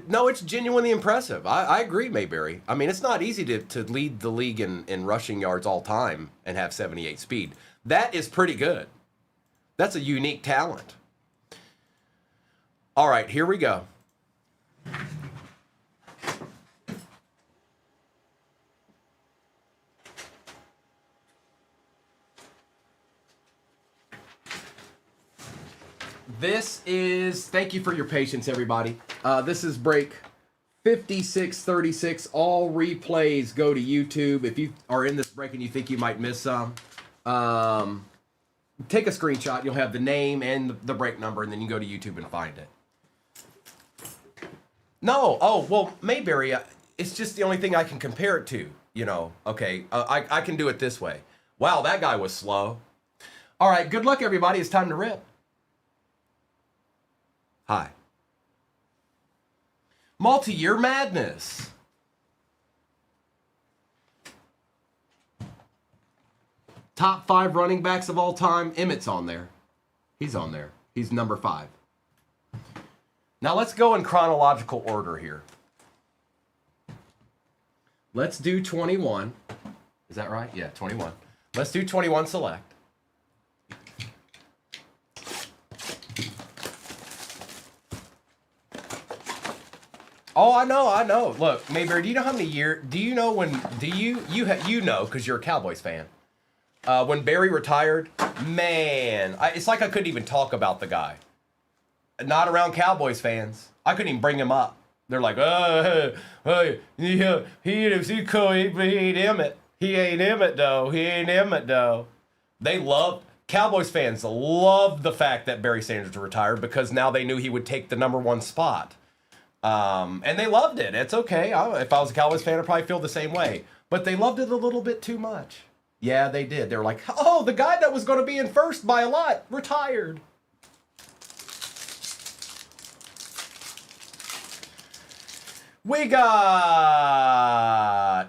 no, it's genuinely impressive. I agree, Mayberry. I mean, it's not easy to lead the league in rushing yards all time and have 78 speed. That is pretty good. That's a unique talent. All right, here we go. This is, thank you for your patience, everybody. This is break 5636. All replays go to YouTube. If you are in this break and you think you might miss some, take a screenshot. You'll have the name and the break number, and then you go to YouTube and find it. No, oh, well, Mayberry, it's just the only thing I can compare it to, you know. Okay, I can do it this way. Wow, that guy was slow. All right, good luck, everybody. It's time to rip. Hi. Multi-year madness. Top 5 running backs of all time. Emmett's on there. He's on there. He's number 5. Now let's go in chronological order here. Let's do 21. Is that right? Yeah, 21. Let's do 21 select. Oh, I know. Look, Mayberry, do you know how many years? Do you know when? You know because you're a Cowboys fan. When Barry retired, man, it's like I couldn't even talk about the guy. Not around Cowboys fans. I couldn't even bring him up. They're like, yeah, he's cool, he ain't Emmett. He ain't Emmett though. They loved. Cowboys fans loved the fact that Barry Sanders retired because now they knew he would take the #1 spot. And they loved it. It's okay. If I was a Cowboys fan, I'd probably feel the same way. But they loved it a little bit too much. Yeah, they did. They were like, oh, the guy that was going to be in first by a lot retired. We got...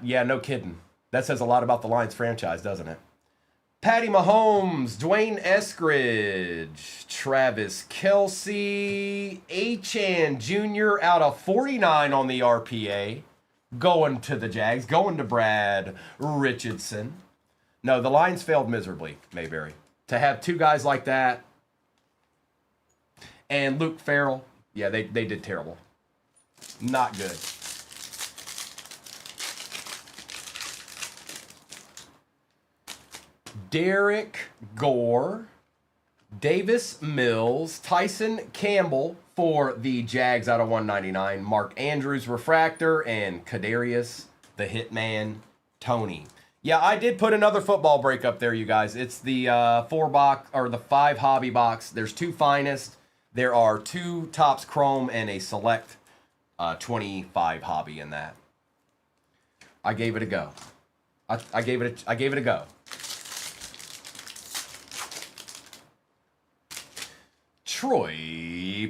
Yeah, no kidding. That says a lot about the Lions franchise, doesn't it? Patty Mahomes, Dwayne Eskridge, Travis Kelce, Achane Jr. out of 49 on the RPA. Going to the Jags, going to Brad Richardson. No, the Lions failed miserably, Mayberry. To have two guys like that and Luke Farrell, yeah, they did terrible. Not good. Derek Gore, Davis Mills, Tyson Campbell for the Jags out of 199, Mark Andrews Refractor, and Kadarius the Hitman Tony. Yeah, I did put another football break up there, you guys. It's the 4-box or the 5 hobby box. There's 2 finest. There are 2 Topps Chrome and a select 25 hobby in that. I gave it a go. I gave it a go. Troy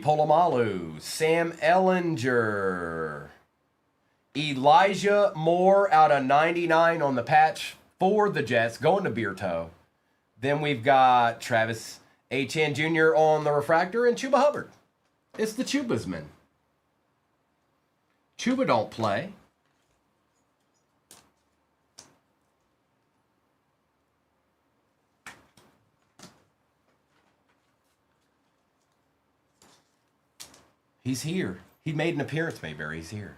Polamalu, Sam Ellinger, Elijah Moore out of 99 on the patch for the Jets, going to Beer Toe. Then we've got Travis Achane Jr. on the refractor and Chuba Hubbard. It's the Chubasman. Chuba don't play. He's here. He made an appearance, Mayberry. He's here.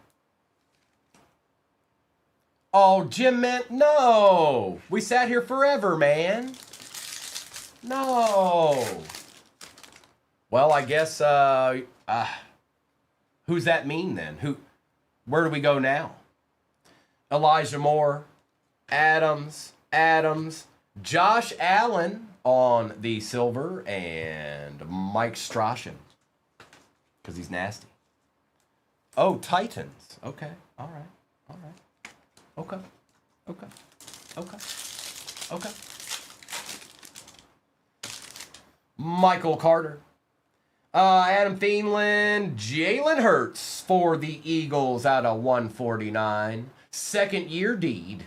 Oh, Jim meant no. We sat here forever, man. No. Well, I guess, who's that mean then? Where do we go now? Elijah Moore, Adams, Josh Allen on the silver, and Mike Strachan. Because he's nasty. Oh, Titans. Okay. All right. Okay. Michael Carter. Adam Thielen. Jalen Hurts for the Eagles out of 149. Second year deed.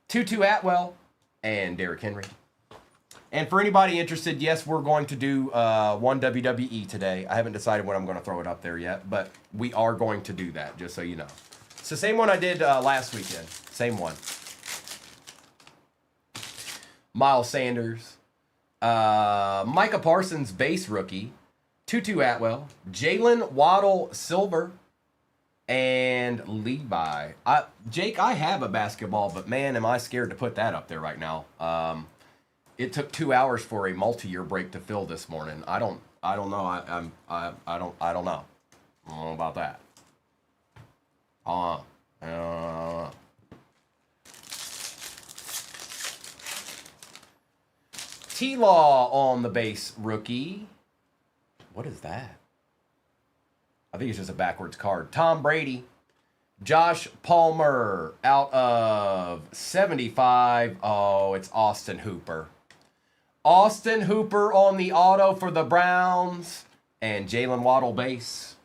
Tutu Atwell and Derrick Henry. And for anybody interested, yes, we're going to do one WWE today. I haven't decided when I'm going to throw it up there yet, but we are going to do that, just so you know. It's the same one I did last weekend. Same one. Miles Sanders. Micah Parsons, base rookie. Tutu Atwell. Jalen Waddle, silver. And Levi. Jake, I have a basketball, but man, am I scared to put that up there right now. It took 2 hours for a multi-year break to fill this morning. I don't know. I don't know. I don't know about that. T-Law on the base rookie. What is that? I think it's just a backwards card. Tom Brady. Josh Palmer out of 75. Oh, it's Austin Hooper. Austin Hooper on the auto for the Browns. And Jalen Waddle base.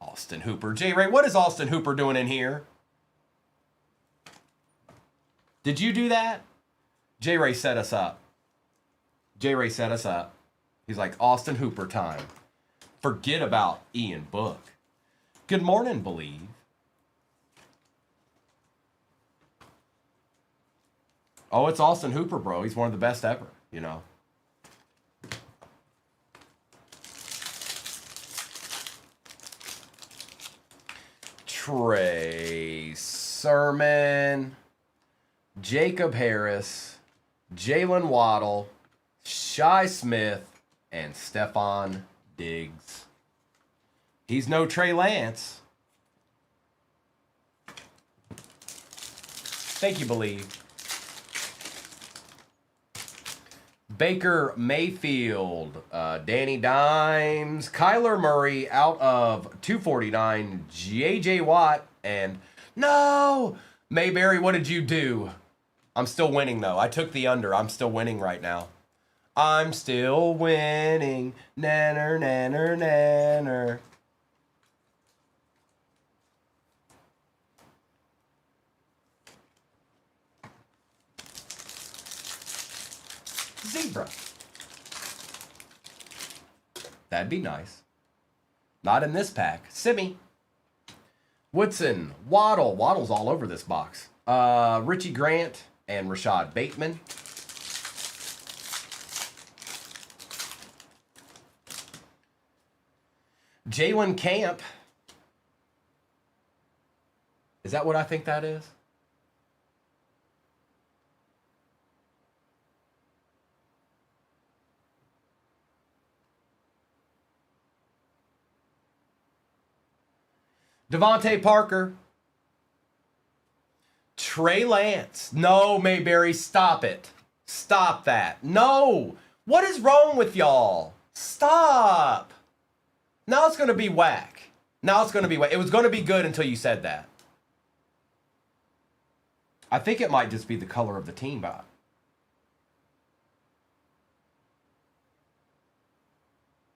Austin Hooper. J-Ray, what is Austin Hooper doing in here? Did you do that? J-Ray set us up. J-Ray set us up. He's like, Austin Hooper time. Forget about Ian Book. Good morning, Believe. Oh, it's Austin Hooper, bro. He's one of the best ever, you know. Trey Sermon, Jacob Harris, Jalen Waddle, Shi Smith, and Stephon Diggs. He's no Trey Lance. Thank you, Believe. Baker Mayfield, Danny Dimes, Kyler Murray out of 249, J.J. Watt, and no! Mayberry, what did you do? I'm still winning, though. I took the under. I'm still winning right now. I'm still winning. Nanner, nanner, nanner. Zebra. That'd be nice. Not in this pack. Simi. Woodson. Waddle. Waddle's all over this box. Richie Grant and Rashad Bateman. Jalen Camp. Is that what I think that is? Devontae Parker. Trey Lance. No, Mayberry, stop it. Stop that. No. What is wrong with y'all? Stop. Now it's going to be whack. Now it's going to be whack. It was going to be good until you said that. I think it might just be the color of the team, Bob.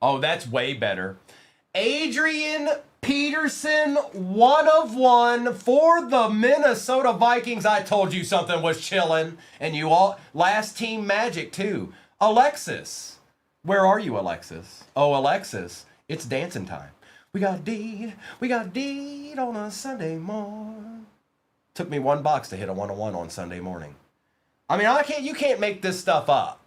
Oh, that's way better. Adrian Peterson, 1 of 1 for the Minnesota Vikings. I told you something was chilling. And you all, last team magic too. Alexis. Where are you, Alexis? Oh, Alexis, it's dancing time. We got deed on a Sunday morning. Took me 1 box to hit a 101 on Sunday morning. I mean, you can't make this stuff up.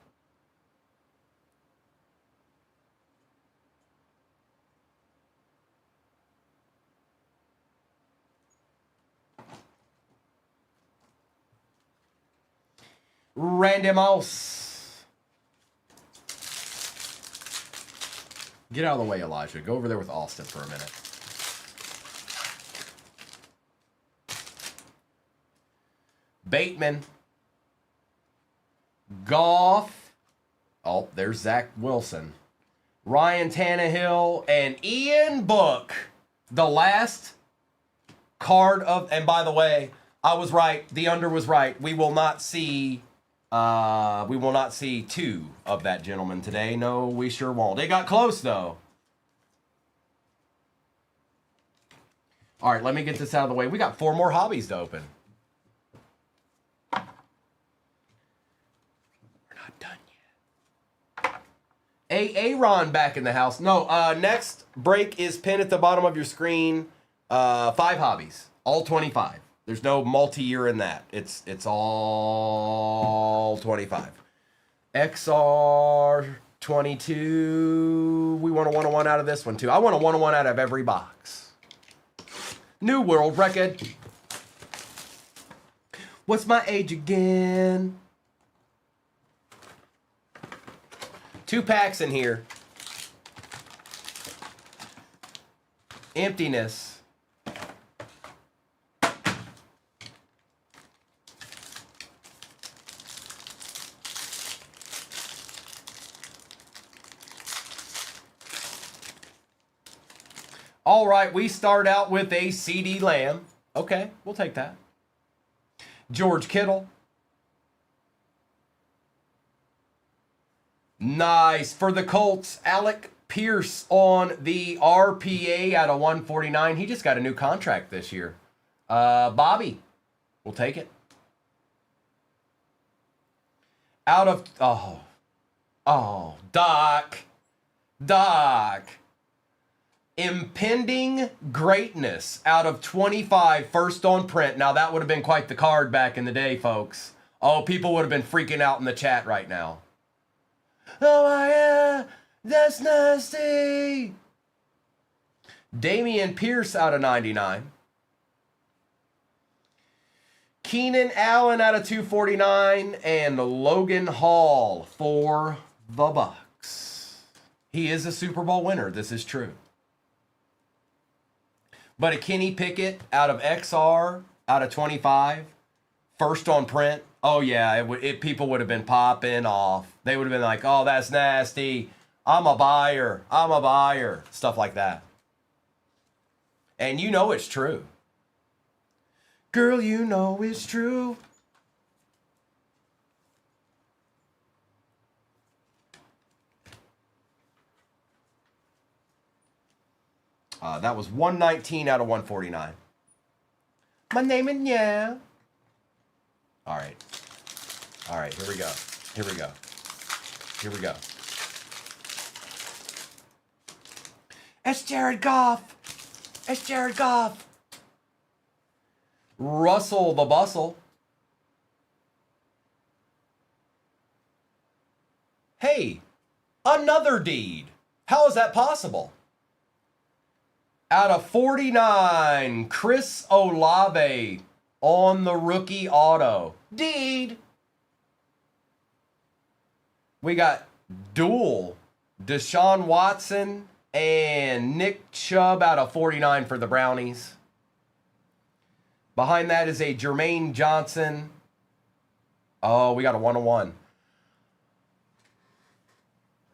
Randy Moss. Get out of the way, Elijah. Go over there with Austin for a minute. Bateman. Goff. Oh, there's Zach Wilson. Ryan Tannehill and Ian Book. The last card of, and by the way, I was right. The under was right. We will not see 2 of that gentleman today. No, we sure won't. It got close, though. All right, let me get this out of the way. We got 4 more hobbies to open. We're not done yet. Aaron back in the house. No, next break is pinned at the bottom of your screen. 5 hobbies, all 25. There's no multi-year in that. It's all 25. XR 22. We want a 101 out of this one too. I want a 101 out of every box. New world record. What's my age again? 2 packs in here. Emptiness. All right, we start out with a CD Lamb. Okay, we'll take that. George Kittle. Nice. For the Colts, Alec Pierce on the RPA out of 149. He just got a new contract this year. Bobby, we'll take it. Out of, Doc. Impending Greatness out of 25, first on print. Now, that would have been quite the card back in the day, folks. Oh, people would have been freaking out in the chat right now. Oh, yeah, that's nasty. Damian Pierce out of 99. Keenan Allen out of 249. And Logan Hall for the Bucks. He is a Super Bowl winner. This is true. But a Kenny Pickett out of XR, out of 25, first on print. Oh, yeah, people would have been popping off. They would have been like, oh, that's nasty. I'm a buyer. Stuff like that. And you know it's true. Girl, you know it's true. That was 119 out of 149. My name is yeah. All right, here we go. It's Jared Goff. Russell the Bustle. Hey, another deed. How is that possible? Out of 49, Chris Olave on the rookie auto. Deed. We got dual Deshaun Watson and Nick Chubb out of 49 for the Brownies. Behind that is a Jermaine Johnson. Oh, we got a 101.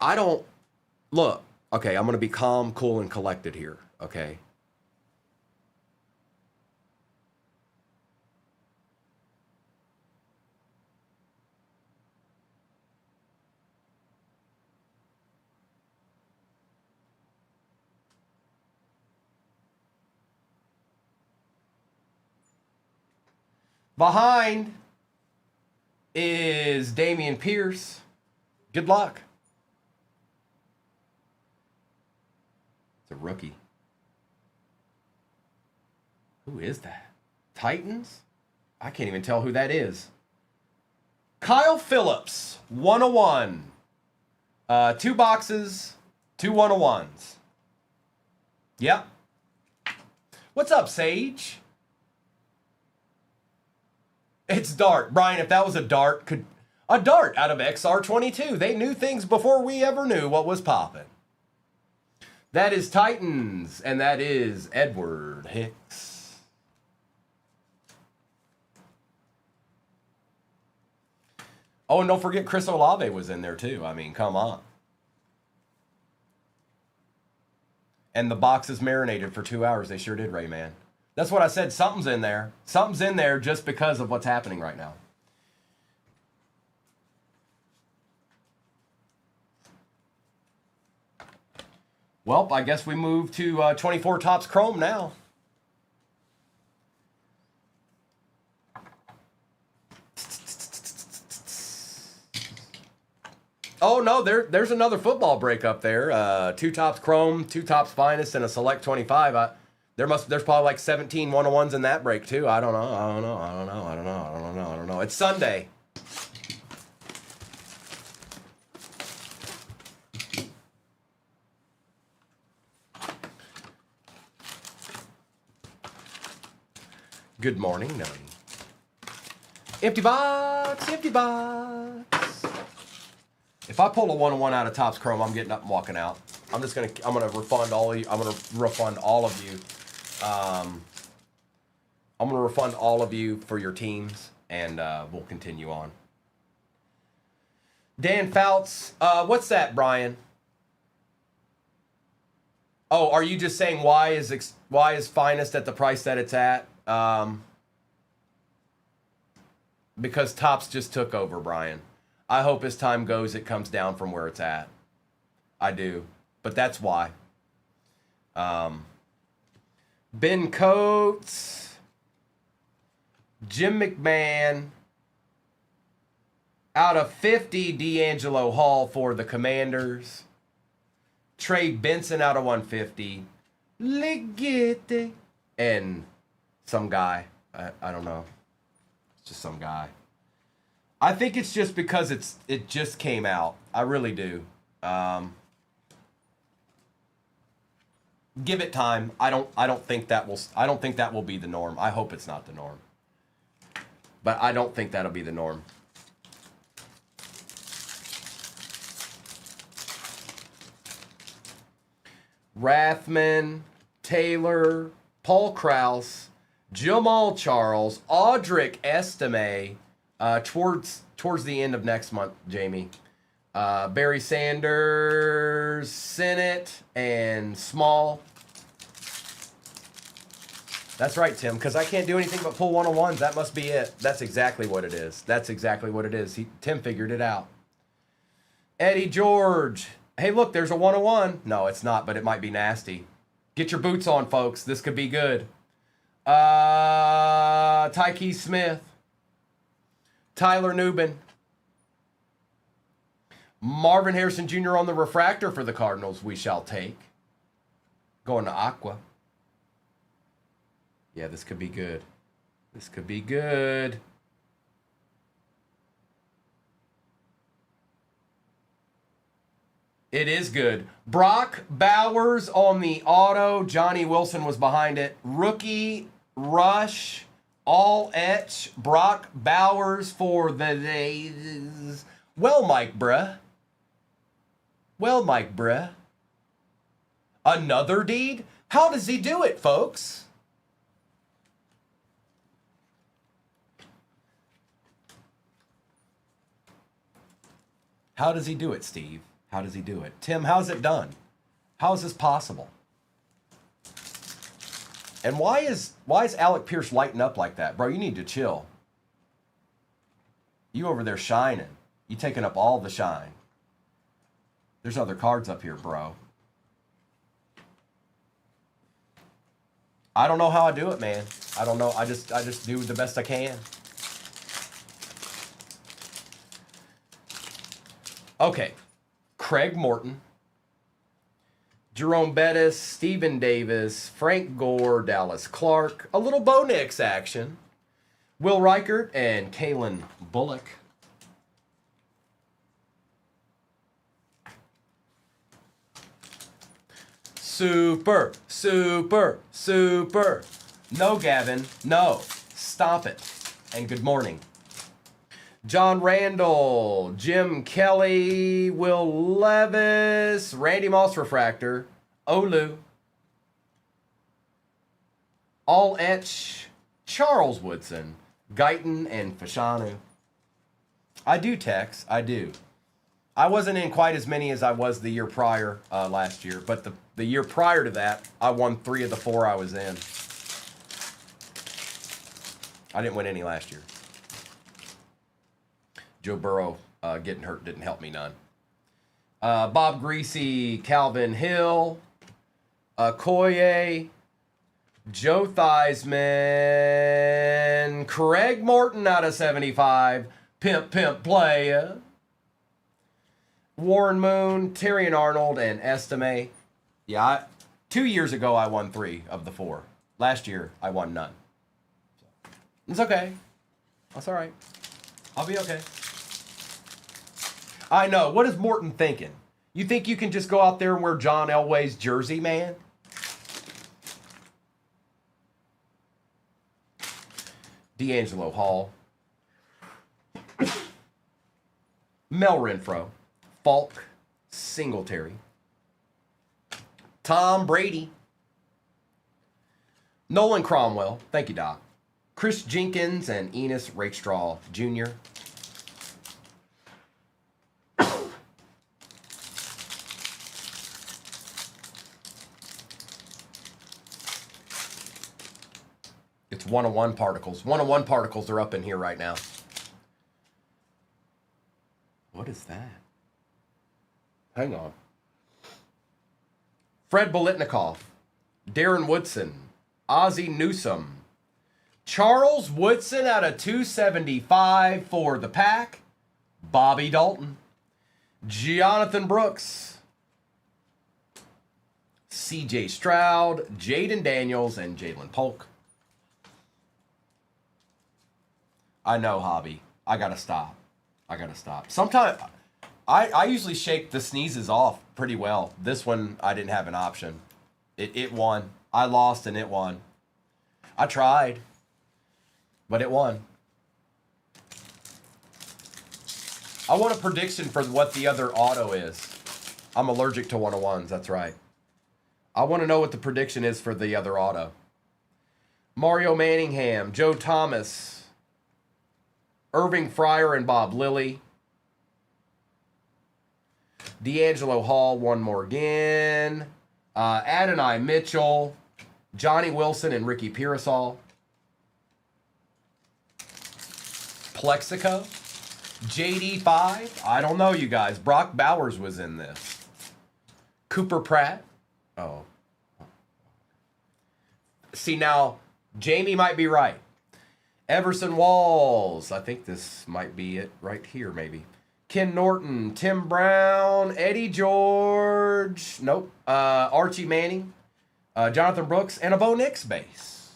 I don't... Look, okay, I'm going to be calm, cool, and collected here, okay? Behind is Damian Pierce. Good luck. It's a rookie. Who is that? Titans? I can't even tell who that is. Kyle Phillips, 101. 2 boxes, 2 101s. Yep. What's up, Sage? It's dart. Brian, if that was a dart, a dart out of XR22. They knew things before we ever knew what was popping. That is Titans, and that is Edward Hicks. Oh, and don't forget Chris Olave was in there too. I mean, come on. And the box is marinated for 2 hours. They sure did, Rayman. That's what I said. Something's in there. Something's in there just because of what's happening right now. Well, I guess we move to 24 Topps Chrome now. Oh no, there's another football break up there. Two Tops Chrome, Two Tops Finest, and a Select 25. There's probably like 17 101s in that break too. I don't know. It's Sunday. Good morning, Noni. Empty box, empty box. If I pull a 101 out of Topps Chrome, I'm getting up and walking out. I'm gonna refund all of you. I'm gonna refund all of you. I'm gonna refund all of you for your teams, and we'll continue on. Dan Fouts, what's that, Brian? Oh, are you just saying why is Finest at the price that it's at? Because Topps just took over, Brian. I hope as time goes, it comes down from where it's at. I do. But that's why. Ben Coates. Jim McMahon. Out of 50, D'Angelo Hall for the Commanders. Trey Benson out of 150. Ligete. And some guy. I don't know. It's just some guy. I think it's just because it just came out. I really do. Give it time. I don't think that will be the norm. I hope it's not the norm. But I don't think that'll be the norm. Rathman, Taylor, Paul Krause, Jamal Charles, Audric Estime, towards the end of next month, Jamie. Barry Sanders, Sennett, and Small. That's right, Tim, because I can't do anything but pull 101s. That must be it. That's exactly what it is. That's exactly what it is. Tim figured it out. Eddie George. Hey, look, there's a 101. No, it's not, but it might be nasty. Get your boots on, folks. This could be good. Tyke Smith. Tyler Newbin. Marvin Harrison Jr. on the refractor for the Cardinals, we shall take. Going to Aqua. Yeah, this could be good. This could be good. It is good. Brock Bowers on the auto. Johnny Wilson was behind it. Rookie Rush. All etch. Brock Bowers for the days. Well, Mike bruh. Well, Mike bruh. Another deed? How does he do it, folks? How does he do it, Steve? How does he do it? Tim, how's it done? How is this possible? And why is Alec Pierce lighting up like that? Bro, you need to chill. You over there shining. You taking up all the shine. There's other cards up here, bro. I don't know how I do it, man. I don't know. I just do the best I can. Okay. Craig Morton, Jerome Bettis, Stephen Davis, Frank Gore, Dallas Clark, a little Bo Nix action, Will Reichert, and Kalen Bullock. Super, super, super. No, Gavin, no. Stop it. And good morning. John Randall, Jim Kelly, Will Levis, Randy Moss refractor, Olu, All Etch, Charles Woodson, Guyton, and Fashanu. I do, Tex. I do. I wasn't in quite as many as I was the year prior last year, but the year prior to that, I won 3 of the 4 I was in. I didn't win any last year. Joe Burrow getting hurt didn't help me none. Bob Greasy, Calvin Hill, Koye, Joe Theismann, Craig Morton out of 75, Pimp Playa, Warren Moon, Tyrion Arnold, and Estime. Yeah, 2 years ago I won 3 of the 4. Last year I won none. So, it's okay. That's all right. I'll be okay. I know. What is Morton thinking? You think you can just go out there and wear John Elway's jersey, man? D'Angelo Hall. Mel Renfro. Falk. Singletary. Tom Brady. Nolan Cromwell. Thank you, Doc. Chris Jenkins and Enos Rakestraw Jr. It's 101 particles. 101 particles are up in here right now. What is that? Hang on. Fred Bolitnikoff, Darren Woodson, Ozzie Newsome, Charles Woodson out of 275 for the Pack, Bobby Dalton, Jonathan Brooks, C.J. Stroud, Jaden Daniels, and Jalen Polk. I know, Hobby. I gotta stop. Sometimes I usually shake the sneezes off pretty well. This one I didn't have an option. It won. I lost and it won. I tried, but it won. I want a prediction for what the other auto is. I'm allergic to 101s, that's right. I want to know what the prediction is for the other auto. Mario Manningham, Joe Thomas, Irving Fryer and Bob Lilly. D'Angelo Hall, one more again. Adonai Mitchell, Johnny Wilson, and Ricky Pearsall. Plexico, JD5. I don't know, you guys. Brock Bowers was in this. Cooper Pratt. Oh. See, now, Jamie might be right. Everson Walls. I think this might be it right here, maybe. Ken Norton, Tim Brown, Eddie George. Nope. Archie Manning, Jonathan Brooks, and a Bo Nix base.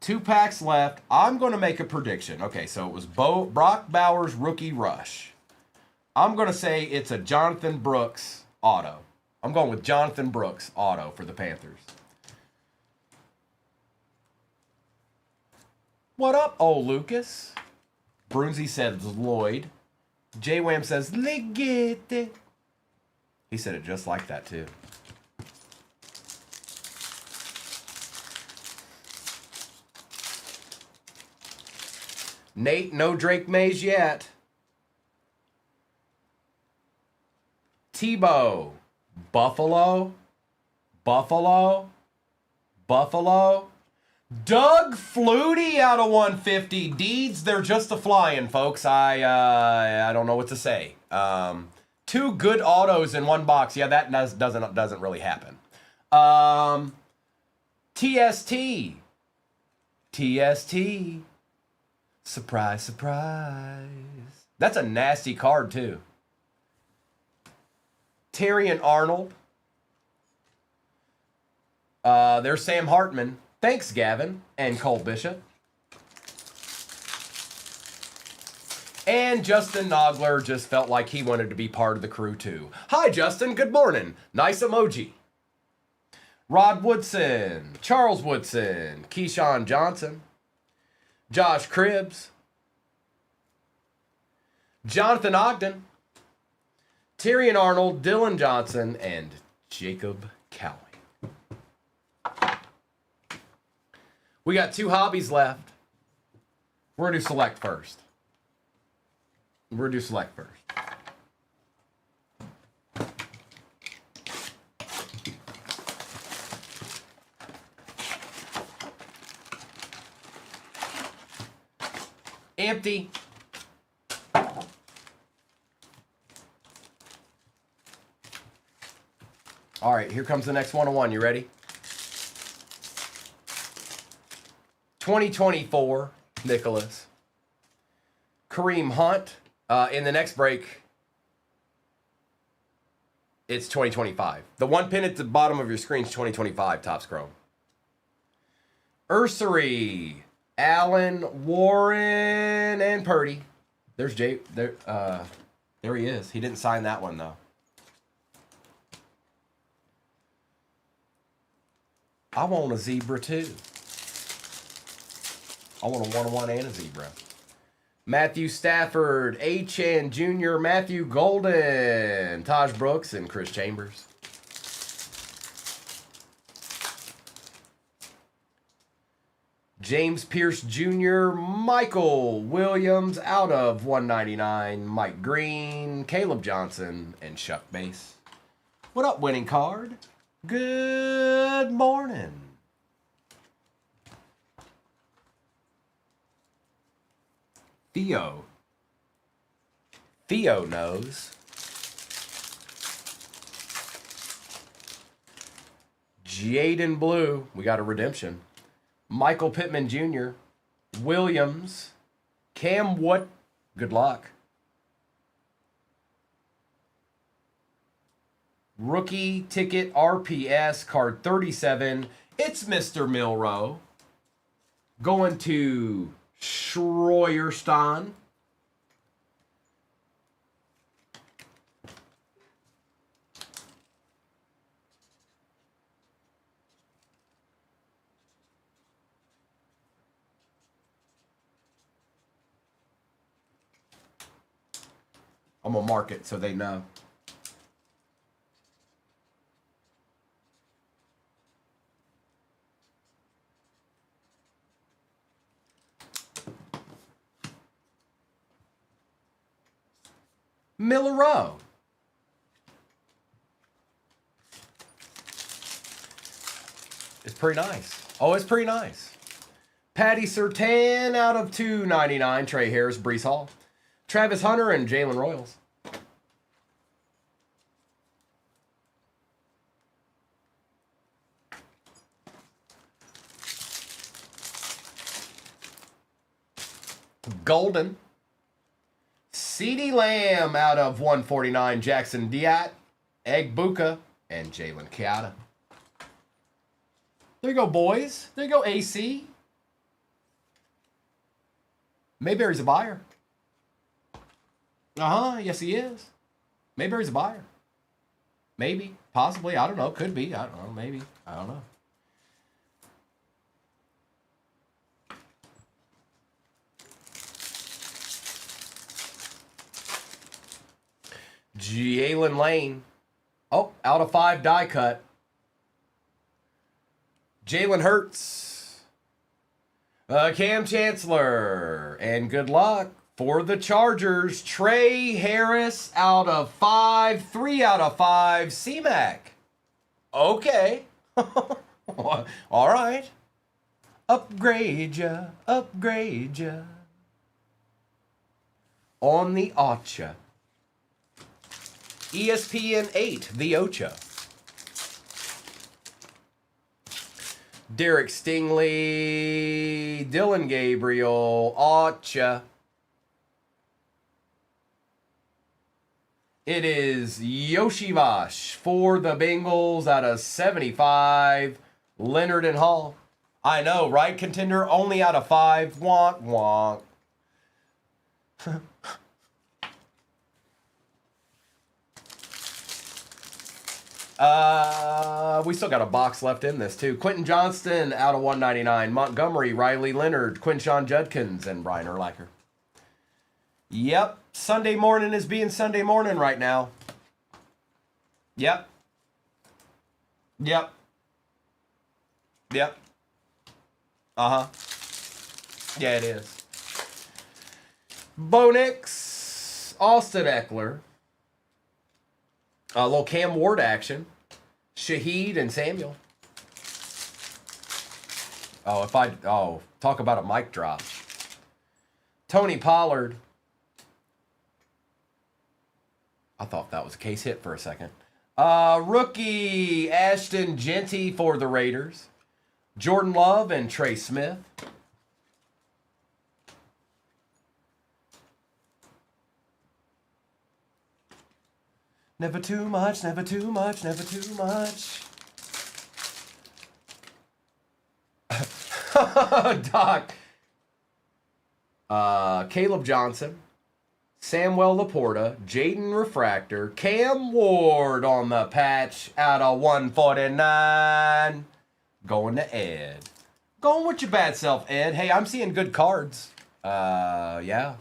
2 packs left. I'm going to make a prediction. Okay, so it was Brock Bowers rookie rush. I'm going to say it's a Jonathan Brooks auto. I'm going with Jonathan Brooks auto for the Panthers. What up, old Lucas? Brunzi says Lloyd. J-Wham says Ligete. He said it just like that, too. Nate, no Drake Mays yet. Tebow, Buffalo. Doug Flutie out of 150. Deeds, they're just a flying, folks. I don't know what to say. 2 good autos in 1 box. Yeah, that doesn't really happen. TST. Surprise, surprise. That's a nasty card, too. Tyrion Arnold. There's Sam Hartman. Thanks, Gavin and Cole Bishop. And Justin Nogler just felt like he wanted to be part of the crew, too. Hi, Justin. Good morning. Nice emoji. Rod Woodson. Charles Woodson. Keyshawn Johnson. Josh Cribbs. Jonathan Ogden. Tyrion Arnold. Dylan Johnson. And Jacob Cowling. We got 2 hobbies left. We're going to do select first. Empty. All right, here comes the next 101. You ready? 2024, Nicholas. Kareem Hunt, In the next break, it's 2025. The one pin at the bottom of your screen is 2025 Topps Chrome. Ursery, Allen, Warren, and Purdy. There's Jay. There he is. He didn't sign that one, though. I want a zebra, too. I want a 1-1 and a zebra. Matthew Stafford, H.N. Jr., Matthew Golden, Taj Brooks, and Chris Chambers. James Pierce Jr., Michael Williams out of 199, Mike Green, Caleb Johnson, and Chuck Base. What up, winning card? Good morning. Theo knows. Jaden Blue, we got a redemption. Michael Pittman Jr., Williams, Cam Wood, good luck. Rookie ticket RPS card 37. It's Mr. Milrow. Going to Schroyerston. I'm going to mark it so they know. Milrow. It's pretty nice. Oh, it's pretty nice. Patty Surtain out of 299. Trey Harris, Brees Hall. Travis Hunter and Jalen Royals. Golden. CeeDee Lamb out of 149. Jackson Diat, Egbuka, and Jalen Kiata. There you go, boys. There you go, AC. Mayberry's a buyer. Yes, he is. Mayberry's a buyer. Maybe. Possibly. I don't know. Could be. I don't know. Maybe. I don't know. Jalen Lane. Oh, out of 5 die cut. Jalen Hurts. Cam Chancellor. And good luck for the Chargers. Trey Harris out of 5. 3 out of 5. C-Mac. Okay. All right. Upgrade ya. Upgrade ya. On the Ocha. ESPN 8, the Ocha. Derek Stingley, Dylan Gabriel, Ocha. It is Yoshivash for the Bengals out of 75. Leonard and Hall. I know, right? Contender only out of 5. Wonk, wonk. We still got a box left in this, too. Quentin Johnston out of 199. Montgomery, Riley Leonard, Quinshon Judkins, and Brian Urlacher. Yep. Sunday morning is being Sunday morning right now. Yep. Yep. Yep. Uh-huh. Yeah, it is. Bo Nix, Austin Eckler. A little Cam Ward action. Shaheed and Samuel. Talk about a mic drop. Tony Pollard. I thought that was a case hit for a second. Rookie Ashton Genty for the Raiders. Jordan Love and Trey Smith. Never too much, never too much, never too much. Doc. Caleb Johnson. Samuel Laporta. Jaden Refractor. Cam Ward on the patch out of 149. Going to Ed. Going with your bad self, Ed. Hey, I'm seeing good cards. Yeah,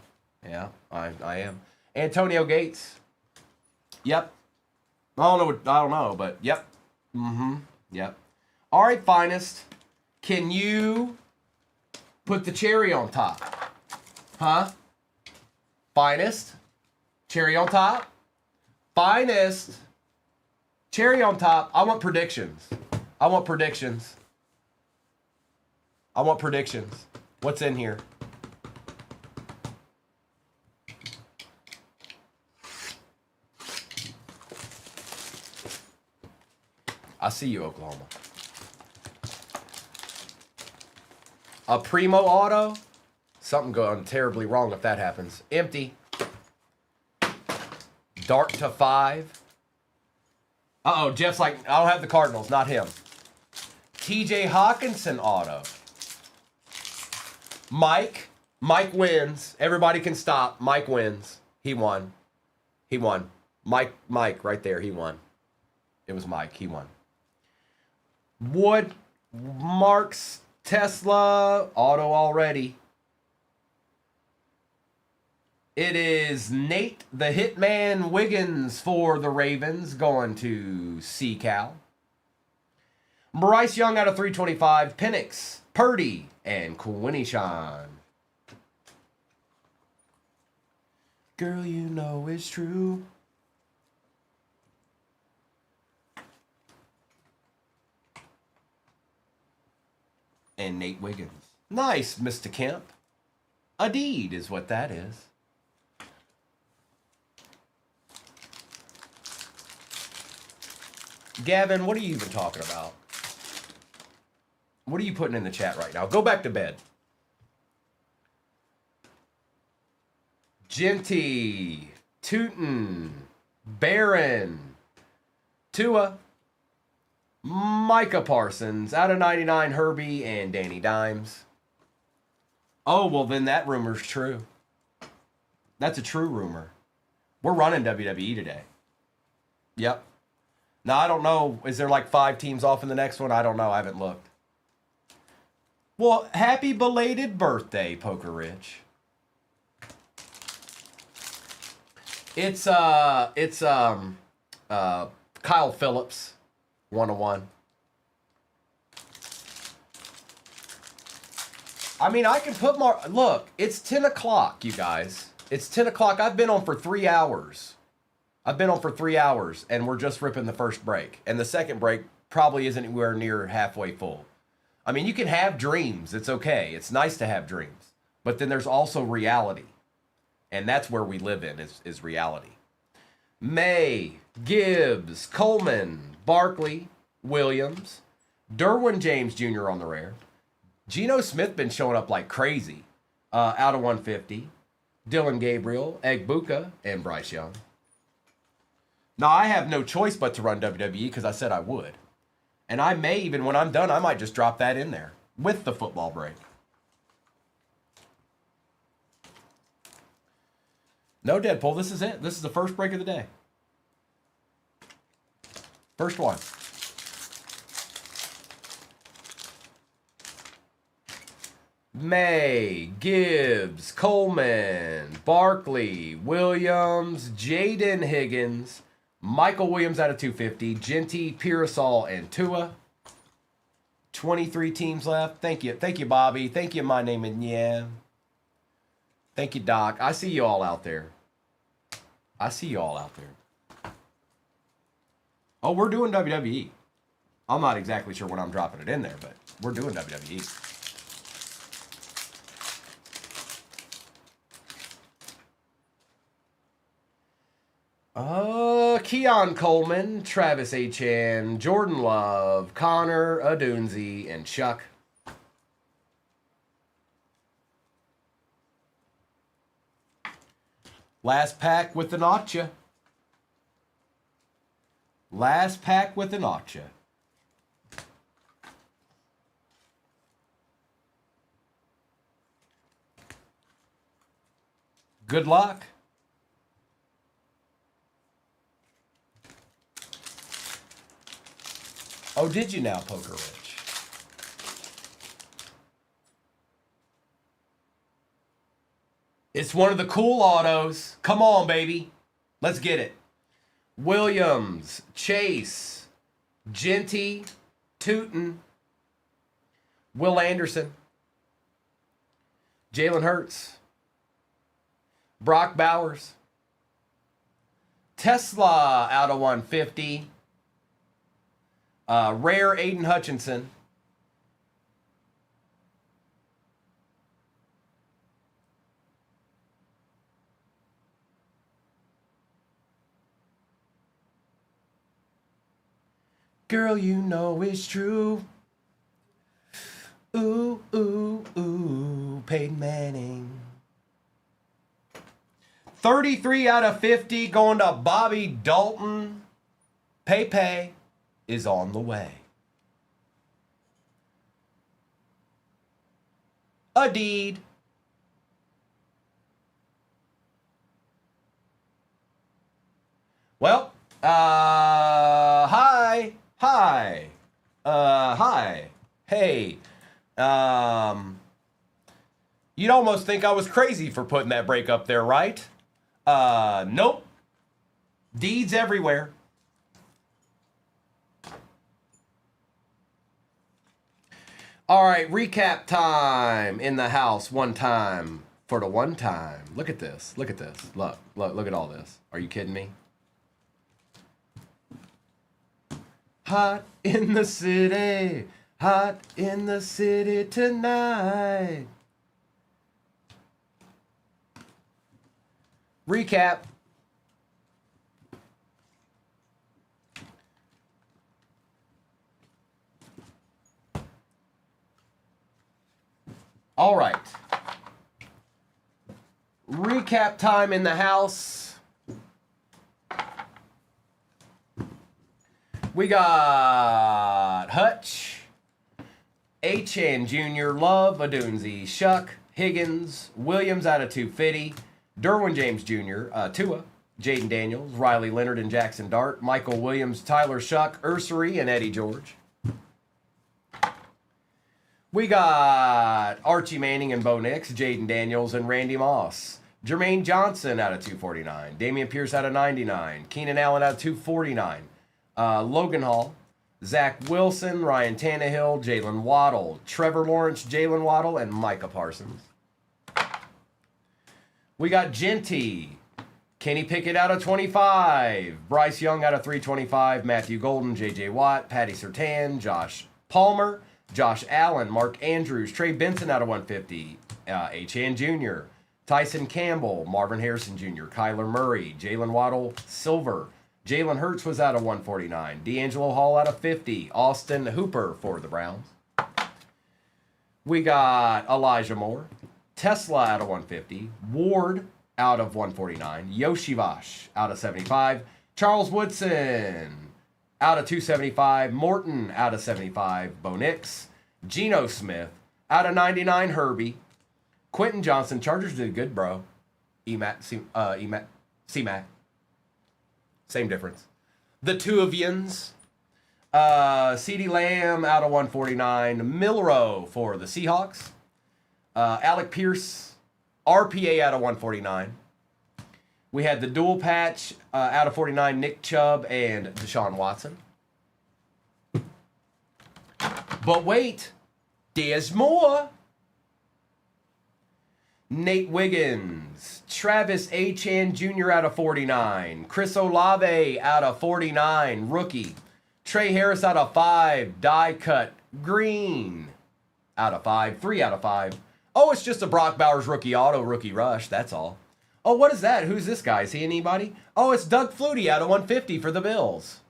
I am. Antonio Gates. Yep. I don't know, but yep. Yep. All right, Finest. Can you put the cherry on top? Huh? Finest. Cherry on top. Finest. Cherry on top. I want predictions. I want predictions. I want predictions. What's in here? I see you, Oklahoma. A Primo auto? Something going terribly wrong if that happens. Empty. Dart to 5. Uh-oh, Jeff's like, I don't have the Cardinals, not him. TJ Hawkinson auto. Mike wins. Everybody can stop. Mike wins. He won. He won. Mike right there, he won. It was Mike, he won. Wood, Marks, Tesla, auto already. It is Nate the Hitman Wiggins for the Ravens going to C-Cal. Bryce Young out of 325. Penix, Purdy, and Quinishon. Girl, you know it's true. And Nate Wiggins. Nice, Mr. Kemp. A deed is what that is. Gavin, what are you even talking about? What are you putting in the chat right now? Go back to bed. Genty, Tootin, Barron, Tua, Micah Parsons, out of 99, Herbie, and Danny Dimes. Oh, well, then that rumor's true. That's a true rumor. We're running WWE today. Yep. Now, I don't know. Is there like 5 teams off in the next one? I don't know. I haven't looked. Well, happy belated birthday, Poker Rich. It's Kyle Phillips, 101. I mean, I can put more. Look, it's 10 o'clock, you guys. It's 10 o'clock. I've been on for 3 hours. And we're just ripping the first break. And the second break probably isn't anywhere near halfway full. I mean, you can have dreams. It's okay. It's nice to have dreams. But then there's also reality. And that's where we live in, is reality. May, Gibbs, Coleman, Barkley, Williams, Derwin James Jr. on the rare. Geno Smith been showing up like crazy. Out of 150. Dylan Gabriel, Egbuka, and Bryce Young. Now, I have no choice but to run WWE because I said I would. And I may even, when I'm done, I might just drop that in there with the football break. No, Deadpool, this is it. This is the first break of the day. First one. May, Gibbs, Coleman, Barkley, Williams, Jaden Higgins, Michael Williams out of 250, Genty, Pearsall, and Tua. 23 teams left. Thank you. Thank you, Bobby. Thank you, my name, and yeah. Thank you, Doc. I see you all out there. Oh, we're doing WWE. I'm not exactly sure when I'm dropping it in there, but we're doing WWE. Keon Coleman, Travis Achan, Jordan Love, Connor Adunzi, and Chuck. Last pack with the Notcha. Last pack with an Acha. Good luck. Oh, did you now, Poker Rich? It's one of the cool autos. Come on, baby. Let's get it. Williams, Chase, Genty, Tootin, Will Anderson, Jalen Hurts, Brock Bowers, Tesla out of 150, rare Aiden Hutchinson, girl, you know it's true. Ooh, ooh, ooh, Peyton Manning. 33 out of 50 going to Bobby Dalton. Pepe is on the way. A deed. Well, hi. Hi. Hey. You'd almost think I was crazy for putting that break up there, right? Nope. Deeds everywhere. All right, recap time in the house one time for the one time. Look at this. Look at this. Look at all this. Are you kidding me? Hot in the city. Hot in the city tonight. Recap. All right. Recap time in the house. We got Hutch, Achan Jr., Love, Adunzi, Shuck, Higgins, Williams out of 250, Derwin James Jr., Tua, Jaden Daniels, Riley Leonard and Jackson Dart, Michael Williams, Tyler Shuck, Ursery, and Eddie George. We got Archie Manning and Bo Nix, Jaden Daniels and Randy Moss, Jermaine Johnson out of 249, Damian Pierce out of 99, Keenan Allen out of 249, Logan Hall, Zach Wilson, Ryan Tannehill, Jalen Waddle, Trevor Lawrence, Jalen Waddle, and Micah Parsons. We got Genty, Kenny Pickett out of 25, Bryce Young out of 325, Matthew Golden, J.J. Watt, Patty Surtain, Josh Palmer, Josh Allen, Mark Andrews, Trey Benson out of 150, Achan Jr., Tyson Campbell, Marvin Harrison Jr., Kyler Murray, Jalen Waddle, Silver, Jalen Hurts was out of 149, D'Angelo Hall out of 50, Austin Hooper for the Browns. We got Elijah Moore, Tesla out of 150, Ward out of 149, Yoshivash out of 75, Charles Woodson out of 275, Morton out of 75, Bo Nix, Geno Smith out of 99, Herbie, Quentin Johnson, Chargers did good, bro. C-Mac. Same difference. The two of yins. CeeDee Lamb out of 149, Milrow for the Seahawks, Alec Pierce, RPA out of 149. We had the dual patch out of 49, Nick Chubb and Deshaun Watson. But wait, there's more. Nate Wiggins, Travis Achan Jr. out of 49, Chris Olave out of 49, rookie. Trey Harris out of 5, die cut, green out of 5, 3 out of 5. Oh, it's just a Brock Bowers rookie auto, rookie rush, that's all. Oh, what is that? Who's this guy? Is he anybody? Oh, it's Doug Flutie out of 150 for the Bills.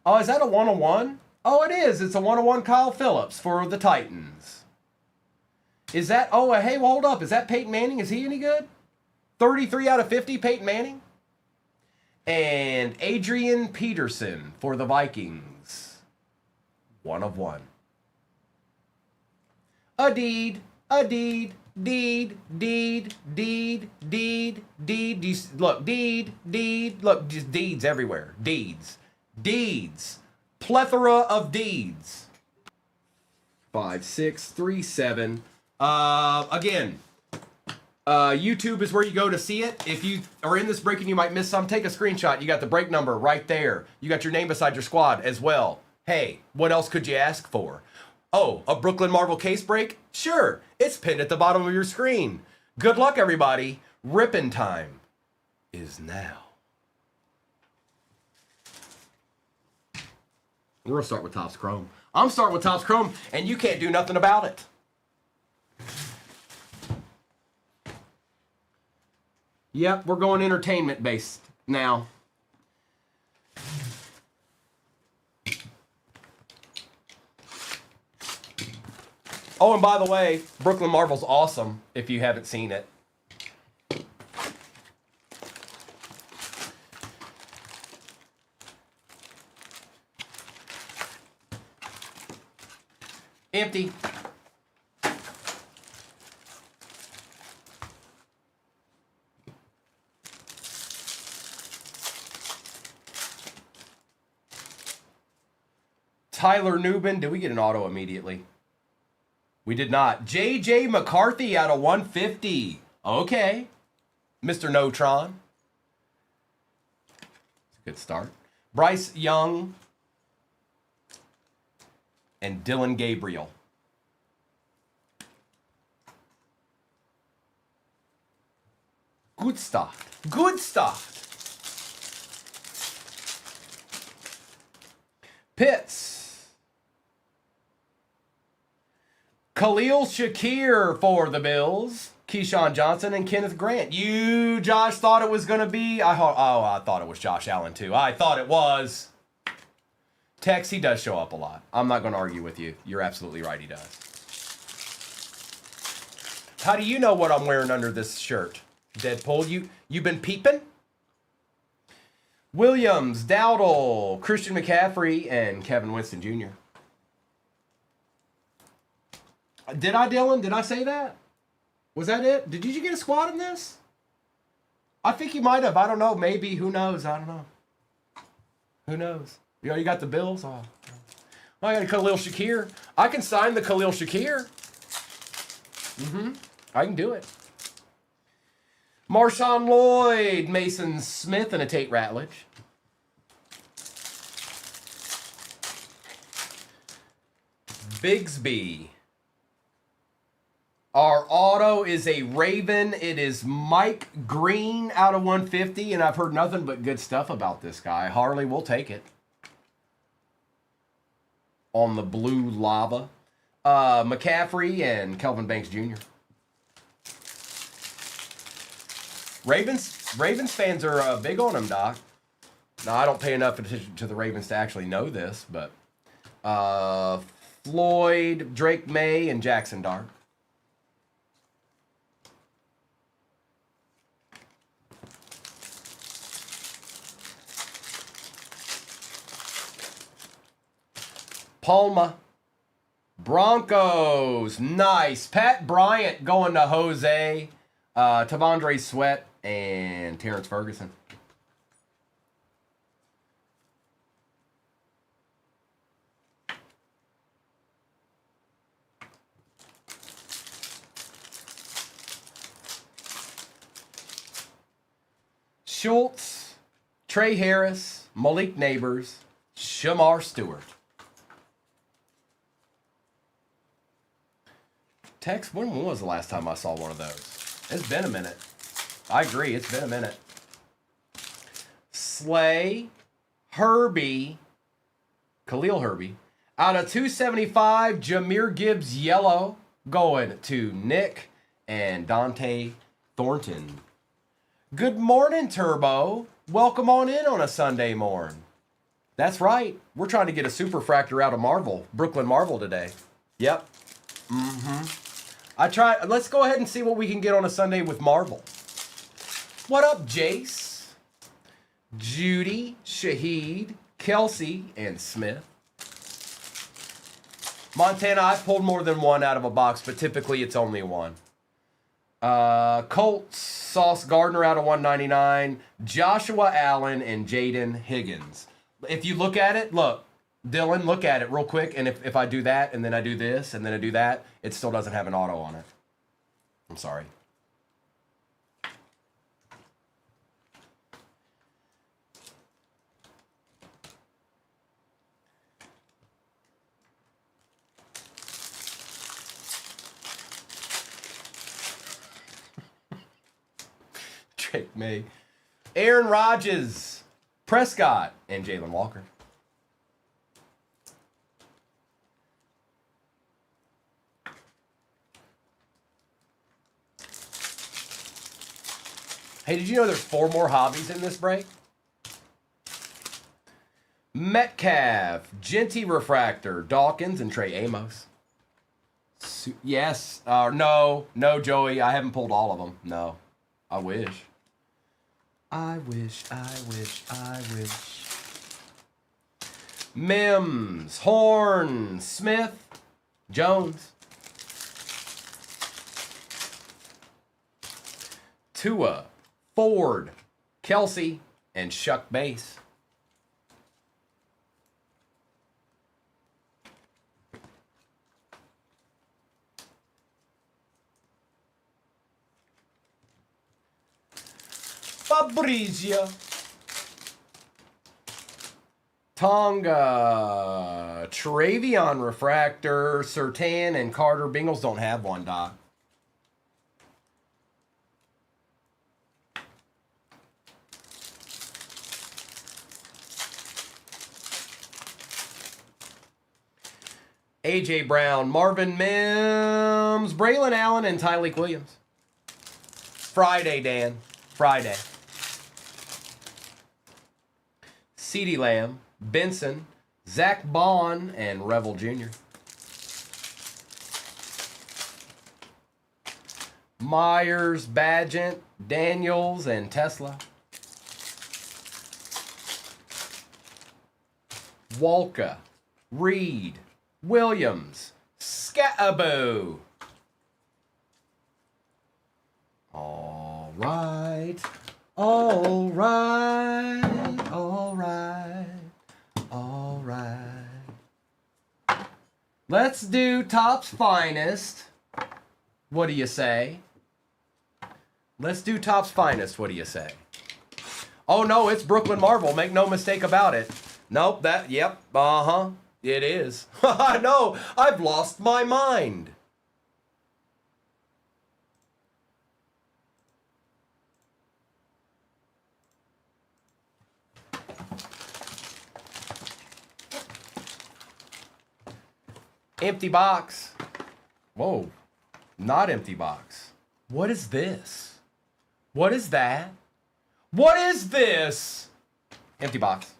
Oh, is that a 101? Oh, it is. It's a 101 Kyle Phillips for the Titans. Is that, oh, hey, well, hold up. Is that Peyton Manning? Is he any good? 33 out of 50, Peyton Manning? And Adrian Peterson for the Vikings. 1 of 1. A deed. Deed. Look, deed. Look, just deeds everywhere. Deeds. Plethora of deeds. 5, 6, 3, 7. Again, YouTube is where you go to see it. If you are in this break and you might miss some, take a screenshot. You got the break number right there. You got your name beside your squad as well. Hey, what else could you ask for? Oh, a Brooklyn Marvel case break? Sure, it's pinned at the bottom of your screen. Good luck, everybody. Rippin' time is now. We're going to start with Topps Chrome. I'm starting with Topps Chrome, and you can't do nothing about it. Yep, we're going entertainment-based now. Oh, and by the way, Brooklyn Marvel's awesome if you haven't seen it. Empty. Tyler Nubin, did we get an auto immediately? We did not. J.J. McCarthy out of 150. Okay. Mr. Notron. It's a good start. Bryce Young. And Dylan Gabriel. Good stuff. Good stuff. Pitts. Khalil Shakir for the Bills. Keyshawn Johnson and Kenneth Grant. You, Josh, thought it was going to be... I thought it was Josh Allen, too. I thought it was. Tex, he does show up a lot. I'm not going to argue with you. You're absolutely right, he does. How do you know what I'm wearing under this shirt? Deadpool, you been peeping? Williams, Dowdle, Christian McCaffrey, and Kevin Winston Jr. Did I, Dylan? Did I say that? Was that it? Did you get a squad in this? I think you might have. I don't know. Maybe. Who knows? I don't know. Who knows? You got the Bills? Oh, I got a Khalil Shakir. I can sign the Khalil Shakir. I can do it. Marshawn Lloyd, Mason Smith, and a Tate Ratledge. Bigsby. Our auto is a Raven. It is Mike Green out of 150, and I've heard nothing but good stuff about this guy. Harley will take it. On the blue lava. McCaffrey and Kelvin Banks Jr. Ravens fans are big on him, Doc. Now, I don't pay enough attention to the Ravens to actually know this, but Floyd, Drake May, and Jackson Dart. Palma. Broncos. Nice. Pat Bryant going to Jose. Tavondre Sweat and Terrence Ferguson. Schultz, Trey Harris, Malik Neighbors, Shamar Stewart. Tex, when was the last time I saw one of those? It's been a minute. I agree, it's been a minute. Slay, Herbie, Khalil Herbie. Out of 275, Jahmyr Gibbs yellow going to Nick and Dante Thornton. Good morning, Turbo. Welcome on in on a Sunday morn. That's right. We're trying to get a superfractor out of Marvel, Brooklyn Marvel today. Yep. Let's go ahead and see what we can get on a Sunday with Marvel. What up, Jace? Judy, Shaheed, Kelsey, and Smith. Montana, I've pulled more than one out of a box, but typically it's only one. Colts, Sauce Gardner out of 199. Joshua Allen and Jaden Higgins. If you look at it, look. Dylan, look at it real quick. And if I do that, and then I do this, and then I do that, it still doesn't have an auto on it. I'm sorry. Drake May. Aaron Rodgers, Prescott, and Jalen Walker. Hey, did you know there's 4 more hobbies in this break? Metcalf, Genty Refractor, Dawkins, and Trey Amos. Yes. No, Joey. I haven't pulled all of them. No. I wish. I wish. Mims, Horn, Smith, Jones. Tua, Ford, Kelsey, and Shuck Base. Fabrizio. Tonga, Travion Refractor, Sertan, and Carter. Bengals don't have one, Doc. A.J. Brown, Marvin Mims, Braylon Allen, and Tyleek Williams. Friday, Dan. Friday. CeeDee Lamb, Benson, Zach Bond, and Revel Jr. Myers, Badgett, Daniels, and Tesla. Walker, Reed, Williams, Scatabo. All right, all right, all right, all right. Let's do Topps Finest. What do you say? Let's do Topps Finest. What do you say? Oh no, it's Brooklyn Marvel. Make no mistake about it. Nope, yep, uh-huh. It is. I know. I've lost my mind. Empty box. Whoa. Not empty box. What is this? What is that? What is this? Empty box.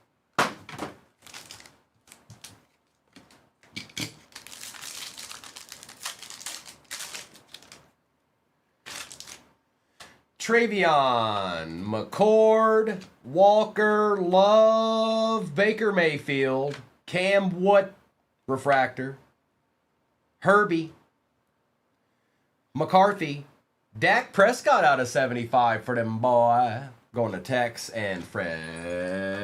Travion, McCord, Walker, Love, Baker Mayfield, Cam Wood, Refractor, Herbie, McCarthy, Dak Prescott out of 75 for them boy. Going to Tex and Fred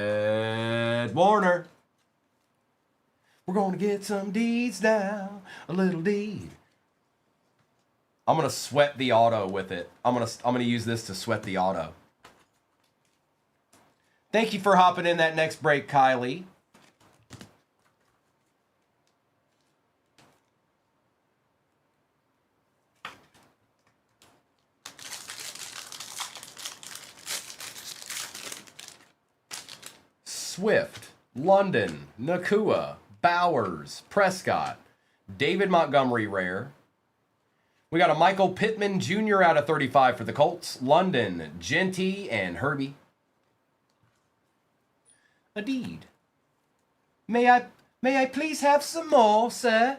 Warner. We're going to get some deeds now, a little deed. I'm going to sweat the auto with it. I'm going to use this to sweat the auto. Thank you for hopping in that next break, Kylie. Swift, London, Nakua, Bowers, Prescott, David Montgomery rare. We got a Michael Pittman Jr. out of 35 for the Colts. London, Genty, and Herbie. A deed. May I please have some more, sir?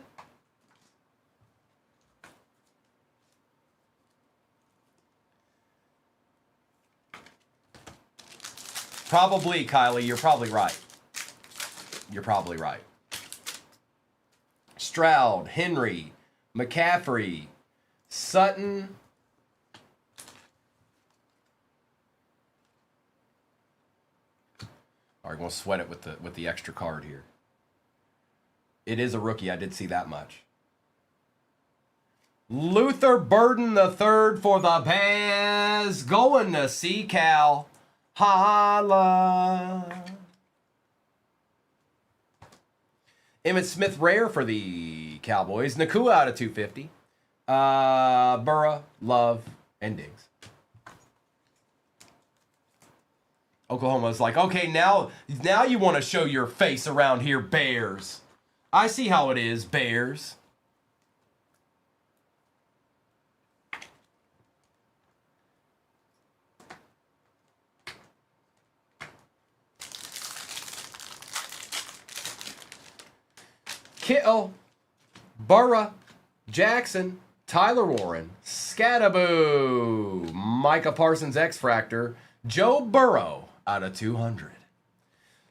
Probably, Kylie. You're probably right. You're probably right. Stroud, Henry, McCaffrey, Sutton. All right, we'll sweat it with the extra card here. It is a rookie. I did see that much. Luther Burden III for the Bears. Going to see Cal. Holla. Emmitt Smith rare for the Cowboys. Nakua out of 250. Burrow, Love, and Diggs. Oklahoma's like, okay, now you want to show your face around here, Bears. I see how it is, Bears. Kittle, Burrow, Jackson, Tyler Warren, Scattaboo, Micah Parsons X-Fractor, Joe Burrow out of 200.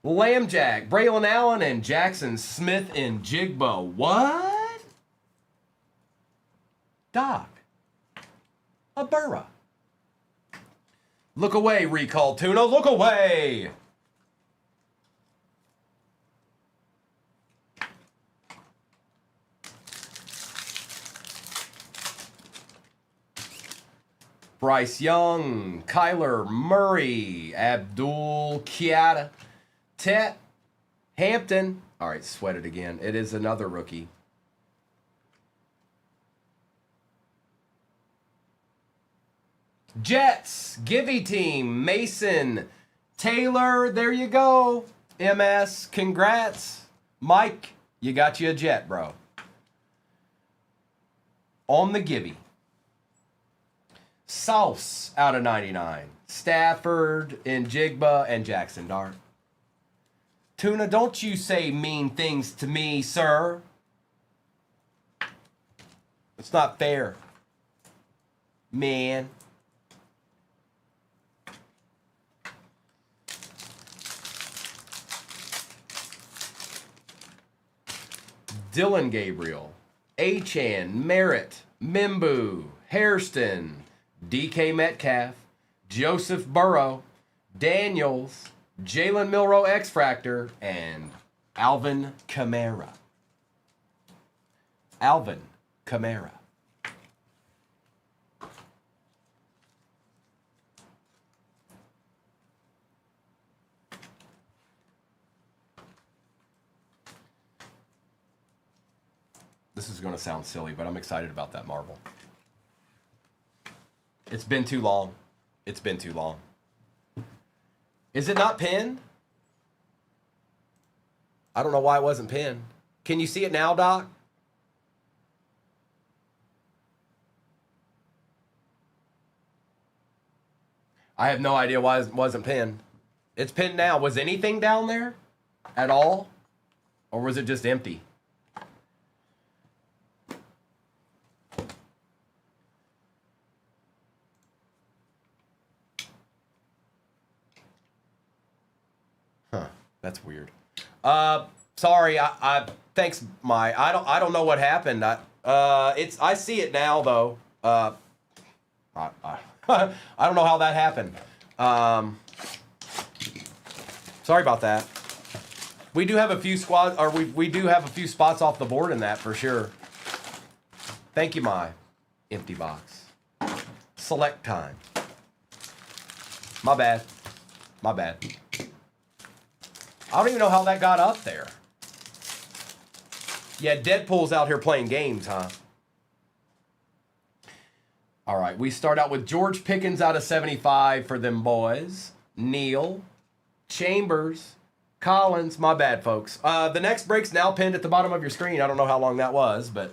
Lambjack, Braylon Allen, and Jackson Smith in Jigba. What? Doc. A Burrow. Look away, recall Tuna. Look away. Bryce Young, Kyler Murray, Abdul Kiata, Tet, Hampton. All right, sweat it again. It is another rookie. Jets, Givey Team, Mason, Taylor. There you go. MS, congrats. Mike, you got you a Jet, bro. On the Givey. Sauce out of 99. Stafford, Njigba, and Jackson Dart. Tuna, don't you say mean things to me, sir. It's not fair. Man. Dylan Gabriel, Achan, Merritt, Mimbu, Hairston, DK Metcalf, Joseph Burrow, Daniels, Jalen Milroe X-Fractor, and Alvin Kamara. Alvin Kamara. This is going to sound silly, but I'm excited about that marble. It's been too long. It's been too long. Is it not pinned? I don't know why it wasn't pinned. Can you see it now, Doc? I have no idea why it wasn't pinned. It's pinned now. Was anything down there at all? Or was it just empty? That's weird. Sorry. Thanks, I don't know what happened. I see it now though. I don't know how that happened. Sorry about that. We do have a few squads, or we do have a few spots off the board in that for sure. Thank you, my empty box. Select time. My bad. My bad. I don't even know how that got up there. Yeah, Deadpool's out here playing games, huh? All right, we start out with George Pickens out of 75 for them boys. Neal, Chambers, Collins. My bad, folks. The next break's now pinned at the bottom of your screen. I don't know how long that was, but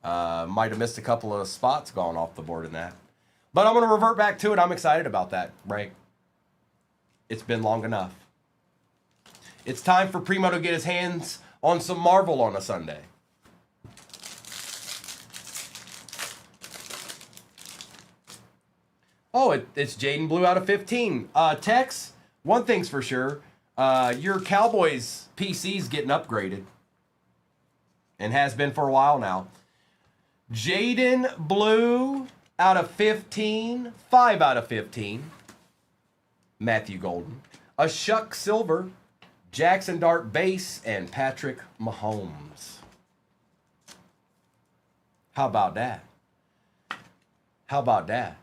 might have missed a couple of spots going off the board in that. But I'm going to revert back to it. I'm excited about that break. It's been long enough. It's time for Primo to get his hands on some Marvel on a Sunday. Oh, it's Jaden Blue out of 15. Tex, One thing's for sure, your Cowboys PC's getting upgraded. And has been for a while now. Jaden Blue out of 15. 5 out of 15. Matthew Golden. A Shuck Silver. Jackson Dart Base. And Patrick Mahomes. How about that? How about that?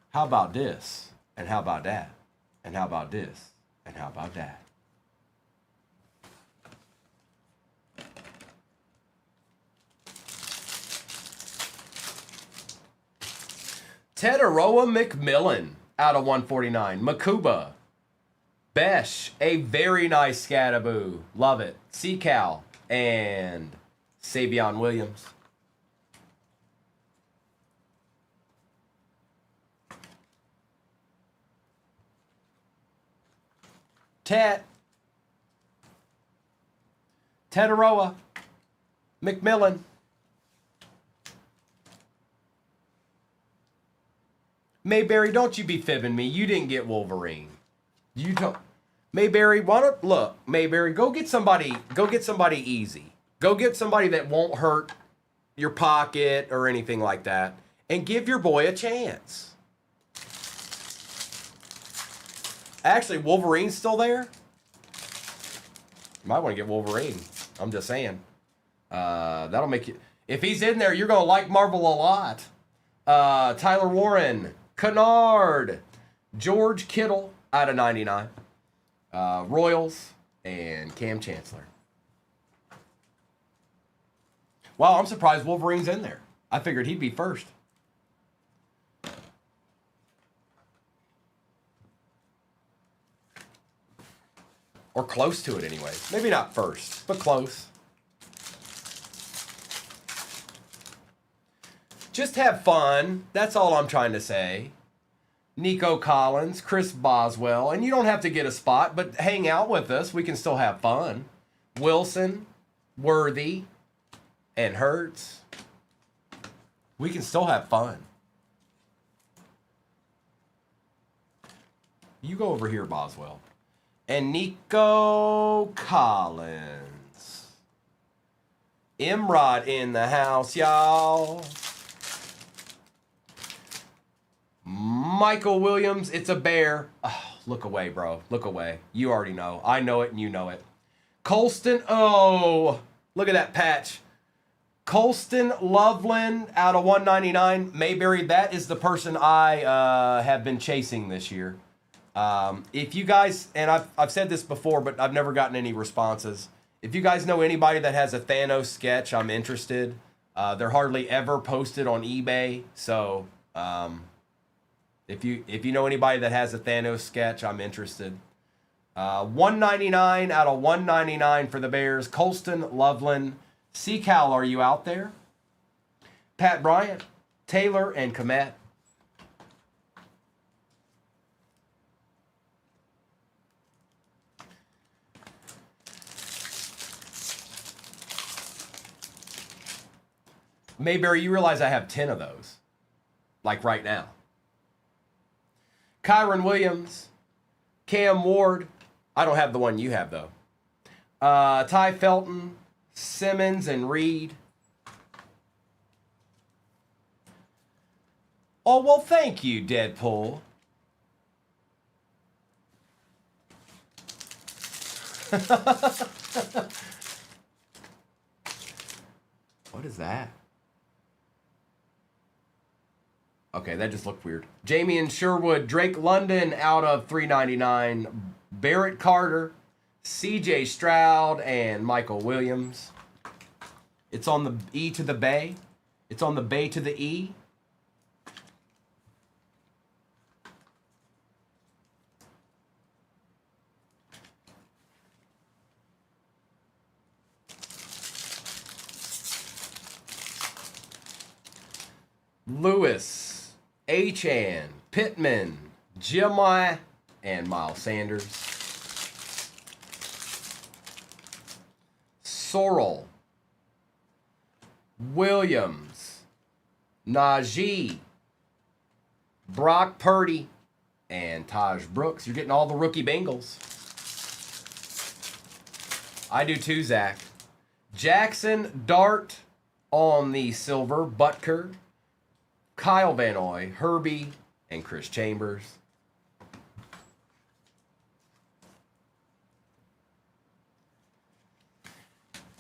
How about this? And how about that? And how about this? And how about that? Tetaroa McMillan out of 149. Makuba. Besh. A very nice Scataboo. Love it. Seacal. And Savion Williams. Tetaroa McMillan. Mayberry, don't you be fibbing me. You didn't get Wolverine. You don't. Mayberry, why don't look, Mayberry, go get somebody easy. Go get somebody that won't hurt your pocket or anything like that. And give your boy a chance. Actually, Wolverine's still there. You might want to get Wolverine. I'm just saying. That'll make you. If he's in there, you're gonna like Marvel a lot. Tyler Warren. Kennard, George Kittle out of 99, Royals, and Cam Chancellor. Wow, I'm surprised Wolverine's in there. I figured he'd be first. Or close to it anyway. Maybe not first, but close. Just have fun. That's all I'm trying to say. Nico Collins, Chris Boswell, and you don't have to get a spot, but hang out with us. We can still have fun. Wilson, Worthy, and Hurts. We can still have fun. You go over here, Boswell. And Nico Collins. Imrod in the house, y'all. Michael Williams, it's a bear. Oh, look away, bro. Look away. You already know. I know it and you know it. Colston, oh, look at that patch. Colston Loveland out of 199. Mayberry, that is the person I have been chasing this year. If you guys, and I've said this before, but I've never gotten any responses. If you guys know anybody that has a Thanos sketch, I'm interested. They're hardly ever posted on eBay, so... If you know anybody that has a Thanos sketch, I'm interested. 199 out of 199 for the Bears. Colston Loveland. Seacal, are you out there? Pat Bryant, Taylor, and Komet. Mayberry, you realize I have 10 of those. Like right now. Kyron Williams, Cam Ward. I don't have the one you have, though. Ty Felton, Simmons, and Reed. Oh, well, thank you, Deadpool. What is that? Okay, that just looked weird. Jamie and Sherwood, Drake London out of 399, Barrett Carter, CJ Stroud, and Michael Williams. It's on the E to the Bay. It's on the Bay to the E. Lewis. Achan, Pittman, Jimmy, and Miles Sanders. Sorrell, Williams, Najee, Brock Purdy, and Taj Brooks. You're getting all the rookie Bengals. I do too, Zach. Jackson Dart on the silver. Butker, Kyle Van Noy, Herbie, and Chris Chambers.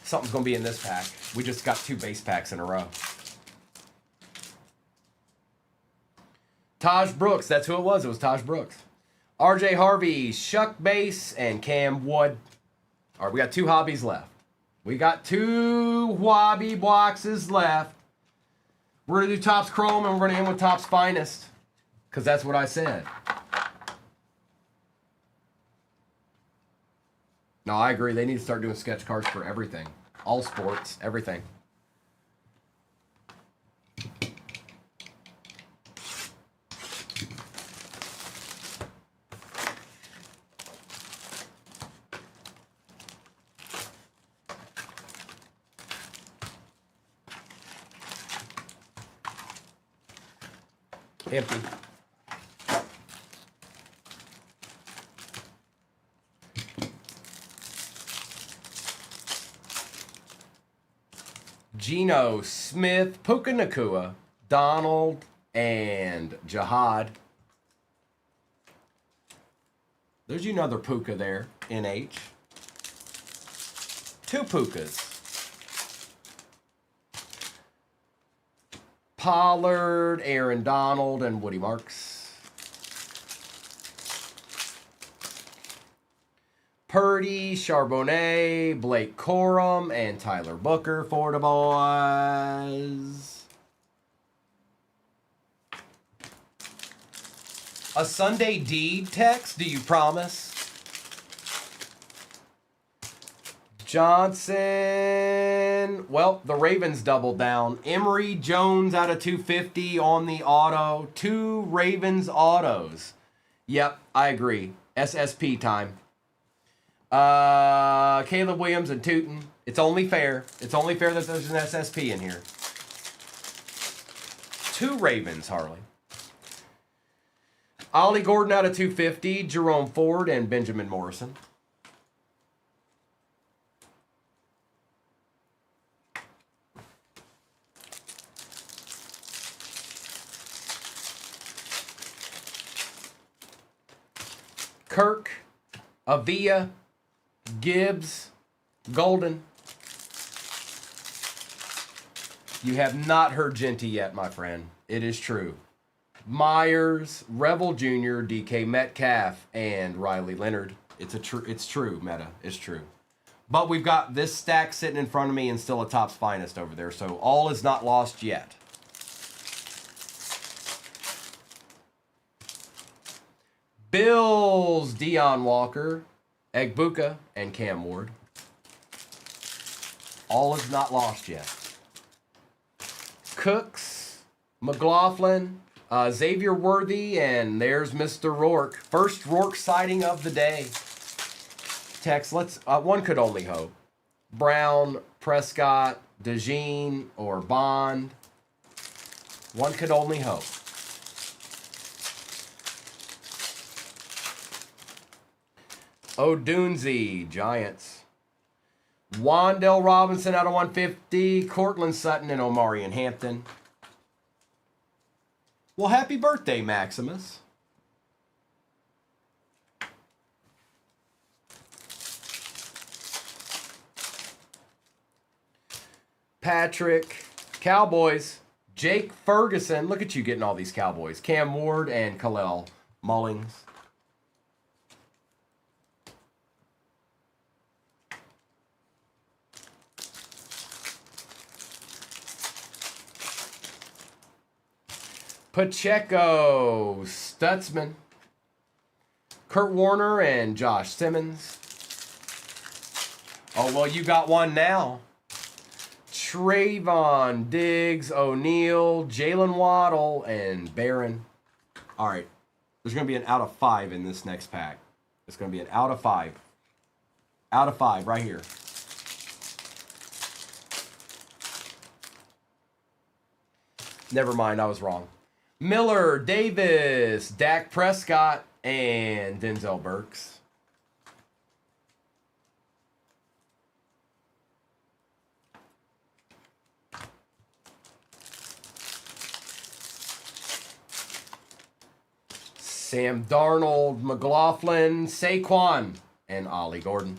Something's going to be in this pack. We just got 2 base packs in a row. Taj Brooks, that's who it was. It was Taj Brooks. RJ Harvey, Shuck Base, and Cam Wood. All right, we got 2 hobbies left. We got 2 hobby boxes left. We're going to do Topps Chrome, and we're going to end with Topps Finest. Because that's what I said. No, I agree. They need to start doing sketch cards for everything. All sports, everything. Empty. Geno Smith, Puka Nacua, Donald, and Jihad. There's another Puka there, NH. 2 Pukas. Pollard, Aaron Donald, and Woody Marks. Purdy, Charbonnet, Blake Corum, and Tyler Booker for the boys. A Sunday deed text, do you promise? Johnson. Well, the Ravens doubled down. Emory Jones out of 250 on the auto. 2 Ravens autos. Yep, I agree. SSP time. Caleb Williams and Tootin. It's only fair. It's only fair that there's an SSP in here. 2 Ravens, Harley. Ollie Gordon out of 250. Jerome Ford and Benjamin Morrison. Kirk, Avia, Gibbs, Golden. You have not heard Genty yet, my friend. It is true. Myers, Revel Jr., DK Metcalf, and Riley Leonard. It's true, Meta. It's true. But we've got this stack sitting in front of me and still a Topps Finest over there, so all is not lost yet. Bills, Deion Walker, Egbuka, and Cam Ward. All is not lost yet. Cooks, McLaughlin, Xavier Worthy, and there's Mr. Rourke. First Rourke sighting of the day. Tex, one could only hope. Brown, Prescott, DeJean, or Bond. One could only hope. Odunze, Giants. Wandell Robinson out of 150. Cortland Sutton and Omarion Hampton. Well, happy birthday, Maximus. Patrick. Cowboys. Jake Ferguson. Look at you getting all these Cowboys. Cam Ward and Khalil Mullings. Pacheco, Stutzman, Kurt Warner, and Josh Simmons. Oh, well, you got one now. Trayvon Diggs, O'Neal, Jalen Waddle, and Barron. All right. There's going to be an out of 5 in this next pack. It's going to be an out of 5. Out of 5 right here. Never mind, I was wrong. Miller, Davis, Dak Prescott, and Denzel Burks. Sam Darnold, McLaughlin, Saquon, and Ollie Gordon.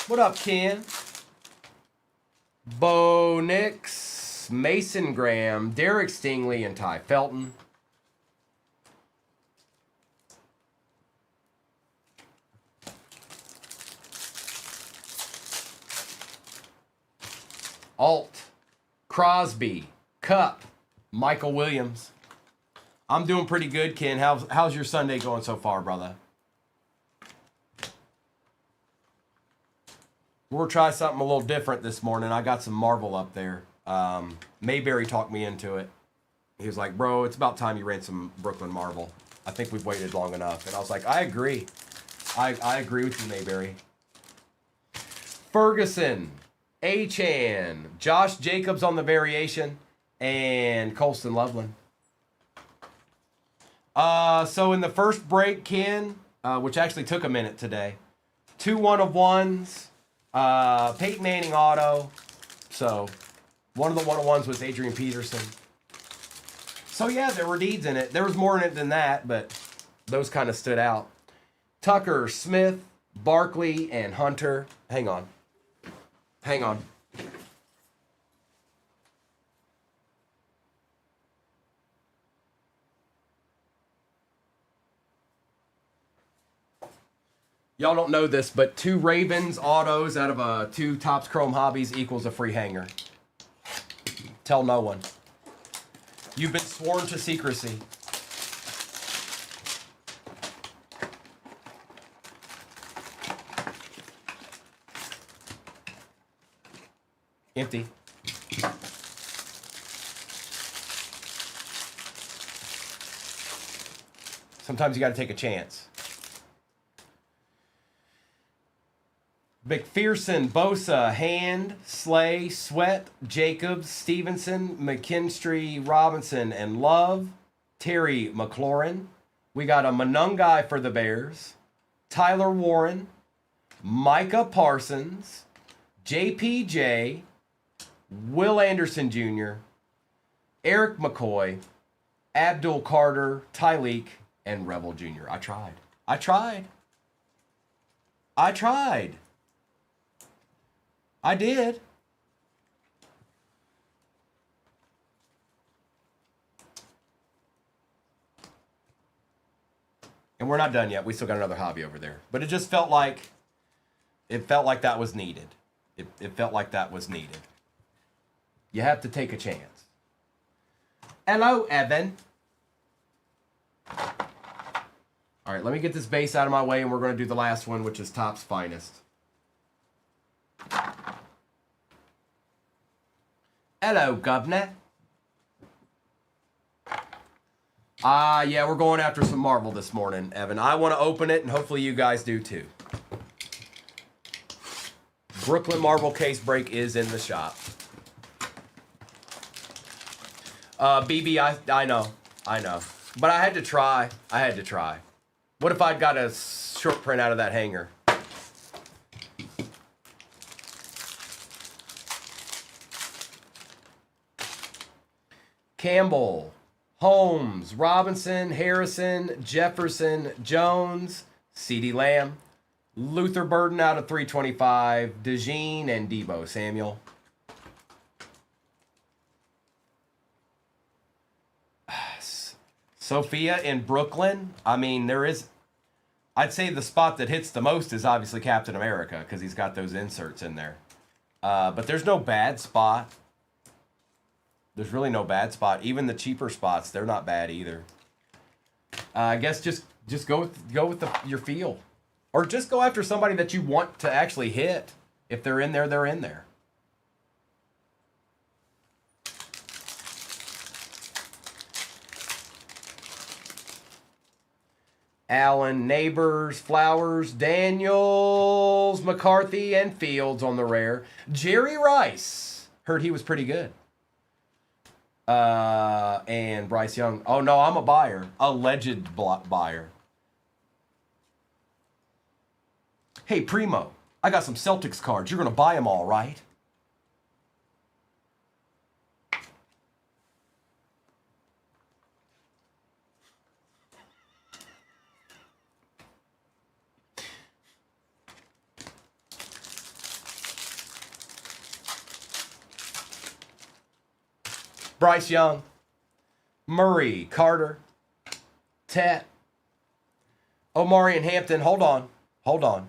What up, Ken? Bo Nix, Mason Graham, Derek Stingley, and Ty Felton. Alt, Crosby, Cup, Michael Williams. I'm doing pretty good, Ken. How's your Sunday going so far, brother? We'll try something a little different this morning. I got some Marvel up there. Mayberry talked me into it. He was like, bro, it's about time you ran some Brooklyn Marvel. I think we've waited long enough. And I was like, I agree. I agree with you, Mayberry. Ferguson, Achan, Josh Jacobs on the variation, and Colston Loveland. So in the first break, Ken, which actually took a minute today, 2 1-of-1s. Peyton Manning auto. So, one of the 1-of-1s was Adrian Peterson. So, yeah, there were deeds in it. There was more in it than that, but those kind of stood out. Tucker, Smith, Barkley, and Hunter. Hang on. Hang on. Y'all don't know this, but 2 Ravens autos out of 2 Topps Chrome Hobbies equals a free hanger. Tell no one. You've been sworn to secrecy. Empty. Sometimes you got to take a chance. McPherson, Bosa, Hand, Slay, Sweat, Jacobs, Stevenson, McKinstry, Robinson, and Love. Terry McLaurin. We got a Monungai for the Bears. Tyler Warren. Micah Parsons. JPJ. Will Anderson Jr. Eric McCoy. Abdul Carter. Tyleek. And Rebel Jr. I tried. I did. And we're not done yet. We still got another hobby over there. But it just felt like that was needed. It felt like that was needed. You have to take a chance. Hello, Evan. All right, let me get this base out of my way, and we're going to do the last one, which is Topps Finest. Hello, Governor. Yeah, we're going after some Marvel this morning, Evan. I want to open it, and hopefully you guys do too. Brooklyn Marvel case break is in the shop. BB, I know. But I had to try. What if I'd got a short print out of that hanger? Campbell, Holmes, Robinson, Harrison, Jefferson, Jones, CeeDee Lamb, Luther Burden out of 325, DeJean, and Debo Samuel. Sophia in Brooklyn. I mean, I'd say the spot that hits the most is obviously Captain America because he's got those inserts in there. But there's no bad spot. There's really no bad spot. Even the cheaper spots, they're not bad either. I guess just go with your feel. Or just go after somebody that you want to actually hit. If they're in there, they're in there. Allen, Neighbors, Flowers, Daniels, McCarthy, and Fields on the rare. Jerry Rice. Heard he was pretty good. And Bryce Young. Oh, no, I'm a buyer. Alleged buyer. Hey, Primo, I got some Celtics cards. You're going to buy them all, right? Bryce Young, Murray, Carter, Tat, Omari and Hampton. Hold on. Hold on.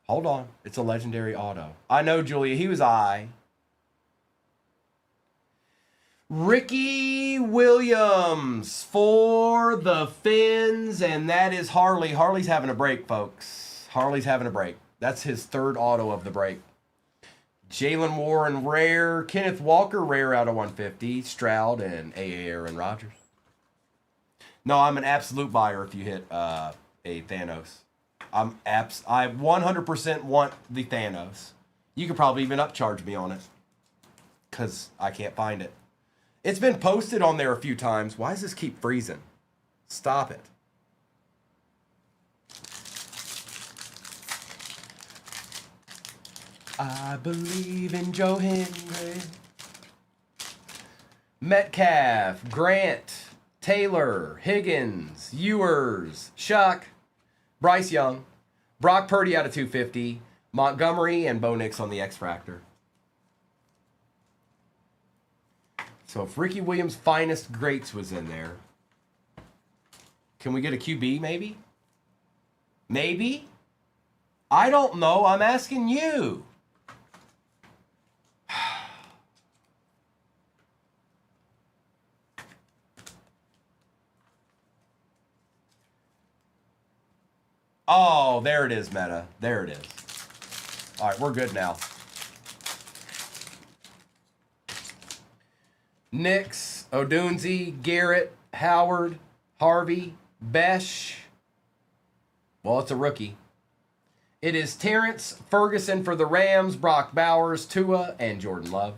Hold on. It's a legendary auto. I know, Julia. He was I. Ricky Williams for the Finns, and that is Harley. Harley's having a break, folks. Harley's having a break. That's his third auto of the break. Jalen Warren, rare. Kenneth Walker, rare out of 150. Stroud and A.A. Aaron Rodgers. No, I'm an absolute buyer if you hit a Thanos. I 100% want the Thanos. You could probably even upcharge me on it because I can't find it. It's been posted on there a few times. Why does this keep freezing? Stop it. I believe in Joe Henry. Metcalf, Grant, Taylor, Higgins, Ewers, Shuck, Bryce Young, Brock Purdy out of 250, Montgomery, and Bo Nix on the X-Fractor. So if Ricky Williams' finest greats was in there, can we get a QB maybe? Maybe? I don't know. I'm asking you. Oh, there it is, Meta. There it is. All right, we're good now. Nix, Odunze, Garrett, Howard, Harvey, Besh. Well, it's a rookie. It is Terrence Ferguson for the Rams, Brock Bowers, Tua, and Jordan Love.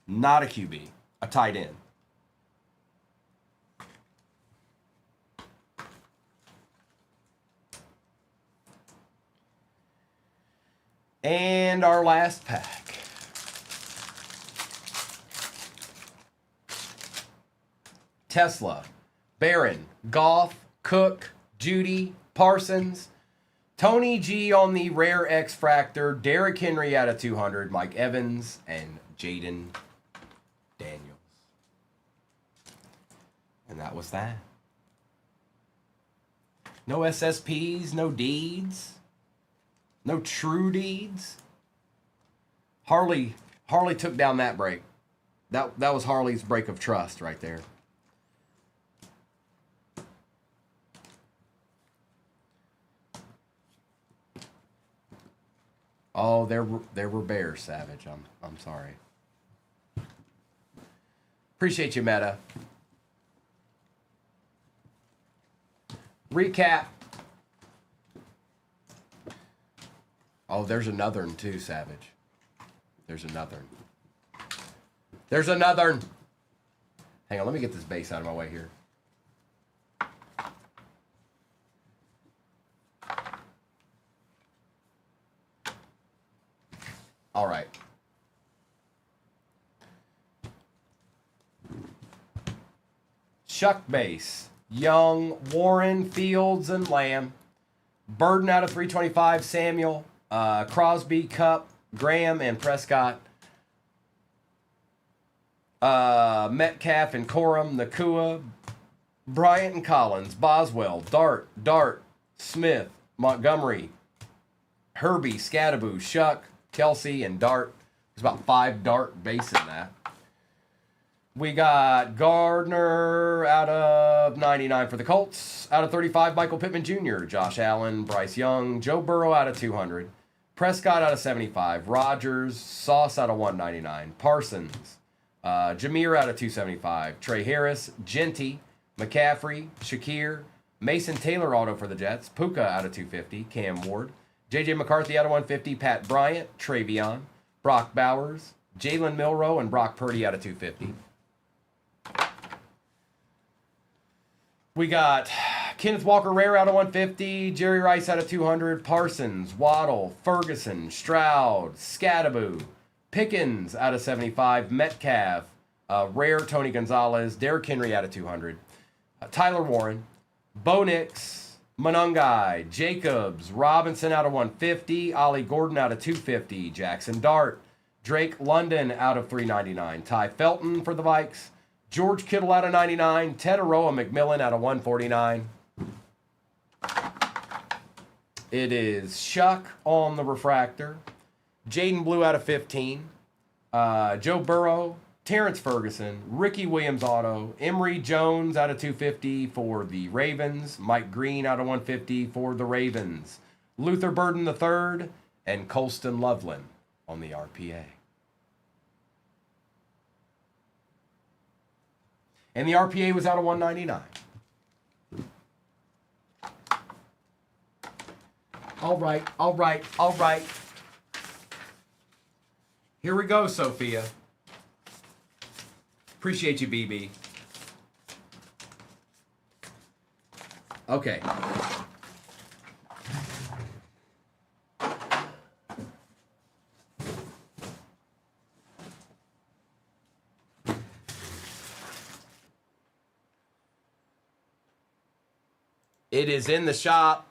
Not a QB, a tight end. And our last pack. Tesla, Barron, Goff, Cook, Judy, Parsons, Tony G on the rare X-Fractor, Derrick Henry out of 200, Mike Evans, and Jaden Daniels. And that was that. No SSPs, no deeds. No true deeds. Harley took down that break. That was Harley's break of trust right there. Oh, there were bears, Savage. I'm sorry. Appreciate you, Meta. Recap. Oh, there's another one too, Savage. There's another one. There's another one. Hang on, let me get this base out of my way here. All right. Chuck base. Young, Warren, Fields, and Lamb. Burden out of 325, Samuel. Crosby, Cup, Graham, and Prescott. Metcalf and Corum, Nakua, Bryant and Collins, Boswell, Dart, Smith, Montgomery, Herbie, Scadaboo, Shuck, Kelsey, and Dart. There's about 5 Dart base in that. We got Gardner out of 99 for the Colts. Out of 35, Michael Pittman Jr., Josh Allen, Bryce Young, Joe Burrow out of 200. Prescott out of 75. Rodgers, Sauce out of 199. Parsons, Jameer out of 275. Trey Harris, Genty, McCaffrey, Shakir, Mason Taylor auto for the Jets. Puka out of 250. Cam Ward. J.J. McCarthy out of 150. Pat Bryant, Travion. Brock Bowers, Jalen Milroe, and Brock Purdy out of 250. We got Kenneth Walker Rare out of 150, Jerry Rice out of 200, Parsons, Waddle, Ferguson, Stroud, Scattaboo, Pickens out of 75, Metcalf, Rare Tony Gonzalez, Derrick Henry out of 200, Tyler Warren, Bo Nix, Monungai, Jacobs, Robinson out of 150, Ollie Gordon out of 250, Jackson Dart, Drake London out of 399, Ty Felton for the Vikes, George Kittle out of 99, Ted Aroa McMillan out of 149. It is Shuck on the refractor, Jaden Blue out of 15, Joe Burrow, Terrence Ferguson, Ricky Williams auto, Emory Jones out of 250 for the Ravens, Mike Green out of 150 for the Ravens, Luther Burden III, and Colston Loveland on the RPA. And the RPA was out of 199. All right. Here we go, Sophia. Appreciate you, BB. Okay. It is in the shop.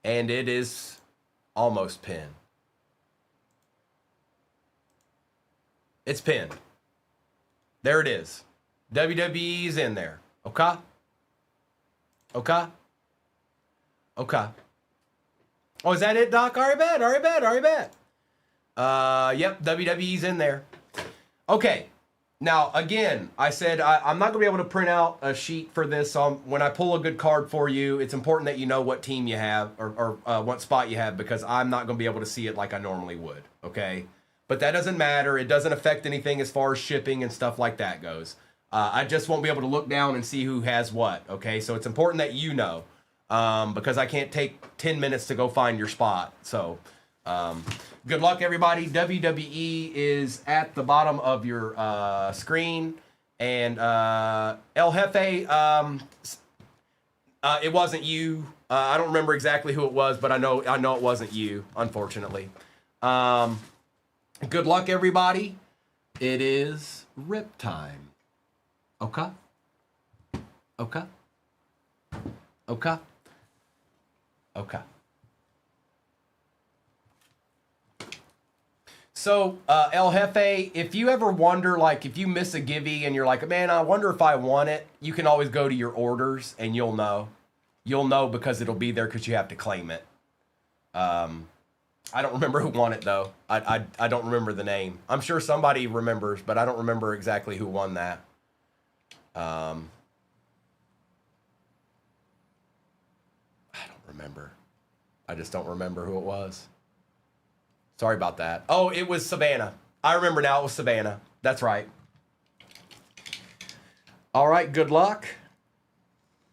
And it is almost pinned. It's pinned. There it is. WWE's in there. Okay? Okay? Okay. Oh, is that it, Doc? All right, bet. Yep, WWE's in there. Okay. Now, again, I said I'm not going to be able to print out a sheet for this. So when I pull a good card for you, it's important that you know what team you have or what spot you have, because I'm not going to be able to see it like I normally would, okay? But that doesn't matter. It doesn't affect anything as far as shipping and stuff like that goes. I just won't be able to look down and see who has what, okay? So it's important that you know, because I can't take 10 minutes to go find your spot. So good luck, everybody. WWE is at the bottom of your screen. And El Jefe, it wasn't you. I don't remember exactly who it was, but I know it wasn't you, unfortunately. Good luck, everybody. It is rip time. Okay? Okay? Okay? Okay. So, El Jefe, if you ever wonder, like, if you miss a givey and you're like, man, I wonder if I want it, you can always go to your orders and you'll know. You'll know because it'll be there because you have to claim it. I don't remember who won it, though. I don't remember the name. I'm sure somebody remembers, but I don't remember exactly who won that. I don't remember. I just don't remember who it was. Sorry about that. Oh, it was Savannah. I remember now. It was Savannah. That's right. All right, good luck.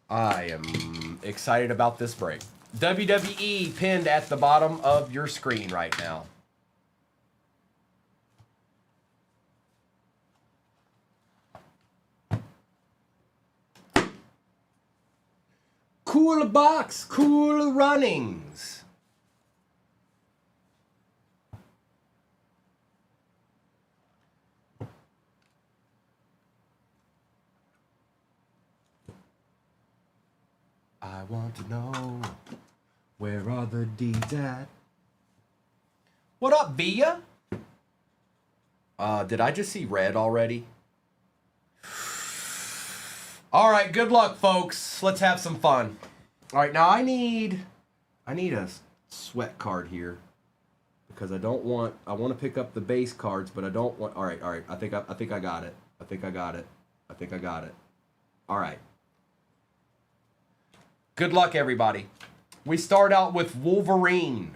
I am excited about this break. WWE pinned at the bottom of your screen right now. Cool box, cool runnings. I want to know, where are the deeds at? What up, Via? Did I just see red already? All right, good luck, folks. Let's have some fun. All right, now I need a sweat card here because I want to pick up the base cards, but I don't want. All right. I think I got it. I think I got it. All right. Good luck, everybody. We start out with Wolverine,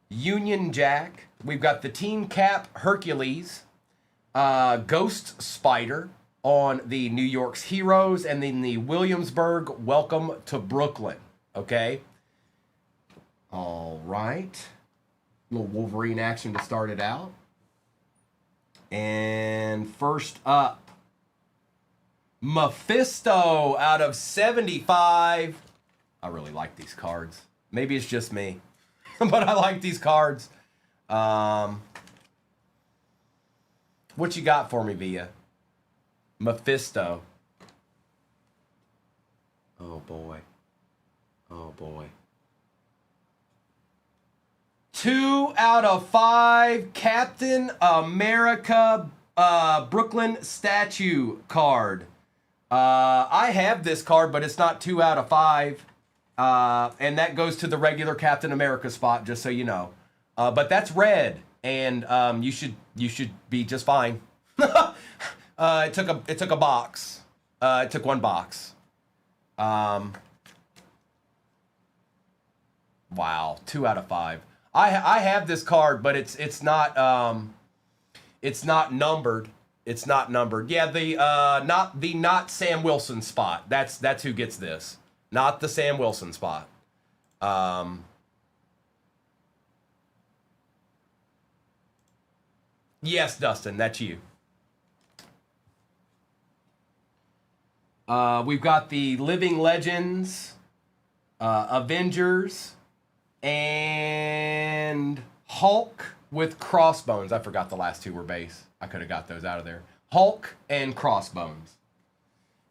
Union Jack. We've got the Team Cap Hercules, Ghost Spider on the New York's Heroes, and then the Williamsburg Welcome to Brooklyn. Okay. All right. Little Wolverine action to start it out. And first up, Mephisto out of 75. I really like these cards. Maybe it's just me, but I like these cards. What you got for me, Via? Mephisto. Oh, boy. Oh, boy. 2 out of 5 Captain America Brooklyn statue card. I have this card, but it's not 2 out of 5. And that goes to the regular Captain America spot, just so you know. But that's red, and you should be just fine. It took a box. It took one box. Wow, 2 out of 5. I have this card, but it's not numbered. It's not numbered. Yeah, the not Sam Wilson spot. That's who gets this. Not the Sam Wilson spot. Yes, Dustin, that's you. We've got the Living Legends, Avengers, and Hulk with Crossbones. I forgot the last two were base. I could have got those out of there. Hulk and Crossbones.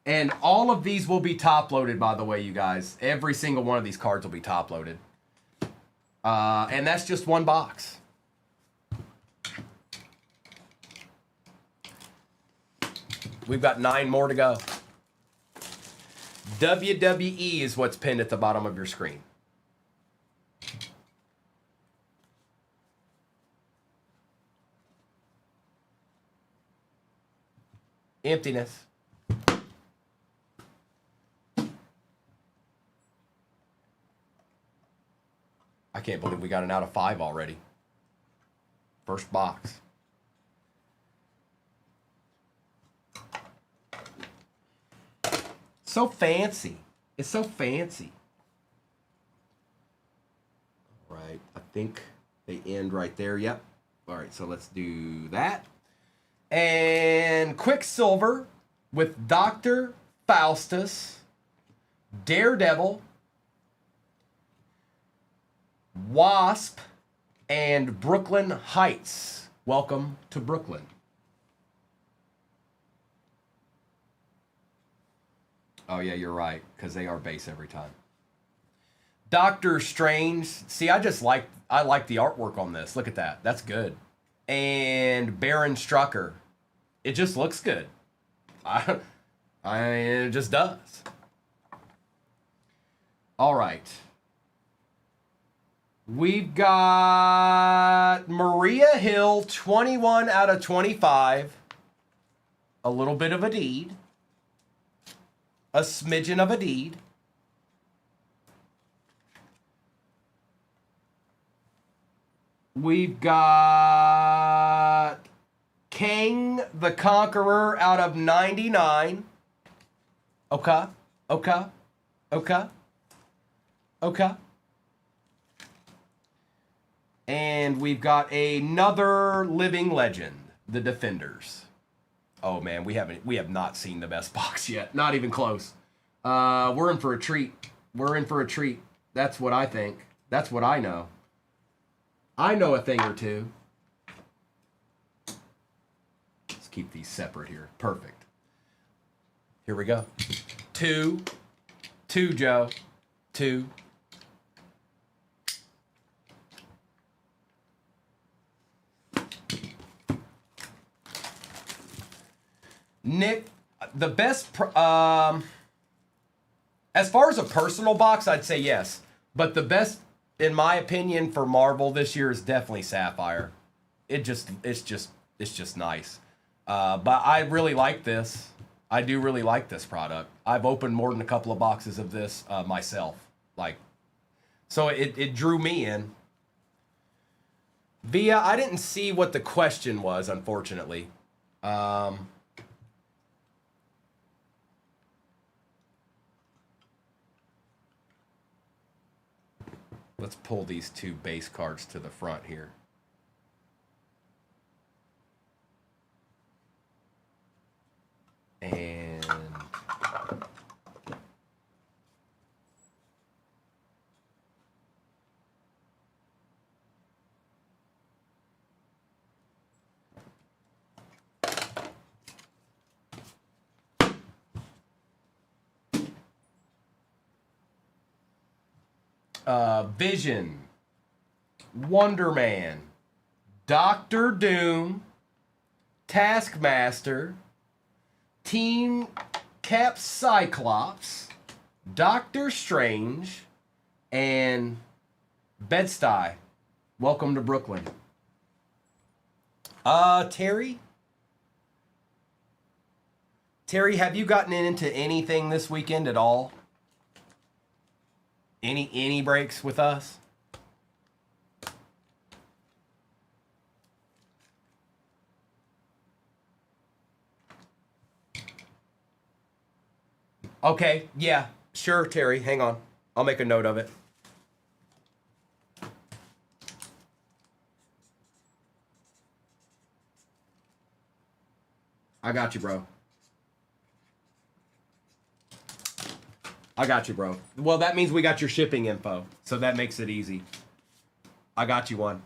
And all of these will be top loaded, by the way, you guys. Every single one of these cards will be top loaded. And that's just one box. We've got 9 more to go. WWE is what's pinned at the bottom of your screen. Emptiness. I can't believe we got an out of 5 already. First box. So fancy. It's so fancy. All right, I think they end right there. Yep. All right, so let's do that. And Quicksilver with Dr. Faustus, Daredevil, Wasp, and Brooklyn Heights. Welcome to Brooklyn. Oh, yeah, you're right, because they are base every time. Doctor Strange. See, I like the artwork on this. Look at that. That's good. And Baron Strucker. It just looks good. It just does. All right. We've got Maria Hill, 21 out of 25. A little bit of a deed. A smidgen of a deed. We've got Kang the Conqueror out of 99. Okay. And we've got another living legend, the Defenders. Oh man, we have not seen the best box yet. Not even close. We're in for a treat. We're in for a treat. That's what I think. That's what I know. I know a thing or two. Let's keep these separate here. Perfect. Here we go. Two, Joe. 2. Nick, the best, as far as a personal box, I'd say yes. But the best, in my opinion, for Marvel this year is definitely Sapphire. It's just nice. But I really like this. I do really like this product. I've opened more than a couple of boxes of this myself. So it drew me in. Via, I didn't see what the question was, unfortunately. Let's pull these two base cards to the front here. And Vision, Wonder Man, Doctor Doom, Taskmaster, Team Cap Cyclops, Doctor Strange, and Bed-Stuy. Welcome to Brooklyn. Terry? Terry, have you gotten into anything this weekend at all? Any breaks with us? Okay, yeah, sure, Terry. Hang on. I'll make a note of it. I got you, bro. I got you, bro. Well, that means we got your shipping info, so that makes it easy. I got you one.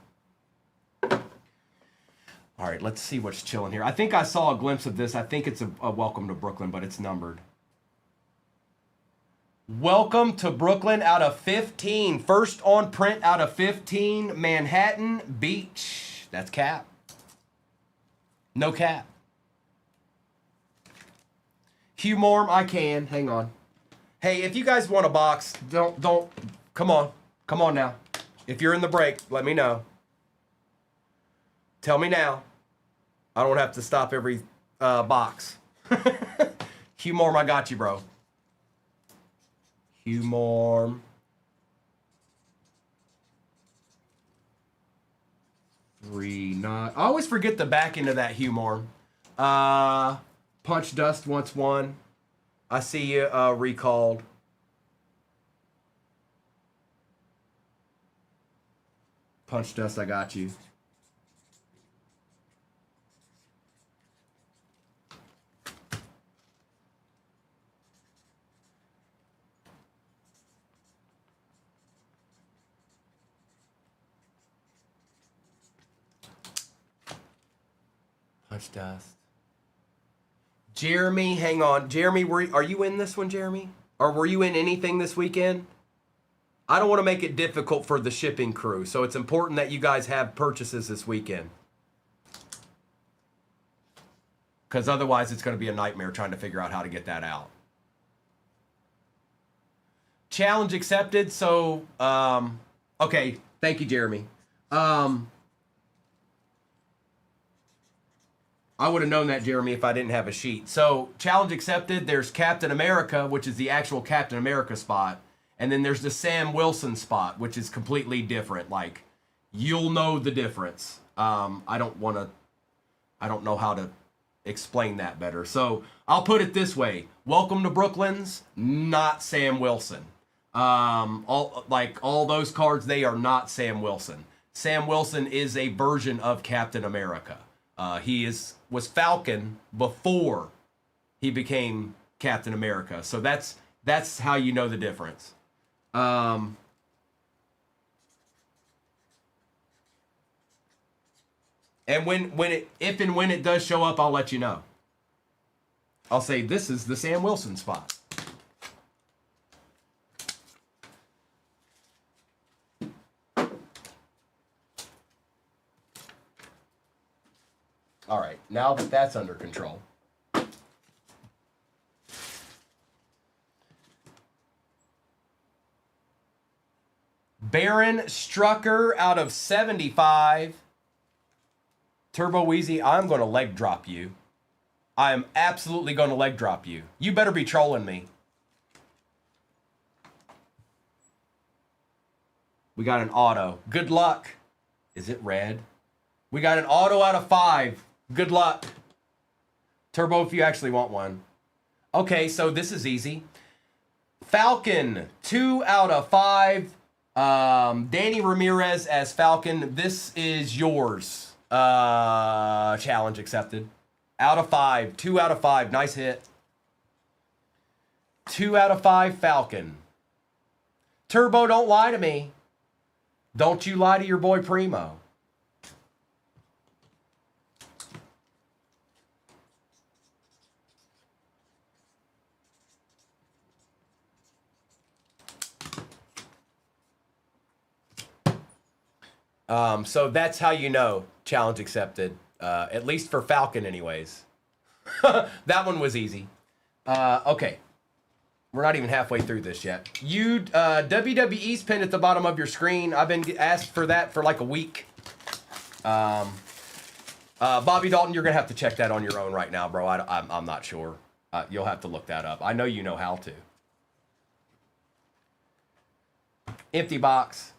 All right, let's see what's chilling here. I think I saw a glimpse of this. I think it's a Welcome to Brooklyn, but it's numbered. Welcome to Brooklyn out of 15. First on print out of 15, Manhattan Beach. That's Cap. No Cap. Hugh Morm, I can. Hang on. Hey, if you guys want a box, don't, come on now. If you're in the break, let me know. Tell me now. I don't have to stop every box. Hugh Morm, I got you, bro. Hugh Morm. 3-9. I always forget the back end of that Hugh Morm. Punch Dust once won. I see you recalled. Punch Dust, I got you. Punch Dust. Jeremy, hang on. Jeremy, are you in this one, Jeremy? Or were you in anything this weekend? I don't want to make it difficult for the shipping crew, so it's important that you guys have purchases this weekend. Because otherwise it's going to be a nightmare trying to figure out how to get that out. Challenge accepted, so, okay, thank you, Jeremy. I would have known that, Jeremy, if I didn't have a sheet. So, challenge accepted. There's Captain America, which is the actual Captain America spot. And then there's the Sam Wilson spot, which is completely different. Like, you'll know the difference. I don't know how to explain that better. So, I'll put it this way. Welcome to Brooklyn's not Sam Wilson. All those cards, they are not Sam Wilson. Sam Wilson is a version of Captain America. He was Falcon before he became Captain America. So that's how you know the difference. And if and when it does show up, I'll let you know. I'll say this is the Sam Wilson spot. All right, now that that's under control. Baron Strucker out of 75. Turbo Wheezy, I'm going to leg drop you. I am absolutely going to leg drop you. You better be trolling me. We got an auto. Good luck. Is it red? We got an auto out of 5. Good luck. Turbo, if you actually want one. Okay, so this is easy. Falcon, 2 out of 5. Danny Ramirez as Falcon. This is yours. Challenge accepted. Out of 5. 2 out of 5. Nice hit. 2 out of 5 Falcon. Turbo, don't lie to me. Don't you lie to your boy Primo. So that's how you know. Challenge accepted. At least for Falcon anyways. That one was easy. Okay. We're not even halfway through this yet. WWE's pinned at the bottom of your screen. I've been asked for that for like a week. Bobby Dalton, you're going to have to check that on your own right now, bro. I'm not sure. You'll have to look that up. I know you know how to. Empty box.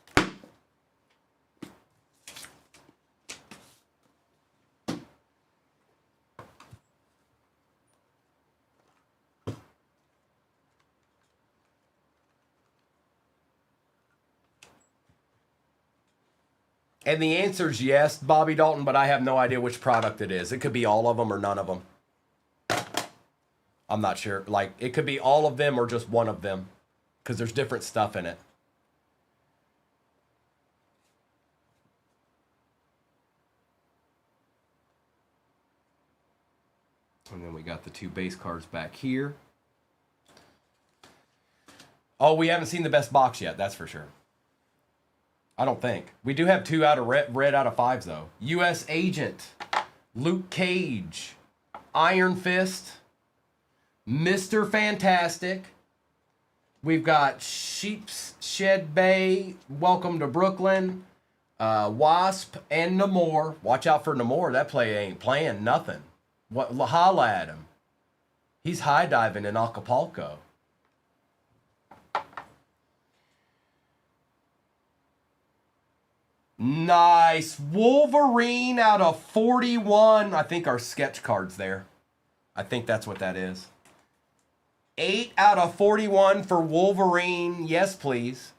And the answer is yes, Bobby Dalton, but I have no idea which product it is. It could be all of them or none of them. I'm not sure. Like, it could be all of them or just one of them, because there's different stuff in it. And then we got the 2 base cards back here. Oh, we haven't seen the best box yet, that's for sure. I don't think. We do have 2 out of red out of 5s, though. U.S. Agent, Luke Cage, Iron Fist, Mr. Fantastic. We've got Sheep's Shed Bay, Welcome to Brooklyn, Wasp, and Namor. Watch out for Namor. That play ain't playing nothing. Holla at him. He's high diving in Acapulco. Nice. Wolverine out of 41. I think our sketch card's there. I think that's what that is. 8 out of 41 for Wolverine. Yes, please.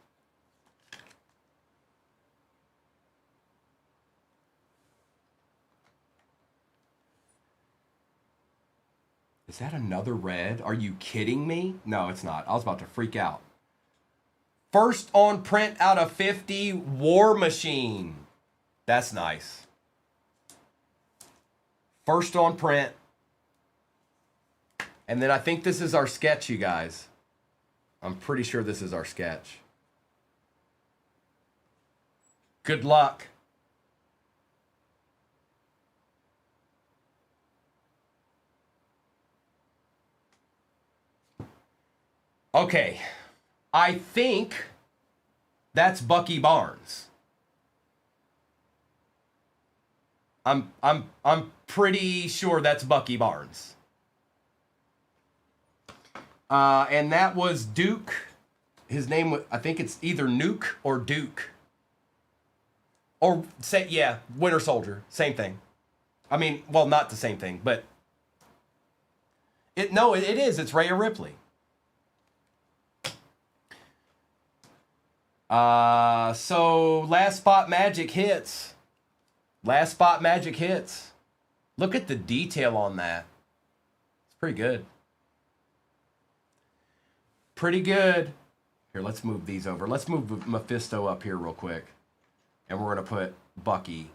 Is that another red? Are you kidding me? No, it's not. I was about to freak out. First on print out of 50, War Machine. That's nice. First on print. And then I think this is our sketch, you guys. I'm pretty sure this is our sketch. Good luck. Okay. I think that's Bucky Barnes. I'm pretty sure that's Bucky Barnes. And that was Duke. His name, I think it's either Nuke or Duke. Or say, yeah, Winter Soldier, same thing. I mean, well, not the same thing, but it is. It's Rhea Ripley. So last spot magic hits. Last spot magic hits. Look at the detail on that. It's pretty good. Pretty good. Here, let's move these over. Let's move Mephisto up here real quick. And we're going to put Bucky,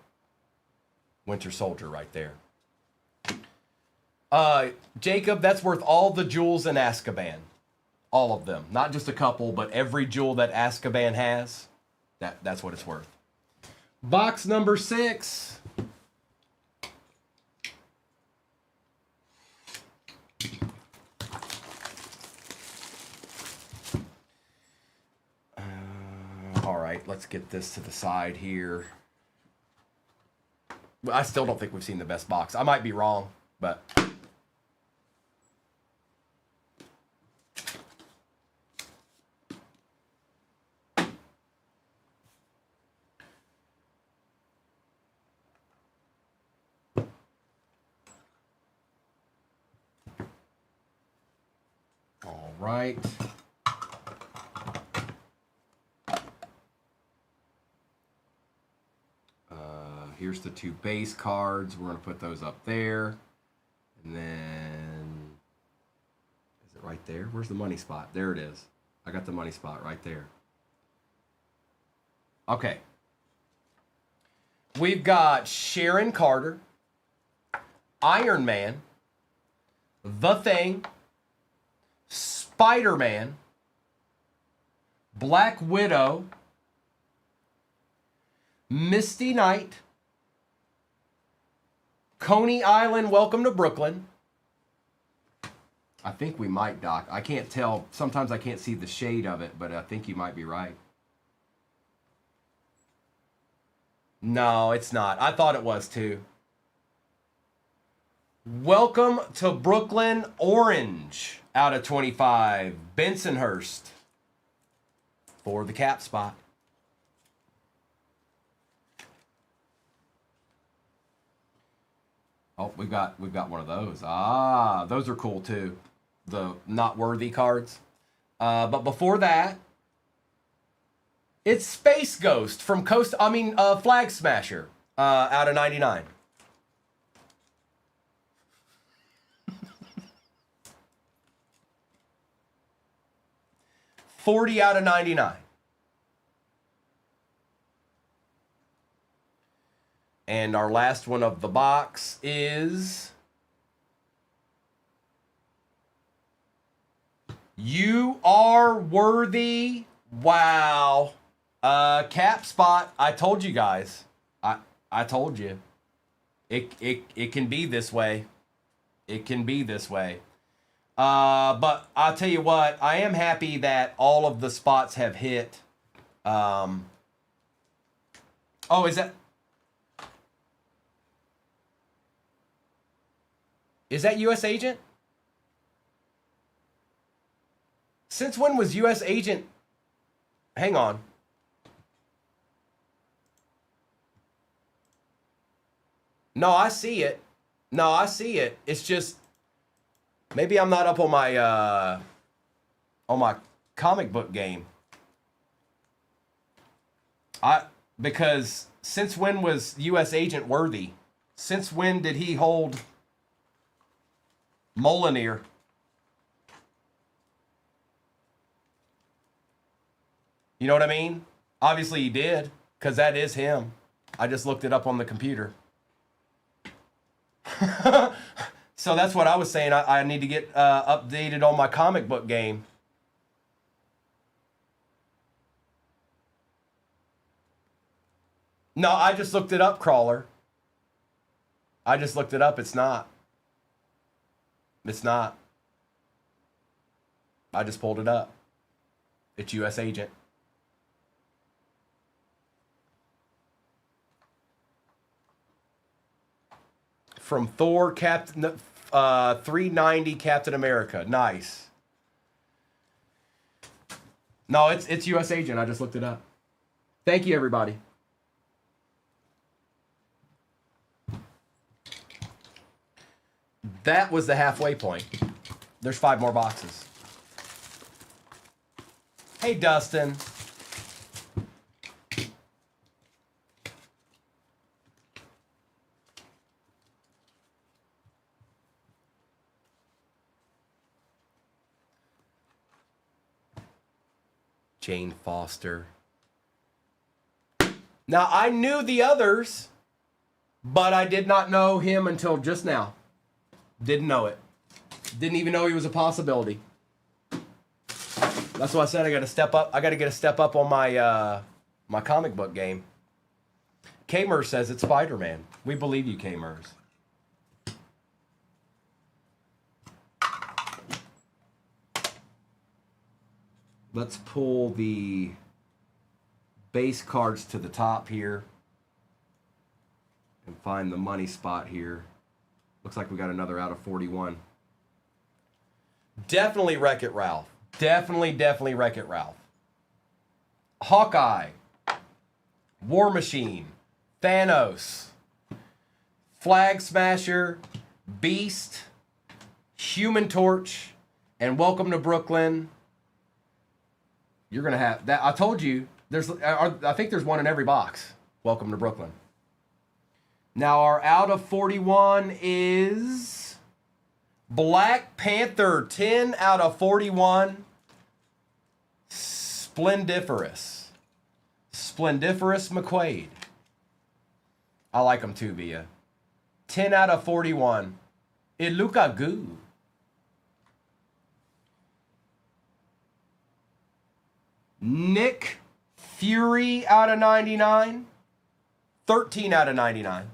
Winter Soldier right there. Jacob, that's worth all the jewels in Azkaban. All of them. Not just a couple, but every jewel that Azkaban has. That's what it's worth. Box number 6. All right, let's get this to the side here. I still don't think we've seen the best box. I might be wrong, but... All right. here's the 2 base cards. We're going to put those up there. And then, is it right there? Where's the money spot? There it is. I got the money spot right there. Okay. We've got Sharon Carter, Iron Man, The Thing, Spider-Man, Black Widow, Misty Knight, Coney Island, Welcome to Brooklyn. I think we might, Doc. I can't tell. Sometimes I can't see the shade of it, but I think you might be right. No, it's not. I thought it was too. Welcome to Brooklyn, Orange, out of 25. Bensonhurst for the cap spot. Oh, we've got one of those. Ah, those are cool too. The not worthy cards. But before that, it's Space Ghost from Flag Smasher, out of 99. $40 out of 99. And our last one of the box is You Are Worthy. Wow. Cap spot. I told you guys. I told you. It can be this way. It can be this way. But I'll tell you what, I am happy that all of the spots have hit. Oh, is that U.S. Agent? Since when was U.S. Agent? Hang on. No, I see it. No, I see it. It's just maybe I'm not up on my comic book game. Because since when was U.S. Agent worthy? Since when did he hold Mjolnir? You know what I mean? Obviously he did, because that is him. I just looked it up on the computer. So that's what I was saying. I need to get updated on my comic book game. No, I just looked it up, Crawler. I just looked it up. It's not. It's not. I just pulled it up. It's U.S. Agent. From Thor, 390 Captain America. Nice. No, it's U.S. Agent. I just looked it up. Thank you, everybody. That was the halfway point. There's 5 more boxes. Hey, Dustin. Jane Foster. Now, I knew the others, but I did not know him until just now. Didn't know it. Didn't even know he was a possibility. That's why I said I got to step up. I got to get a step up on my my comic book game. K-Mers says it's Spider-Man. We believe you, K-Mers. Let's pull the base cards to the top here and find the money spot here. Looks like we got another out of 41. Definitely Wreck-It Ralph. Definitely Wreck-It Ralph. Hawkeye. War Machine. Thanos. Flag Smasher. Beast. Human Torch. And Welcome to Brooklyn. You're going to have that. I told you, I think there's one in every box. Welcome to Brooklyn. Now our out of 41 is Black Panther, 10 out of 41. Splendiferous. Splendiferous McQuaid. I like him too, Via. 10 out of 41. It look a good. Nick Fury out of 99. 13 out of 99.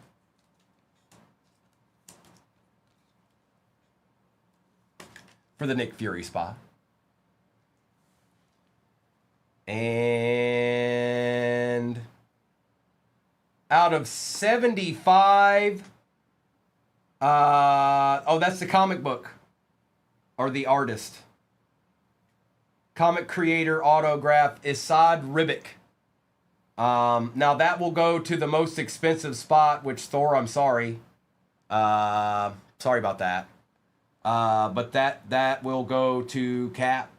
For the Nick Fury spot. And out of 75, oh, that's the comic book or the artist. Comic creator autograph, Assad Ribic. Now that will go to the most expensive spot, which Thor, I'm sorry. Sorry about that. But that will go to Cap.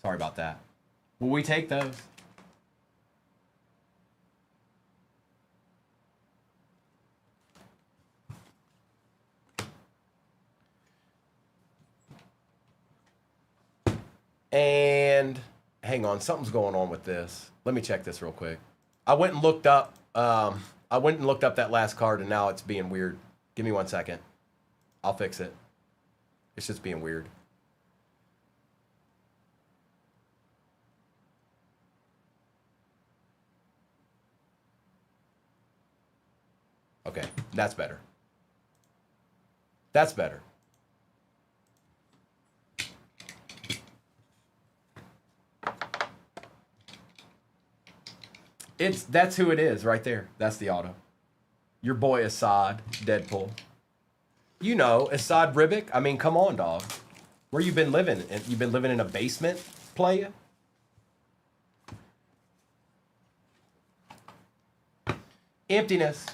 Sorry about that. Will we take those? And hang on, something's going on with this. Let me check this real quick. I went and looked up that last card, and now it's being weird. Give me 1 second. I'll fix it. It's just being weird. Okay, that's better. That's better. That's who it is right there. That's the auto. Your boy Assad, Deadpool. You know, Assad Ribic. I mean, come on, dog. Where you been living? You been living in a basement, playa? Emptiness.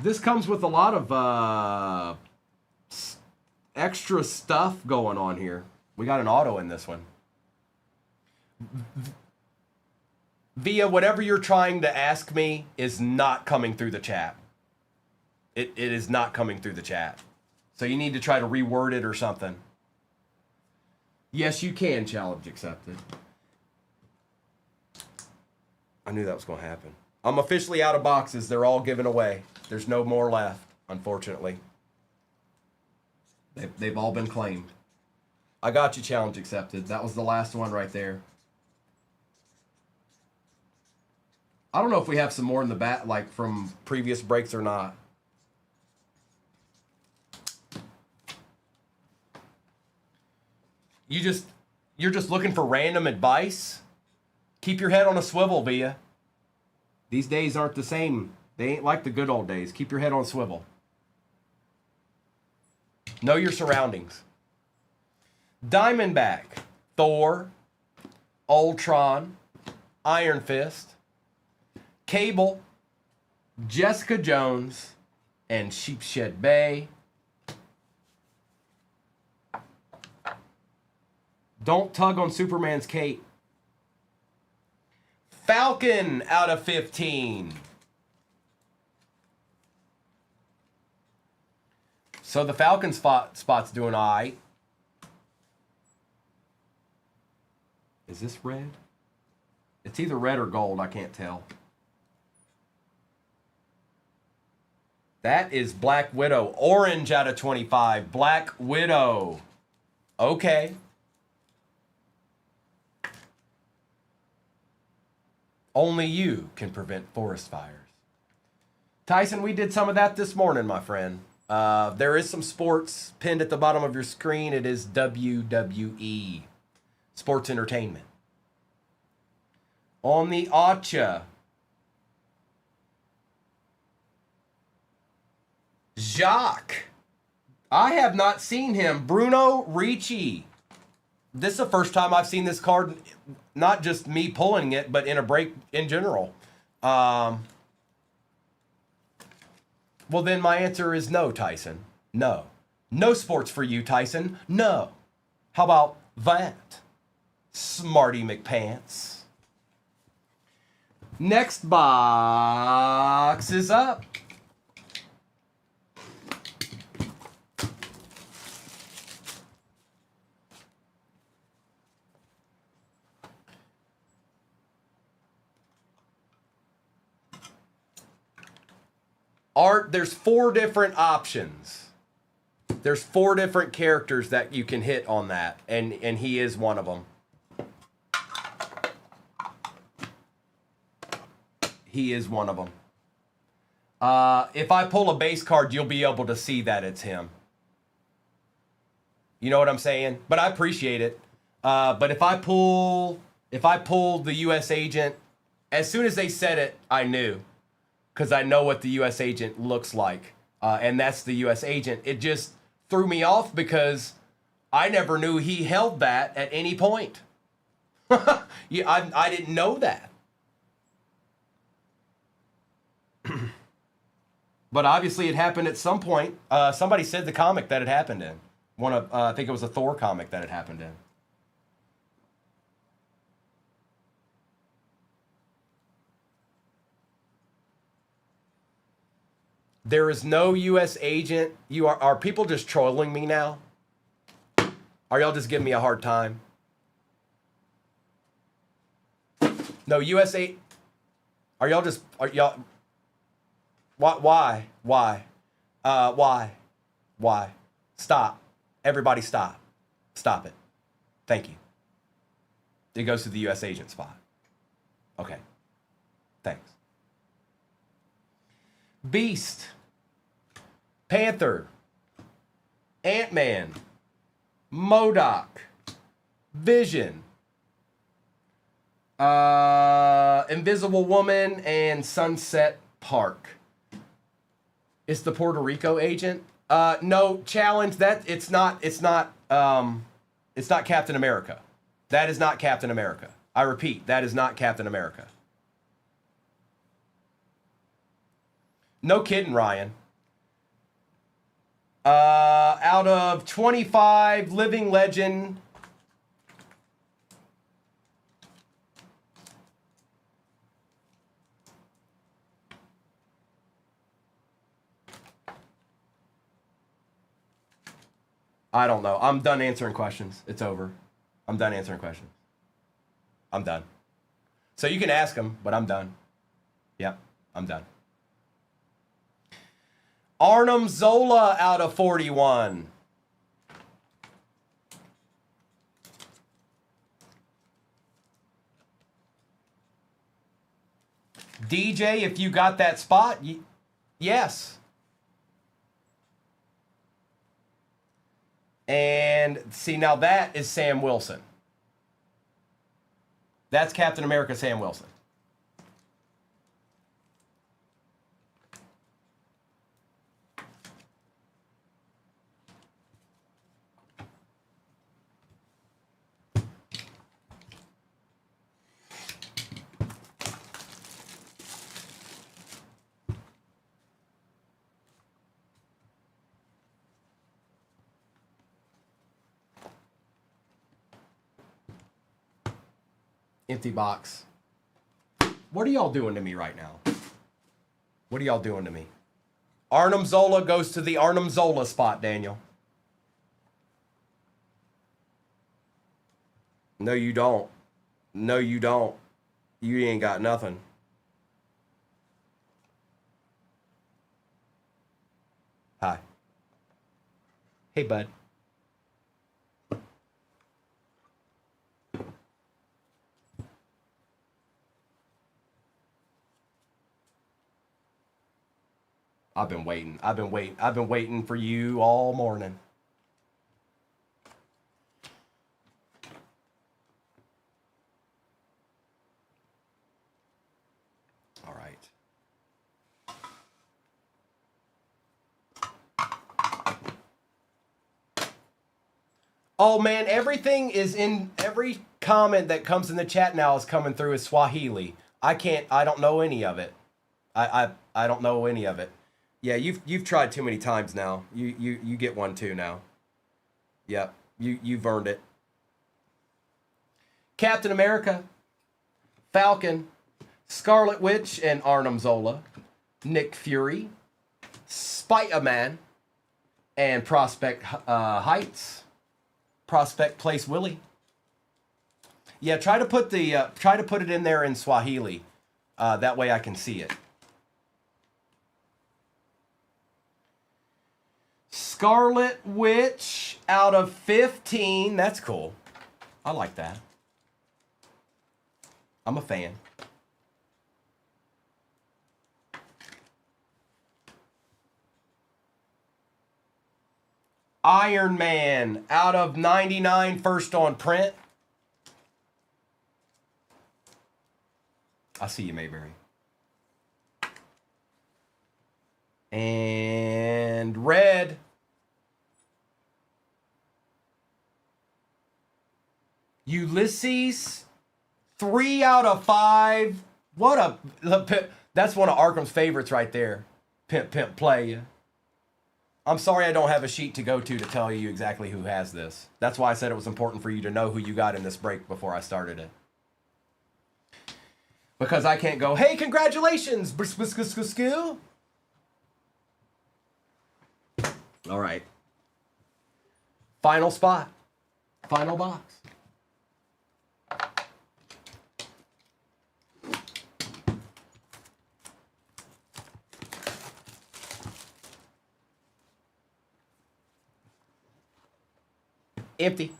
This comes with a lot of extra stuff going on here. We got an auto in this one. Via, whatever you're trying to ask me is not coming through the chat. It is not coming through the chat. So you need to try to reword it or something. Yes, you can. Challenge accepted. I knew that was going to happen. I'm officially out of boxes. They're all given away. There's no more left, unfortunately. They've all been claimed. I got you, challenge accepted. That was the last one right there. I don't know if we have some more in the back, like from previous breaks or not. You're just looking for random advice? Keep your head on a swivel, Via. These days aren't the same. They ain't like the good old days. Keep your head on a swivel. Know your surroundings. Diamondback, Thor, Ultron, Iron Fist, Cable, Jessica Jones, and Sheepshed Bay. Don't tug on Superman's cape. Falcon out of 15. So the Falcon spot's doing all right. Is this red? It's either red or gold. I can't tell. That is Black Widow. Orange out of 25. Black Widow. Okay. Only you can prevent forest fires. Tyson, we did some of that this morning, my friend. There is some sports pinned at the bottom of your screen. It is WWE. Sports entertainment. On the Acha. Jacques. I have not seen him. Bruno Ricci. This is the first time I've seen this card. Not just me pulling it, but in a break in general. Well, then my answer is no, Tyson. No. No sports for you, Tyson. No. How about that? Smarty McPants. Next box is up. Art, there's 4 different options. There's 4 different characters that you can hit on that, and he is one of them. He is one of them. If I pull a base card, you'll be able to see that it's him. You know what I'm saying? But I appreciate it. But if I pull the U.S. agent, as soon as they said it, I knew. Because I know what the U.S. agent looks like. And that's the U.S. agent. It just threw me off because I never knew he held that at any point. Yeah, I didn't know that. But obviously it happened at some point. Somebody said the comic that it happened in. I think it was a Thor comic that it happened in. There is no U.S. agent. Are people just trolling me now? Are y'all just giving me a hard time? No U.S. agent. Are y'all? Why? Why? Stop. Everybody stop. Stop it. Thank you. It goes to the U.S. agent spot. Okay. Thanks. Beast. Panther. Ant-Man. MODOK. Vision. Invisible Woman and Sunset Park. It's the Puerto Rico agent. No, challenge that it's not Captain America. That is not Captain America. I repeat, that is not Captain America. No kidding, Ryan. Out of 25 living legend. I don't know. I'm done answering questions. It's over. I'm done answering questions. I'm done. So you can ask them, but I'm done. Yep, I'm done. Arnim Zola out of 41. DJ, if you got that spot, yes. And see, now that is Sam Wilson. That's Captain America Sam Wilson. Empty box. What are y'all doing to me right now? What are y'all doing to me? Arnim Zola goes to the Arnim Zola spot, Daniel. No, you don't. No, you don't. You ain't got nothing. Hi. Hey, bud. I've been waiting for you all morning. All right. Oh man, everything is in every comment that comes in the chat now is coming through as Swahili. I don't know any of it. I don't know any of it. Yeah, you've tried too many times now. You get one too now. Yep, you've earned it. Captain America, Falcon, Scarlet Witch and Arnim Zola, Nick Fury, Spider-Man, and Prospect Heights, Prospect Place Willie. Yeah, try to put it in there in Swahili. That way I can see it. Scarlet Witch out of 15. That's cool. I like that. I'm a fan. Iron Man out of 99, first on print. I see you, Mayberry. And red. Ulysses, 3 out of 5. What a... That's one of Arkham's favorites right there. Pimp, pimp, play. I'm sorry I don't have a sheet to go to tell you exactly who has this. That's why I said it was important for you to know who you got in this break before I started it. Because I can't go, hey, congratulations! All right. Final spot. Final box. Empty.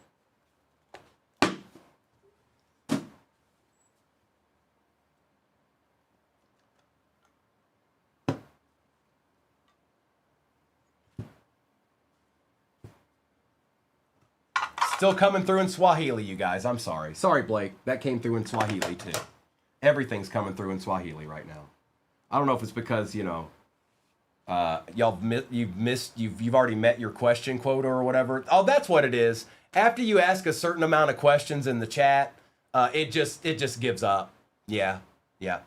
Still coming through in Swahili, you guys. I'm sorry. Sorry, Blake. That came through in Swahili, too. Everything's coming through in Swahili right now. I don't know if it's because, you know, you've already met your question quota or whatever. Oh, that's what it is. After you ask a certain amount of questions in the chat, it just gives up. Yeah. Yeah.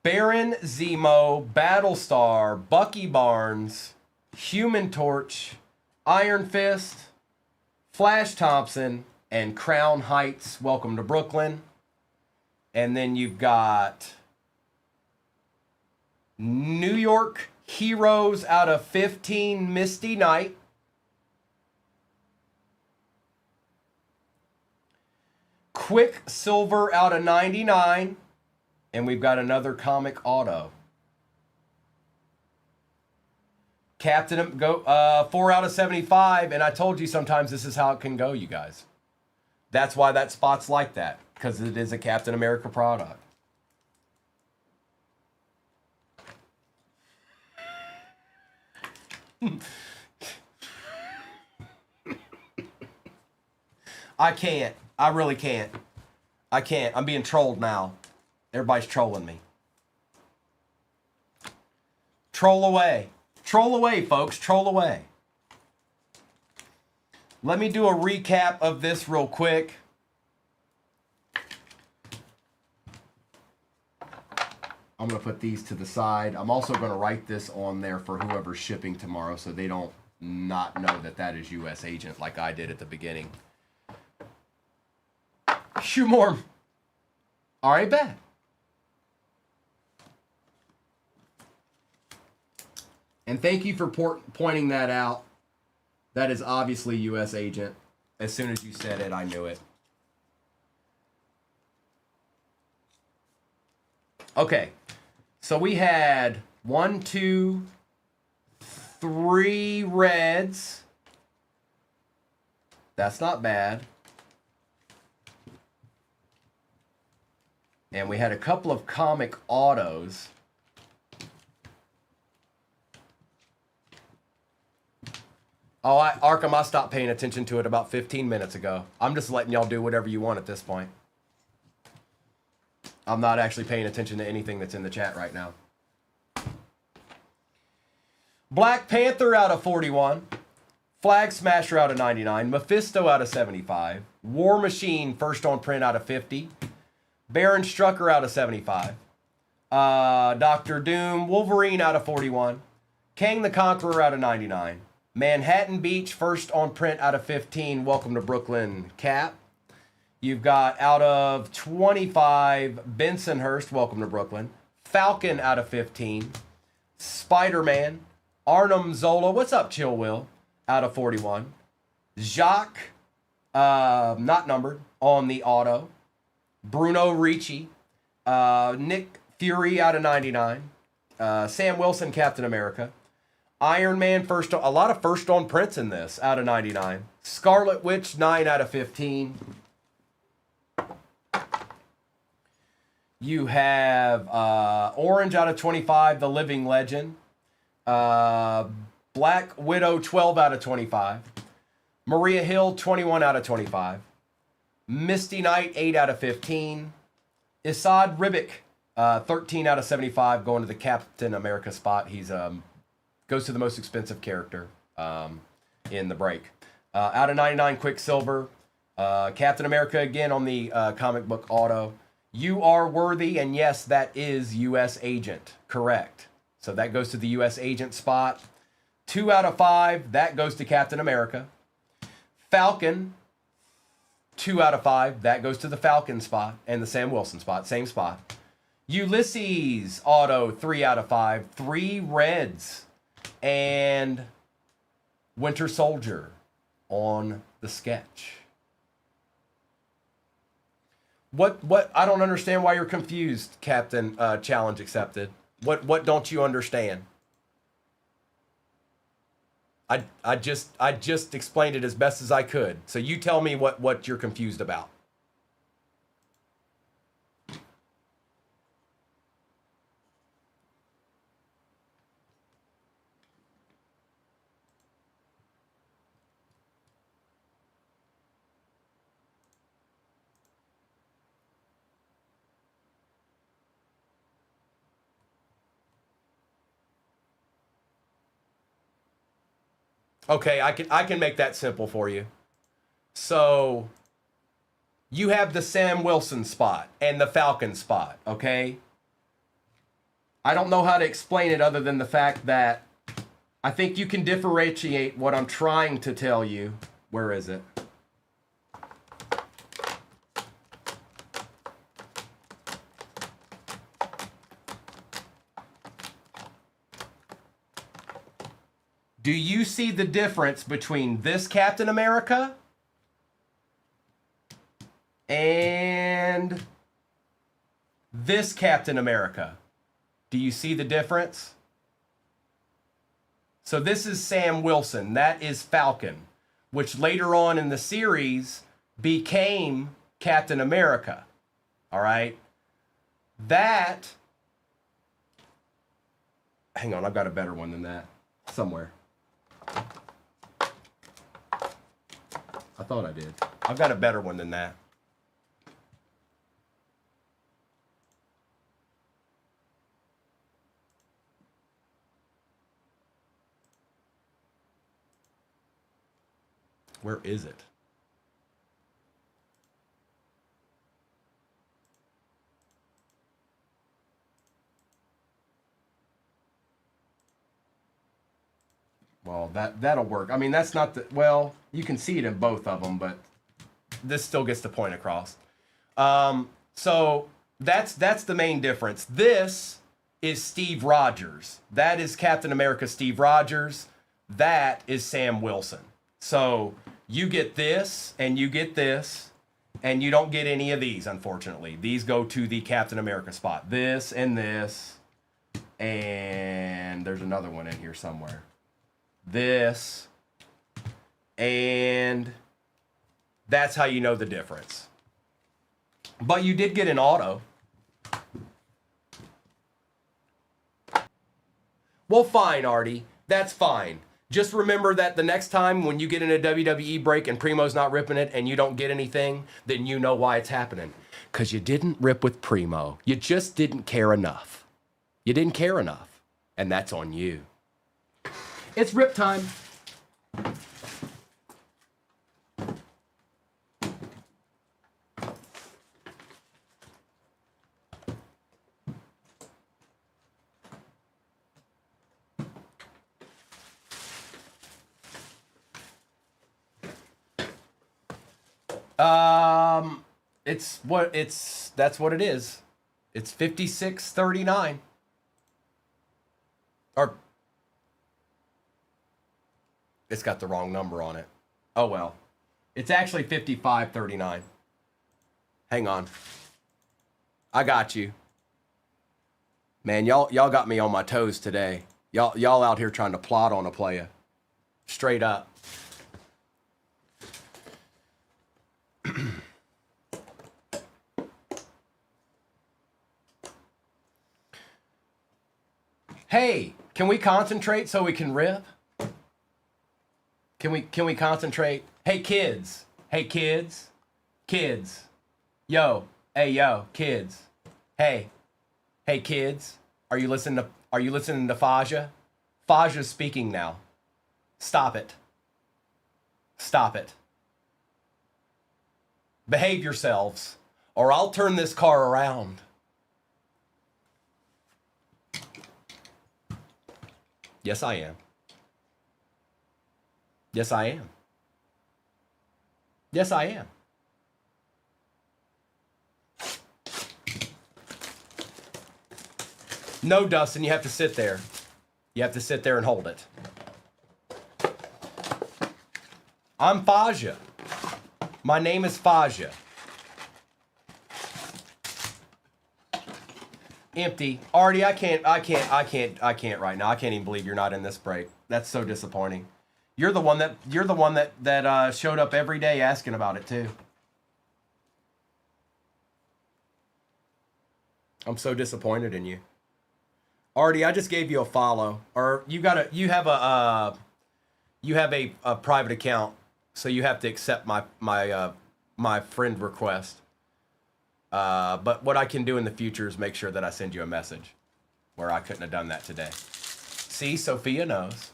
Baron Zemo, Battlestar, Bucky Barnes, Human Torch, Iron Fist, Flash Thompson, and Crown Heights, Welcome to Brooklyn. And then you've got New York Heroes out of 15, Misty Knight. Quicksilver out of 99. And we've got another comic auto. Captain, go 4 out of 75. And I told you sometimes this is how it can go, you guys. That's why that spot's like that. Because it is a Captain America product. I can't. I really can't. I can't. I'm being trolled now. Everybody's trolling me. Troll away. Troll away, folks. Troll away. Let me do a recap of this real quick. I'm going to put these to the side. I'm also going to write this on there for whoever's shipping tomorrow so they don't not know that that is U.S. agent like I did at the beginning. Shumorm. All right, bet. And thank you for pointing that out. That is obviously U.S. agent. As soon as you said it, I knew it. Okay. So we had 1, 2, 3 reds. That's not bad. And we had a couple of comic autos. Oh, Arkham, I stopped paying attention to it about 15 minutes ago. I'm just letting y'all do whatever you want at this point. I'm not actually paying attention to anything that's in the chat right now. Black Panther out of 41. Flag Smasher out of 99. Mephisto out of 75. War Machine first on print out of 50. Baron Strucker out of 75. Dr. Doom, Wolverine out of 41. Kang the Conqueror out of 99. Manhattan Beach first on print out of 15. Welcome to Brooklyn, Cap. You've got out of 25, Bensonhurst, welcome to Brooklyn. Falcon out of 15. Spider-Man. Arnim Zola, what's up, Chill Will? Out of 41. Jacques, not numbered, on the auto. Bruno Ricci. Nick Fury out of 99. Sam Wilson, Captain America. Iron Man, first, a lot of first on prints in this, out of 99. Scarlet Witch, 9 out of 15. You have Orange out of 25, The Living Legend. Black Widow, 12 out of 25. Maria Hill, 21 out of 25. Misty Knight, 8 out of 15. Isad Ribic, 13 out of 75, going to the Captain America spot. He's goes to the most expensive character in the break. Out of 99, Quicksilver. Captain America again on the comic book auto. You Are Worthy, and yes, that is U.S. Agent. Correct. So that goes to the U.S. Agent spot. 2 out of 5, that goes to Captain America. Falcon, 2 out of 5, that goes to the Falcon spot and the Sam Wilson spot, same spot. Ulysses auto, 3 out of 5, 3 reds, and Winter Soldier on the sketch. What I don't understand why you're confused, Captain. Challenge accepted. What don't you understand? I just explained it as best as I could. So you tell me what you're confused about. Okay, I can make that simple for you. So you have the Sam Wilson spot and the Falcon spot, okay? I don't know how to explain it other than the fact that I think you can differentiate what I'm trying to tell you. Where is it? Do you see the difference between this Captain America and this Captain America? Do you see the difference? So this is Sam Wilson. That is Falcon, which later on in the series became Captain America. All right? That... Hang on, I've got a better one than that somewhere. I thought I did. I've got a better one than that. Where is it? Well, that'll work. I mean, that's not the... Well, you can see it in both of them, but this still gets the point across. So that's the main difference. This is Steve Rogers. That is Captain America Steve Rogers. That is Sam Wilson. So you get this, and you get this, and you don't get any of these, unfortunately. These go to the Captain America spot. This and this, and there's another one in here somewhere. This, and that's how you know the difference. But you did get an auto. Well, fine, Artie. That's fine. Just remember that the next time when you get in a WWE break and Primo's not ripping it and you don't get anything, then you know why it's happening. Because you didn't rip with Primo. You just didn't care enough. You didn't care enough. And that's on you. It's rip time. That's what it is. It's 56-39. Or it's got the wrong number on it. Oh well. It's actually 55-39. Hang on. I got you. Man, y'all got me on my toes today. Y'all out here trying to plot on a player. Straight up. Hey, can we concentrate so we can rip? Can we concentrate? Hey kids. Hey kids. Kids. Yo. Hey yo, kids. Hey. Hey kids. Are you listening to Faja? Faja's speaking now. Stop it. Stop it. Behave yourselves, or I'll turn this car around. Yes, I am. Yes, I am. Yes, I am. No, Dustin, you have to sit there. You have to sit there and hold it. I'm Faja. My name is Faja. Empty. Artie, I can't right now. I can't even believe you're not in this break. That's so disappointing. You're the one that showed up every day asking about it too. I'm so disappointed in you. Artie, I just gave you a follow, or you have a private account, so you have to accept my friend request. But what I can do in the future is make sure that I send you a message, where I couldn't have done that today. See, Sophia knows.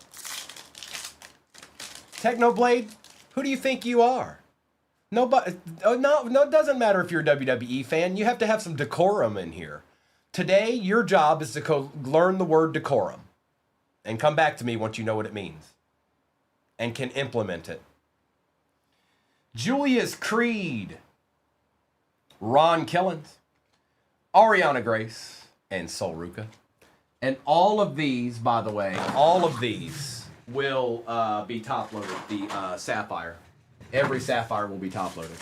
Technoblade, who do you think you are? Nobody. No, it doesn't matter if you're a WWE fan. You have to have some decorum in here. Today, your job is to learn the word decorum and come back to me once you know what it means and can implement it. Julius Creed, Ron Killens, Ariana Grace, and Sol Ruka. And all of these, by the way, will be top-loaded, the Sapphire. Every Sapphire will be top-loaded.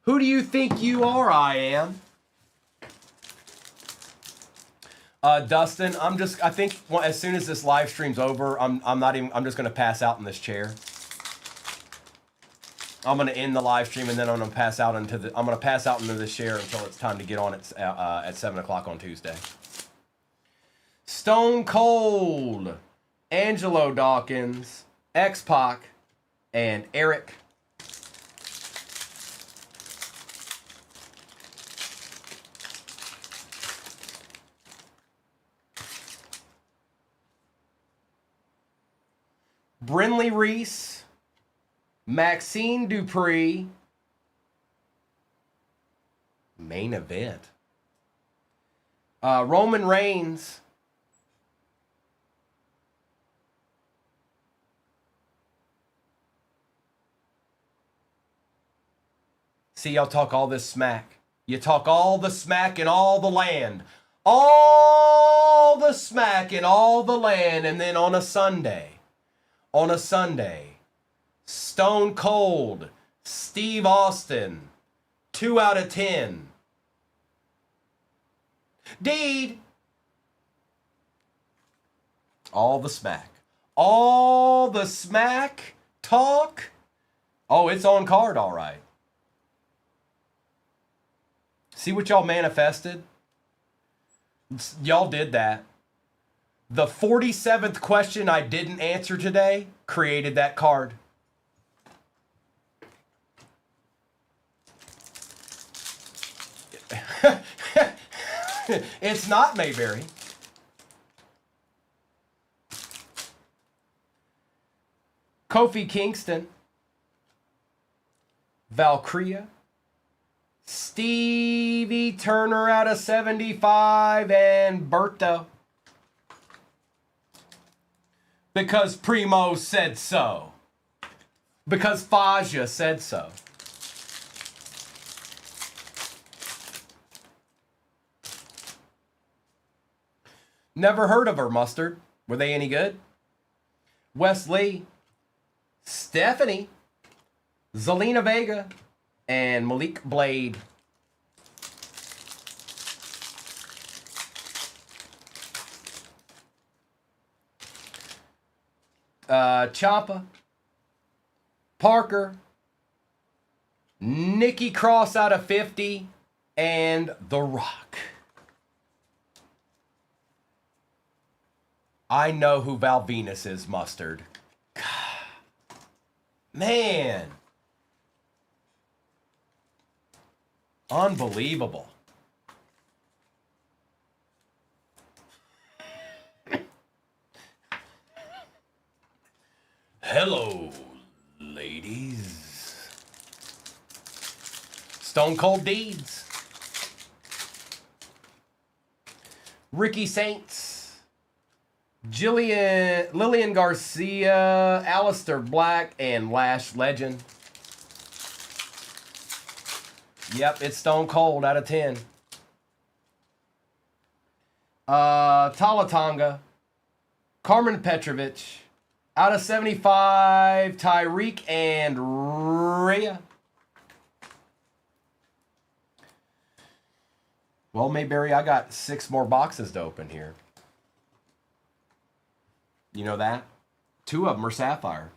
Who do you think you are, I am? Dustin, I think as soon as this live stream's over, I'm just going to pass out in this chair. I'm going to end the live stream, and then I'm going to pass out into this chair until it's time to get on at 7 o'clock on Tuesday. Stone Cold, Angelo Dawkins, X-Pac, and Eric. Brinley Reese, Maxine Dupree, main event. Roman Reigns, see, y'all talk all this smack. You talk all the smack in all the land. All the smack in all the land, and then on a Sunday, Stone Cold, Steve Austin, 2 out of 10. Deed. All the smack. All the smack talk. Oh, it's on card, all right. See what y'all manifested? Y'all did that. The 47th question I didn't answer today created that card. It's not Mayberry. Kofi Kingston, Valkyria, Stevie Turner out of 75, and Berto. Because Primo said so. Because Faja said so. Never heard of her, Mustard. Were they any good? Wesley, Stephanie, Zelina Vega, and Malik Blade. Ciampa, Parker, Nikki Cross out of 50, and The Rock. I know who Val Venus is, Mustard. Man. Unbelievable. Hello, ladies. Stone Cold Deeds. Ricky Saints. Lillian Garcia, Alistair Black, and Lash Legend. Yep, it's Stone Cold out of 10. Talatanga, Carmen Petrovich, out of 75, Tyreek and Rhea. Well, Mayberry, I got 6 more boxes to open here. You know that? 2 of them are Sapphire.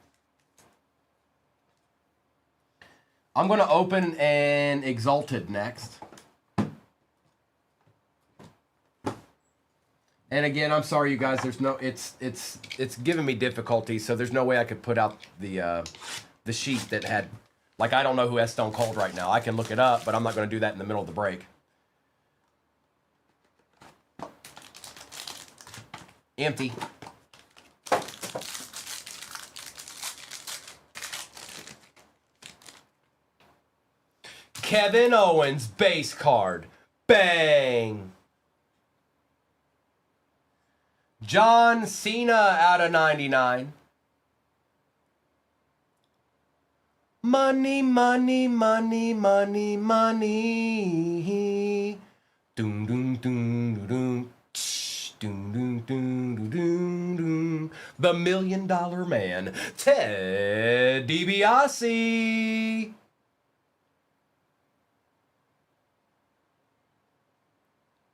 I'm going to open an Exalted next. And again, I'm sorry, you guys. There's no. It's giving me difficulty, so there's no way I could put out the sheet that had. Like, I don't know who has Stone Cold right now. I can look it up, but I'm not going to do that in the middle of the break. Empty. Kevin Owens base card. Bang. John Cena out of 99. Money, money, money, money, money. Doom, doom, doom, doom, doom. Doom, doom, doom, doom, doom, doom. The $1 Million Man, Ted DiBiase.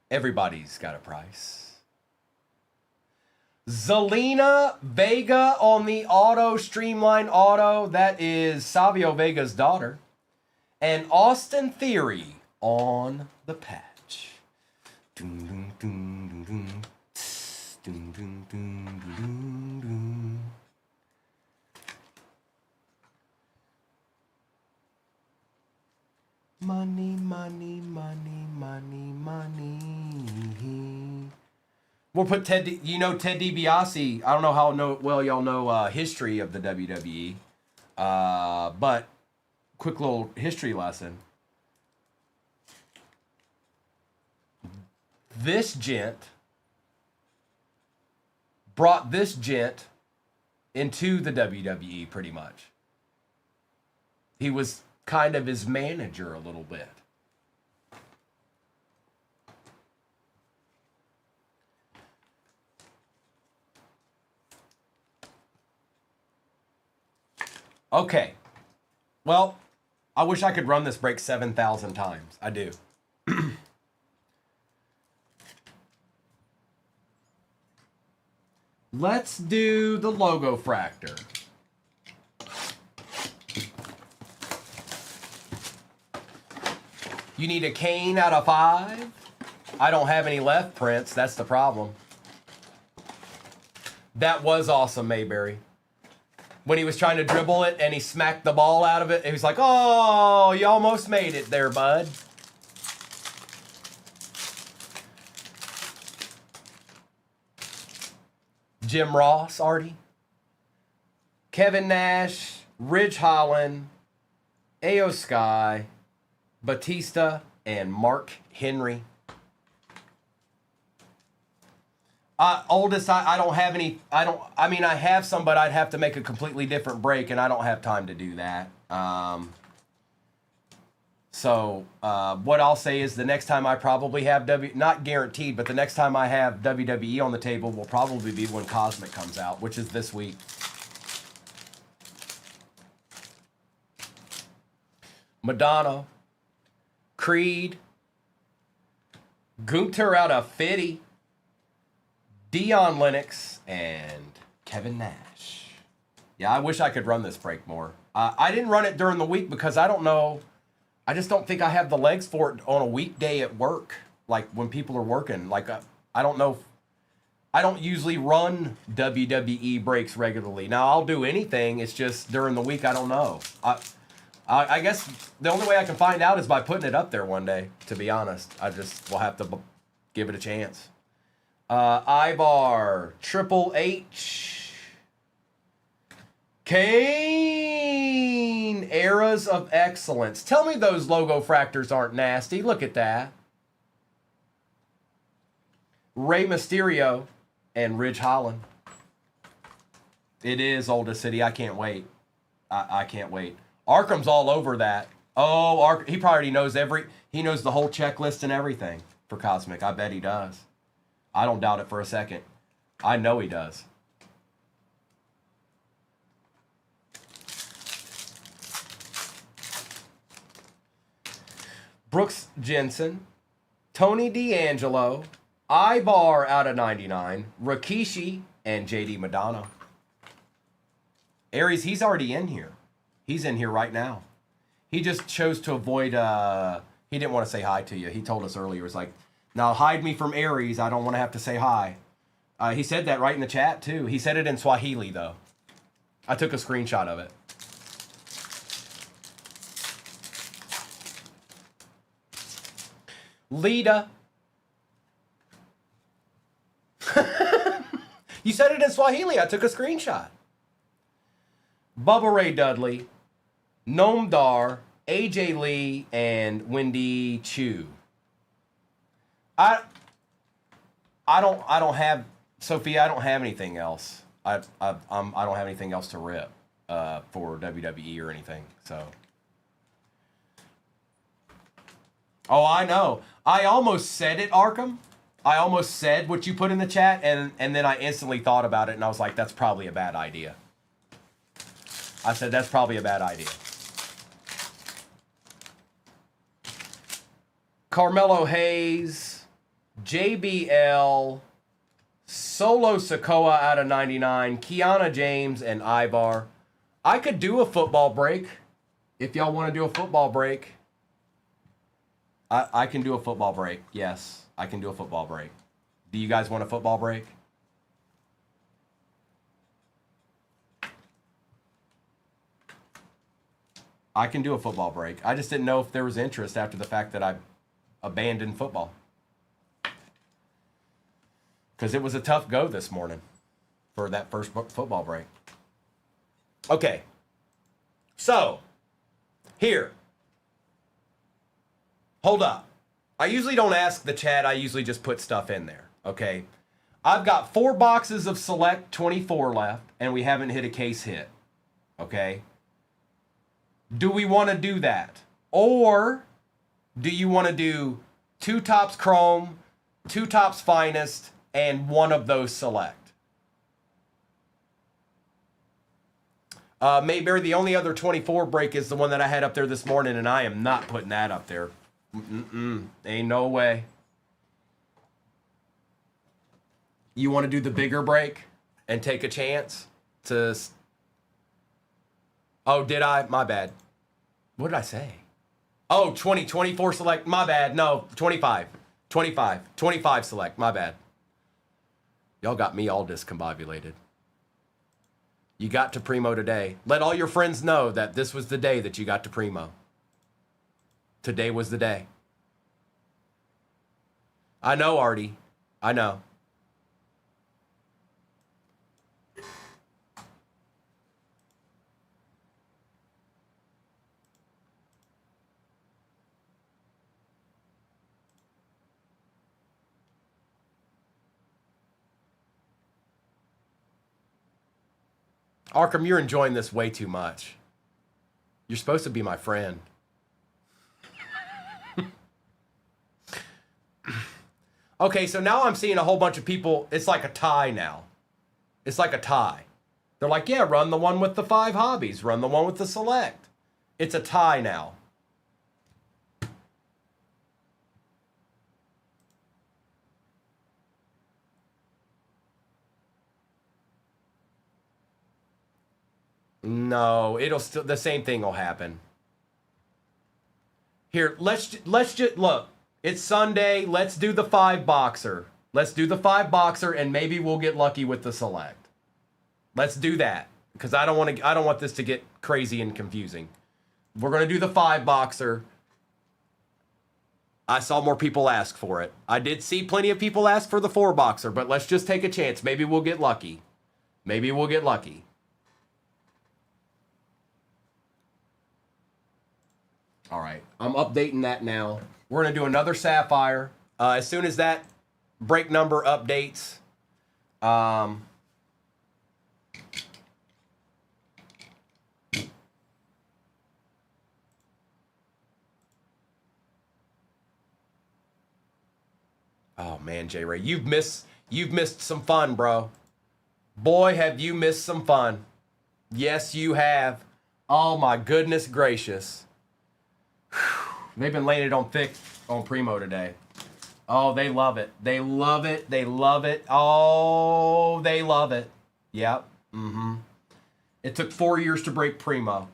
Everybody's got a price. Zelina Vega on the auto, Streamline Auto. That is Savio Vega's daughter. And Austin Theory on the patch. Doom, doom, doom, doom, doom. Doom, doom, doom, doom, doom. Money, money, money, money, money. We'll put Ted. You know Ted DiBiase. I don't know how well y'all know history of the WWE, but quick little history lesson. This gent brought this gent into the WWE pretty much. He was kind of his manager a little bit. Okay. Well, I wish I could run this break 7,000 times. I do. Let's do the logo fractor. You need a Kane out of 5. I don't have any left, Prince. That's the problem. That was awesome, Mayberry. When he was trying to dribble it and he smacked the ball out of it, he was like, oh, you almost made it there, bud. Jim Ross, Artie. Kevin Nash, Ridge Holland, Ao Sky, Batista, and Mark Henry. Oldest, I don't have any. I mean, I have some, but I'd have to make a completely different break, and I don't have time to do that. So what I'll say is the next time I probably have not guaranteed, but the next time I have WWE on the table will probably be when Cosmic comes out, which is this week. Madonna, Creed, Gunther out of 50, Dion Lennox, and Kevin Nash. Yeah, I wish I could run this break more. I didn't run it during the week because I don't know. I just don't think I have the legs for it on a weekday at work, like when people are working. Like, I don't know. I don't usually run WWE breaks regularly. Now, I'll do anything. It's just during the week, I don't know. I guess the only way I can find out is by putting it up there one day, to be honest. I just will have to give it a chance. Ivar, Triple H, Kane, Eras of Excellence. Tell me those logo fractors aren't nasty. Look at that. Rey Mysterio and Ridge Holland. It is Oldest City. I can't wait. I can't wait. Arkham's all over that. Oh, he probably already knows he knows the whole checklist and everything for Cosmic. I bet he does. I don't doubt it for a second. I know he does. Brooks Jensen, Tony D'Angelo, Ivar out of 99, Rikishi, and JD Madonna. Aries, he's already in here. He's in here right now. He just chose to avoid, he didn't want to say hi to you. He told us earlier, it's like, now hide me from Aries. I don't want to have to say hi. He said that right in the chat, too. He said it in Swahili, though. I took a screenshot of it. Lita. You said it in Swahili. I took a screenshot. Bubba Ray Dudley, Noam Dar, AJ Lee, and Wendy Chu. I don't have, Sophia, I don't have anything else. I don't have anything else to rip for WWE or anything. So. Oh, I know. I almost said it, Arkham. I almost said what you put in the chat, and then I instantly thought about it, and I was like, that's probably a bad idea. I said, that's probably a bad idea. Carmelo Hayes, JBL, Solo Sikoa out of 99, Kiana James, and Ivar. I could do a football break if y'all want to do a football break. I can do a football break. Yes, I can do a football break. Do you guys want a football break? I can do a football break. I just didn't know if there was interest after the fact that I abandoned football. Because it was a tough go this morning for that first football break. Okay. So, here. Hold up. I usually don't ask the chat. I usually just put stuff in there. Okay. I've got 4 boxes of Select 24 left, and we haven't hit a case hit. Okay. Do we want to do that? Or do you want to do 2 Topps Chrome, 2 Topps Finest, and 1 of those Select? Maybe the only other 24 break is the one that I had up there this morning, and I am not putting that up there. Ain't no way. You want to do the bigger break and take a chance to... Oh, did I? My bad. What did I say? Oh, 24 Select. My bad. No, 25 Select. My bad. Y'all got me all discombobulated. You got to Primo today. Let all your friends know that this was the day that you got to Primo. Today was the day. I know, Artie. I know. Arkham, you're enjoying this way too much. You're supposed to be my friend. Okay, so now I'm seeing a whole bunch of people. It's like a tie now. It's like a tie. They're like, yeah, run the one with the 5 hobbies. Run the one with the select. It's a tie now. No, it'll still, the same thing will happen. Here, let's just look. It's Sunday. Let's do the 5 boxer. Let's do the 5 boxer, and maybe we'll get lucky with the select. Let's do that because I don't want this to get crazy and confusing. We're gonna do the 5 boxer. I saw more people ask for it. I did see plenty of people ask for the 4 boxer, but let's just take a chance. Maybe we'll get lucky. Maybe we'll get lucky. All right, I'm updating that now. We're gonna do another sapphire. As soon as that break number updates, oh man, J Ray, you've missed some fun, bro. Boy, have you missed some fun. Yes, you have. Oh my goodness gracious. They've been laying it on thick on Primo today. Oh, they love it. They love it. They love it. Oh, they love it. Yep. Mm-hmm. It took 4 years to break Primo.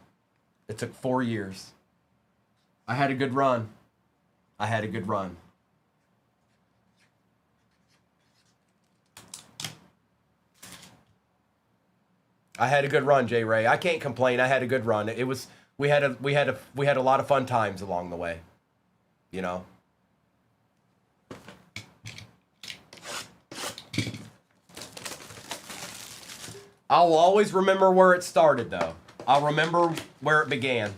It took 4 years. I had a good run. I had a good run. I had a good run, J Ray. I can't complain. I had a good run. It was we had a lot of fun times along the way. You know. I'll always remember where it started though. I'll remember where it began.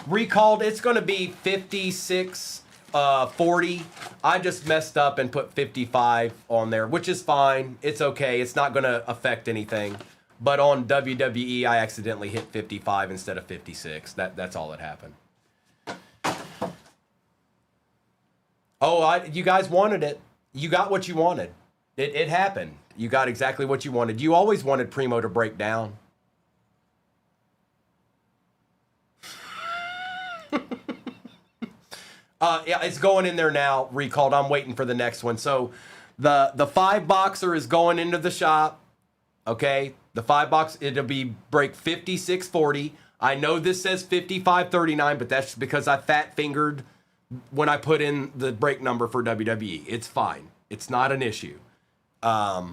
Recalled, it's going to be 56 40. I just messed up and put 55 on there, which is fine. It's okay. It's not going to affect anything. But on WWE, I accidentally hit 55 instead of 56. That's all that happened. Oh, you guys wanted it. You got what you wanted. It happened. You got exactly what you wanted. You always wanted Primo to break down. Yeah, it's going in there now, recalled. I'm waiting for the next one. So the 5 boxer is going into the shop. Okay, the 5 box, it'll be break 56.40. I know this says 55.39, but that's because I fat fingered when I put in the break number for WWE. It's fine. It's not an issue. But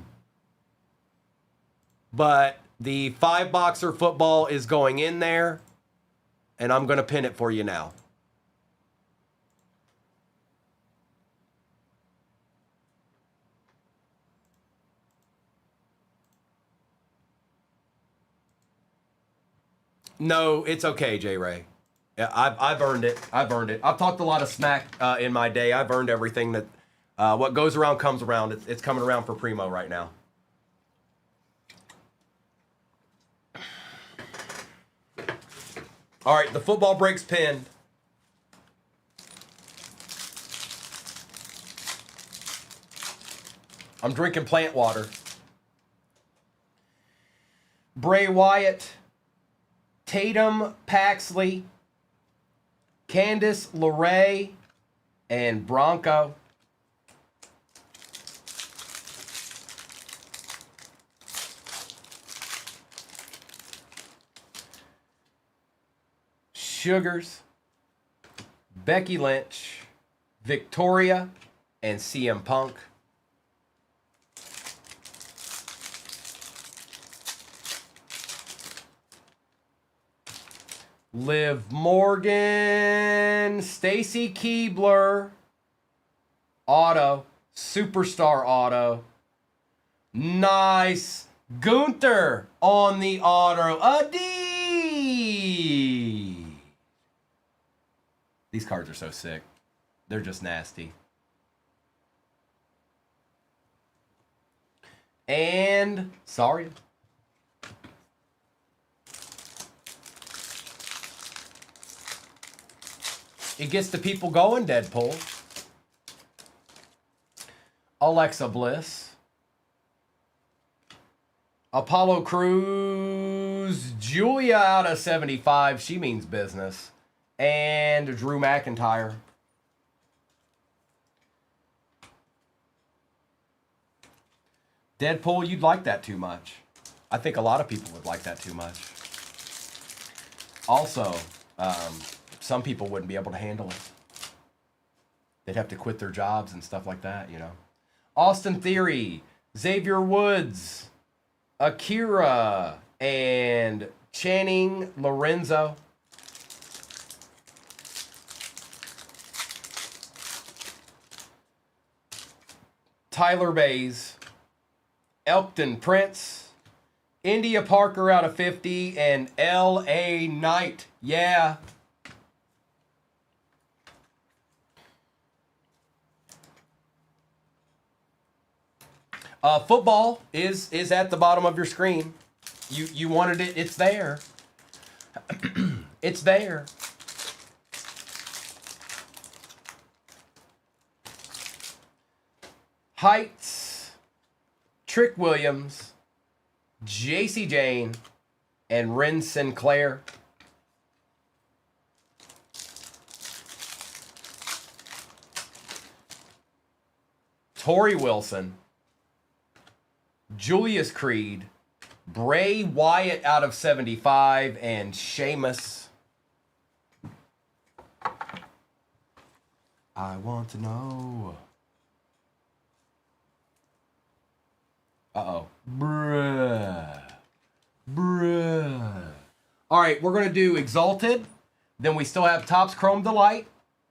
the 5 boxer football is going in there, and I'm going to pin it for you now. No, it's okay, J Ray. Yeah, I've earned it. I've earned it. I've talked a lot of smack in my day. I've earned everything that what goes around comes around. It's coming around for Primo right now. All right, the football break's pinned. I'm drinking plant water. Bray Wyatt, Tatum Paxley, Candice LeRae, and Bronco. Sugars, Becky Lynch, Victoria, and CM Punk. Liv Morgan, Stacy Keibler, auto, superstar auto. Nice. Gunther on the auto. These cards are so sick. They're just nasty. And, sorry. It gets the people going, Deadpool. Alexa Bliss. Apollo Crews. Julia out of 75. She means business. And Drew McIntyre. Deadpool, you'd like that too much. I think a lot of people would like that too much. Also, some people wouldn't be able to handle it. They'd have to quit their jobs and stuff like that, you know. Austin Theory, Xavier Woods, Akira, and Channing Lorenzo. Tyler Bays, Elkton Prince, India Parker out of 50, and L.A. Knight. Yeah. Football is at the bottom of your screen. You wanted it. It's there. It's there. Heights, Trick Williams, JC Jane, and Ren Sinclair. Tori Wilson, Julius Creed, Bray Wyatt out of 75, and Sheamus. I want to know. Uh-oh. Bruh. All right, we're going to do Exalted. Then we still have Topps Chrome Delight.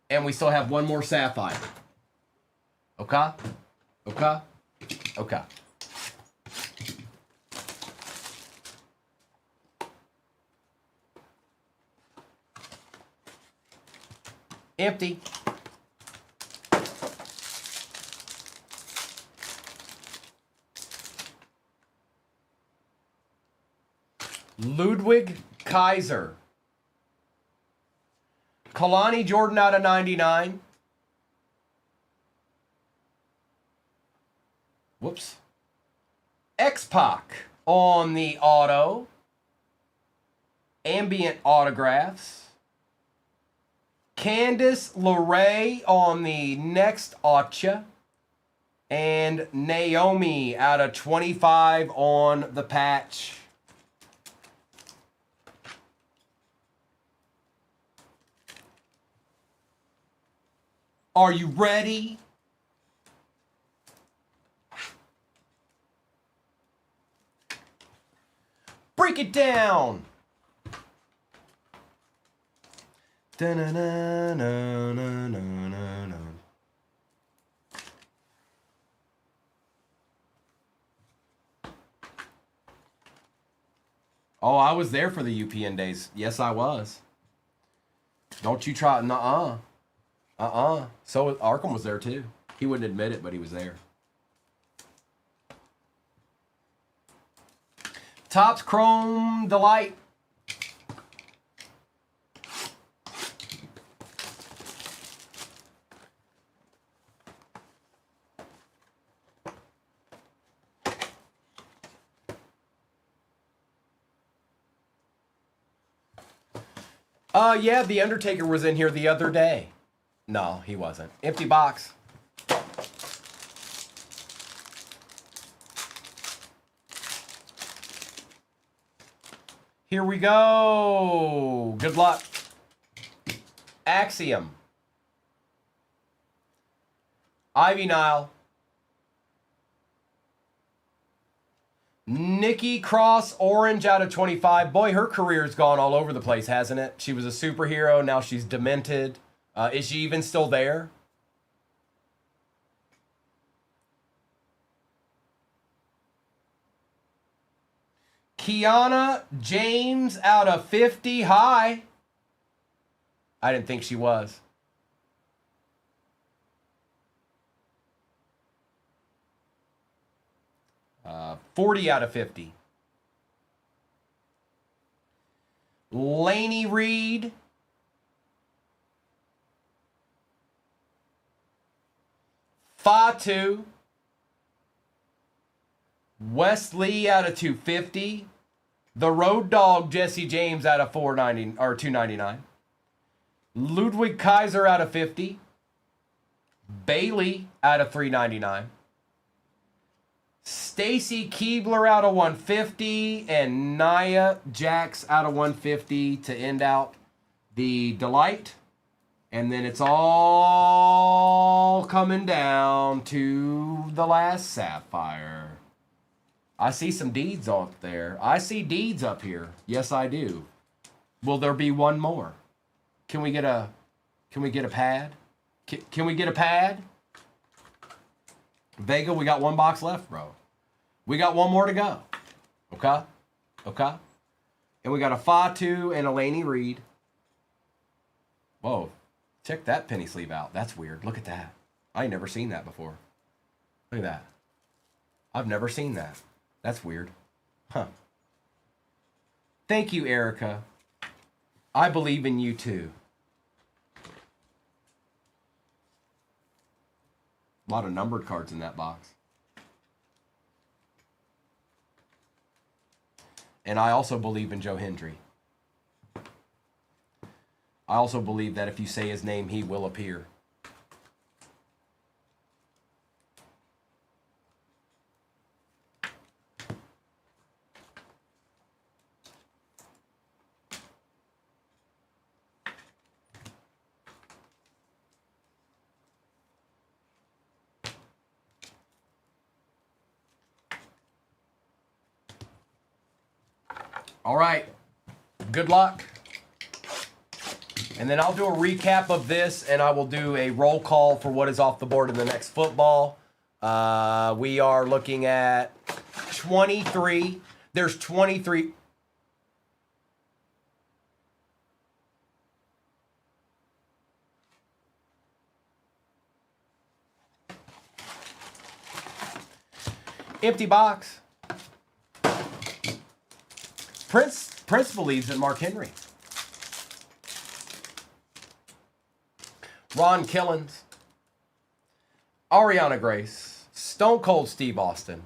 And we still have one more Sapphire. Okay? Okay? Okay. Empty. Ludwig Kaiser. Kalani Jordan out of 99. Whoops. X-Pac on the auto. Ambient autographs. Candice LeRae on the next Acha. And Naomi out of 25 on the patch. Are you ready? Break it down. Da-na-na-na-na-na-na. Oh, I was there for the UPN days. Yes, I was. Don't you try. Nuh-uh. So Arkham was there too. He wouldn't admit it, but he was there. Topps Chrome Delight. Yeah, The Undertaker was in here the other day. No, he wasn't. Empty box. Here we go. Good luck. Axiom. Ivy Nile. Nikki Cross Orange out of 25. Boy, her career's gone all over the place, hasn't it? She was a superhero. Now she's demented. Is she even still there? Kiana James out of 50. Hi. I didn't think she was. Uh, 40 out of 50. Laney Reed. Fatu. Wesley out of 250. The Road Dog Jesse James out of 490 or 299. Ludwig Kaiser out of 50. Bailey out of 399. Stacy Keebler out of 150 and Nia Jax out of 150 to end out the Delight. And then it's all coming down to the last Sapphire. I see some deeds up there. I see deeds up here. Yes, I do. Will there be one more? Can we get a pad? Can we get a pad? Vega, we got one box left, bro. We got one more to go. Okay? Okay? And we got a Fatu and a Laney Reed. Whoa. Check that penny sleeve out. That's weird. Look at that. I ain't never seen that before. Look at that. I've never seen that. That's weird. Huh. Thank you, Erica. I believe in you too. A lot of numbered cards in that box. And I also believe in Joe Hendry. I also believe that if you say his name, he will appear. All right, good luck. And then I'll do a recap of this, and I will do a roll call for what is off the board in the next football. We are looking at 23. There's 23. Empty box. Prince believes in Mark Henry. Ron Killens. Ariana Grace. Stone Cold Steve Austin.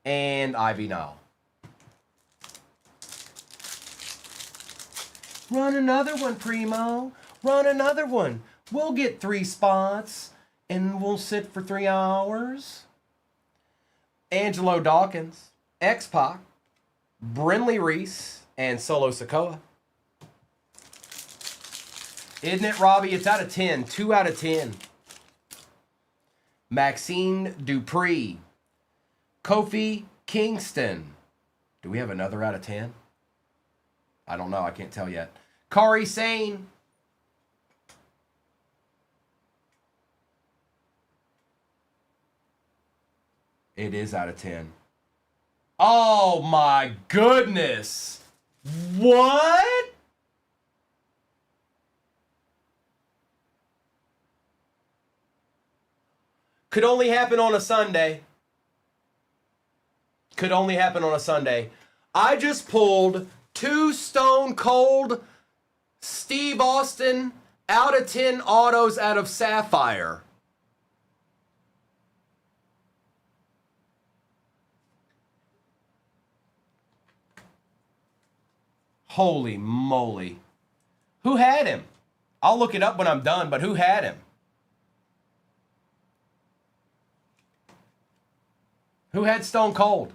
And Ivy Nile. Run another one, Primo. Run another one. We'll get 3 spots. And we'll sit for 3 hours. Angelo Dawkins. X-Pac. Brinley Reese and Solo Sikoa. Isn't it, Robbie? It's out of 10. 2 out of 10. Maxine Dupree. Kofi Kingston. Do we have another out of 10? I don't know. I can't tell yet. Kari Sane. It is out of 10. Oh my goodness. What? Could only happen on a Sunday. Could only happen on a Sunday. I just pulled 2 Stone Cold Steve Austin out of 10 autos out of Sapphire. Holy moly. Who had him? I'll look it up when I'm done, but who had him? Who had Stone Cold?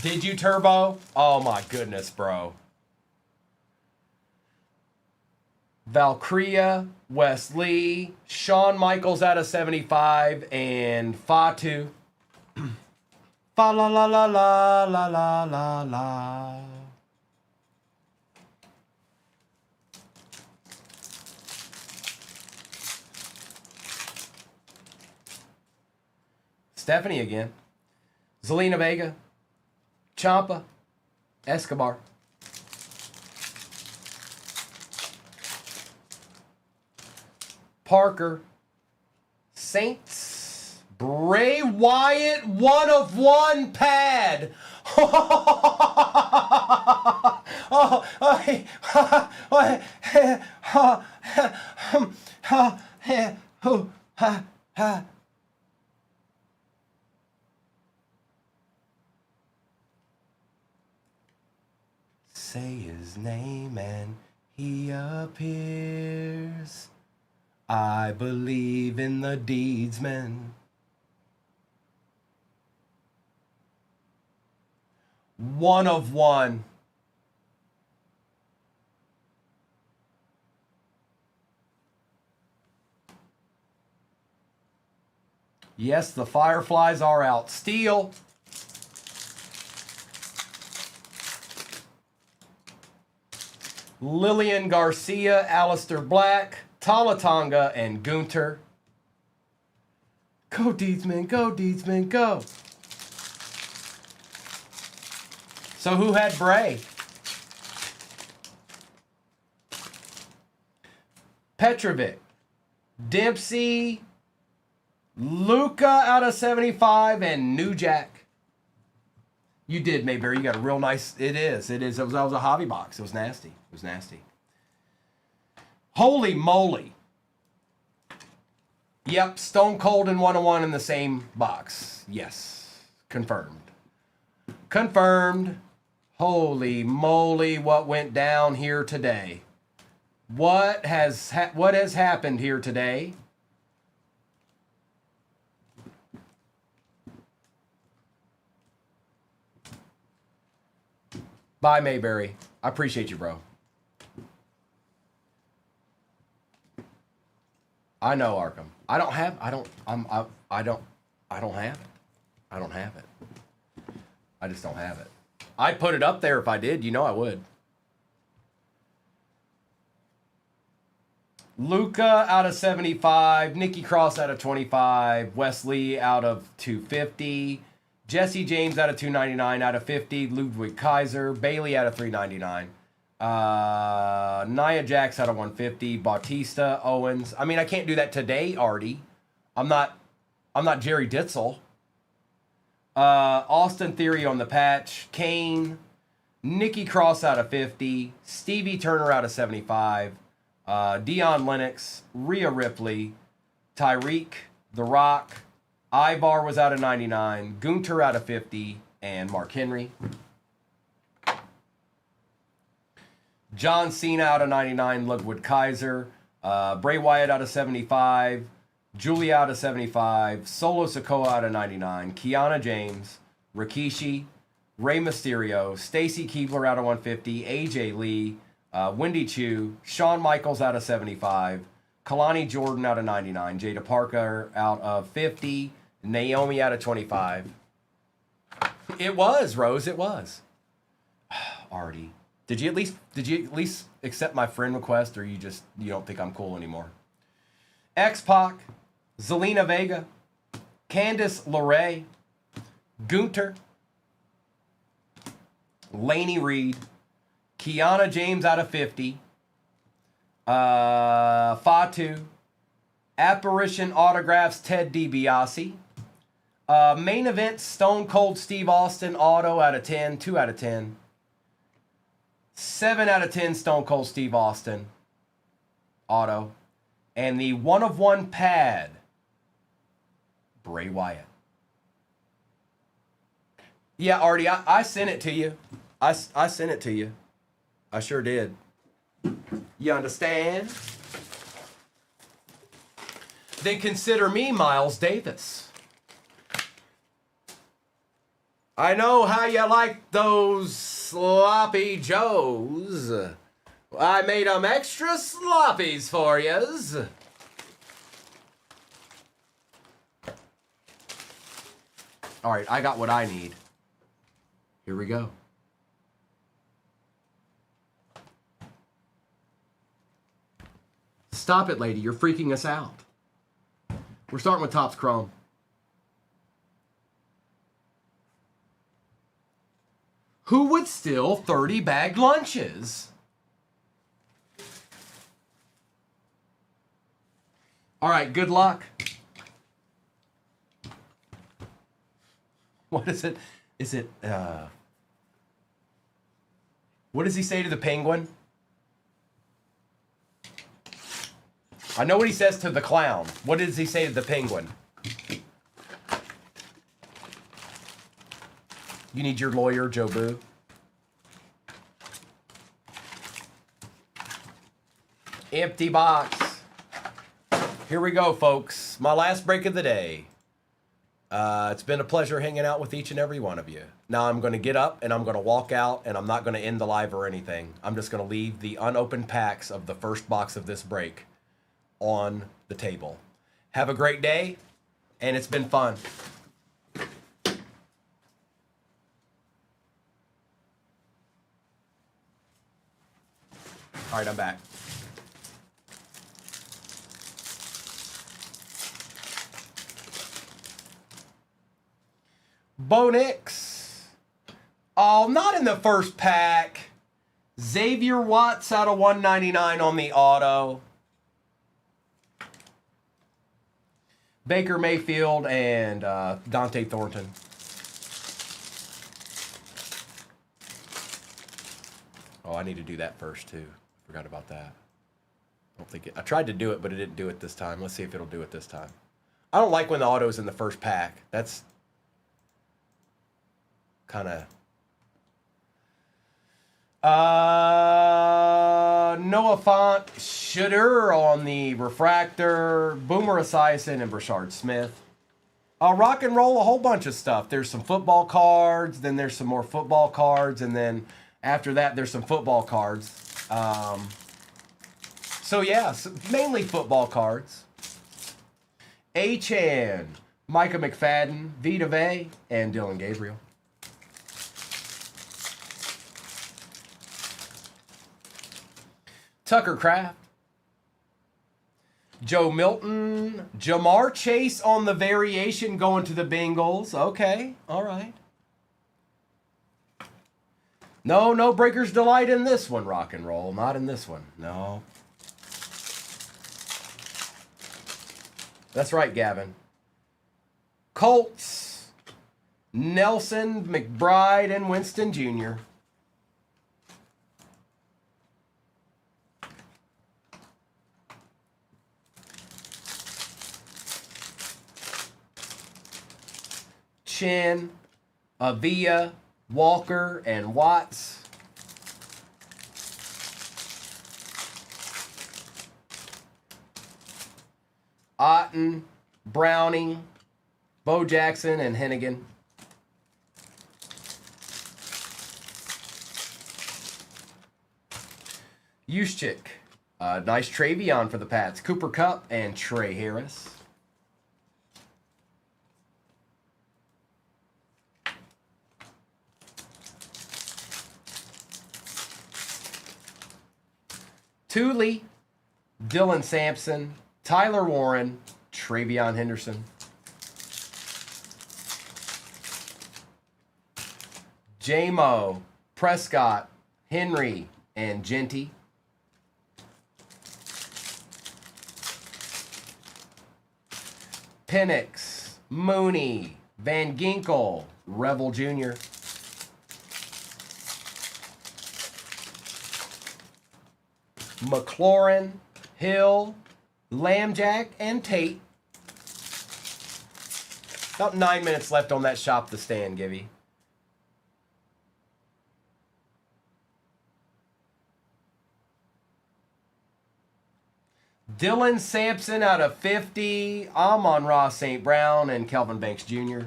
Did you, Turbo? Oh my goodness, bro. Valkyria, Wesley, Shawn Michaels out of 75, and Fatu. Fa la la la la la la la la. Stephanie again. Zelina Vega. Ciampa. Escobar. Parker. Saints. Bray Wyatt 1 of 1 pad. Say his name and he appears. I believe in the deedsman. One of one. Yes, the Fireflies are out. Steel. Lillian Garcia, Alistair Black, Talatonga, and Gunter. Go, Deedsman, go, Deedsman, go. So who had Bray? Petrovic, Dempsey, Luca out of 75, and New Jack. You did, Mayberry. You got a real nice. It is. It is. That was a hobby box. It was nasty. It was nasty. Holy moly. Yep. Stone Cold and 101 in the same box. Yes. Confirmed. Confirmed. Holy moly. What went down here today? What has happened here today? Bye, Mayberry. I appreciate you, bro. I know, Arkham. I don't have it. I don't have it. I just don't have it. I'd put it up there if I did. You know I would. Luca out of 75. Nikki Cross out of 25. Wesley out of 250. Jesse James out of 299, out of 50. Ludwig Kaiser. Bailey out of 399. Nia Jax out of 150. Bautista, Owens. I mean, I can't do that today, Artie. I'm not Jerry Ditzel. Austin Theory on the patch. Kane. Nikki Cross out of 50. Stevie Turner out of 75. Dion Lennox. Rhea Ripley. Tyreek. The Rock. Ivar was out of 99, Gunter out of 50, and Mark Henry. John Cena out of 99, Ludwig Kaiser. Bray Wyatt out of 75, Julia out of 75, Solo Sikoa out of 99, Kiana James, Rikishi, Rey Mysterio, Stacy Keibler out of 150, AJ Lee, Wendy Chu, Shawn Michaels out of 75, Kalani Jordan out of 99, Jada Parker out of 50, Naomi out of 25. It was, Rose, it was. Artie. Did you at least accept my friend request, or you don't think I'm cool anymore? X-Pac, Zelina Vega, Candice LeRae, Gunter, Laney Reed, Kiana James out of 50, Fatu, Apparition Autographs Ted DiBiase, Main Event Stone Cold Steve Austin auto out of 10, 2 out of 10. 7 out of 10 Stone Cold Steve Austin auto. And the 1 of 1 pad, Bray Wyatt. Yeah, Artie, I sent it to you. I sent it to you. I sure did. You understand? Then consider me Miles Davis. I know how you like those sloppy joes. I made them extra sloppies for yous. All right, I got what I need. Here we go. Stop it, lady. You're freaking us out. We're starting with Topps Chrome. Who would steal 30 bagged lunches? All right, good luck. What is it? Is it, What does he say to the penguin? I know what he says to the clown. What does he say to the penguin? You need your lawyer, Joe Boo. Empty box. Here we go, folks. My last break of the day. It's been a pleasure hanging out with each and every one of you. Now I'm going to get up and I'm going to walk out and I'm not going to end the live or anything. I'm just going to leave the unopened packs of the first box of this break on the table. Have a great day, and it's been fun. All right, I'm back. Bo Nix. Oh, not in the first pack. Xavier Watts out of 199 on the auto. Baker Mayfield and Dante Thornton. Oh, I need to do that first too. Forgot about that. I tried to do it, but it didn't do it this time. Let's see if it'll do it this time. I don't like when the auto's in the first pack. That's kind of... Noah Font, Shooter on the refractor, Boomer Esiason, and Brashard Smith. I'll rock and roll a whole bunch of stuff. There's some football cards, then there's some more football cards, and then after that there's some football cards. So yeah, mainly football cards. H-Chan, Micah McFadden, Vita Vey, and Dylan Gabriel. Tucker Kraft, Joe Milton, Jamar Chase on the variation going to the Bengals. Okay, all right. No Breaker's Delight in this one, rock and roll. Not in this one, no. That's right, Gavin. Colts, Nelson, McBride, and Winston Jr. Chin, Avia, Walker, and Watts. Otten, Browning, Bo Jackson, and Hennigan. Juszczyk, nice Travion for the Pats. Cooper Kupp and Trey Harris. Thule, Dylan Sampson, Tyler Warren, Travion Henderson. J-Mo, Prescott, Henry, and Genty. Penix, Mooney, Van Ginkel, Revel Jr. McLaurin, Hill, Lambjack, and Tate. About 9 minutes left on that Shop the Stand, Gibby. Dylan Sampson out of 50. Amon-Ra St. Brown and Kelvin Banks Jr.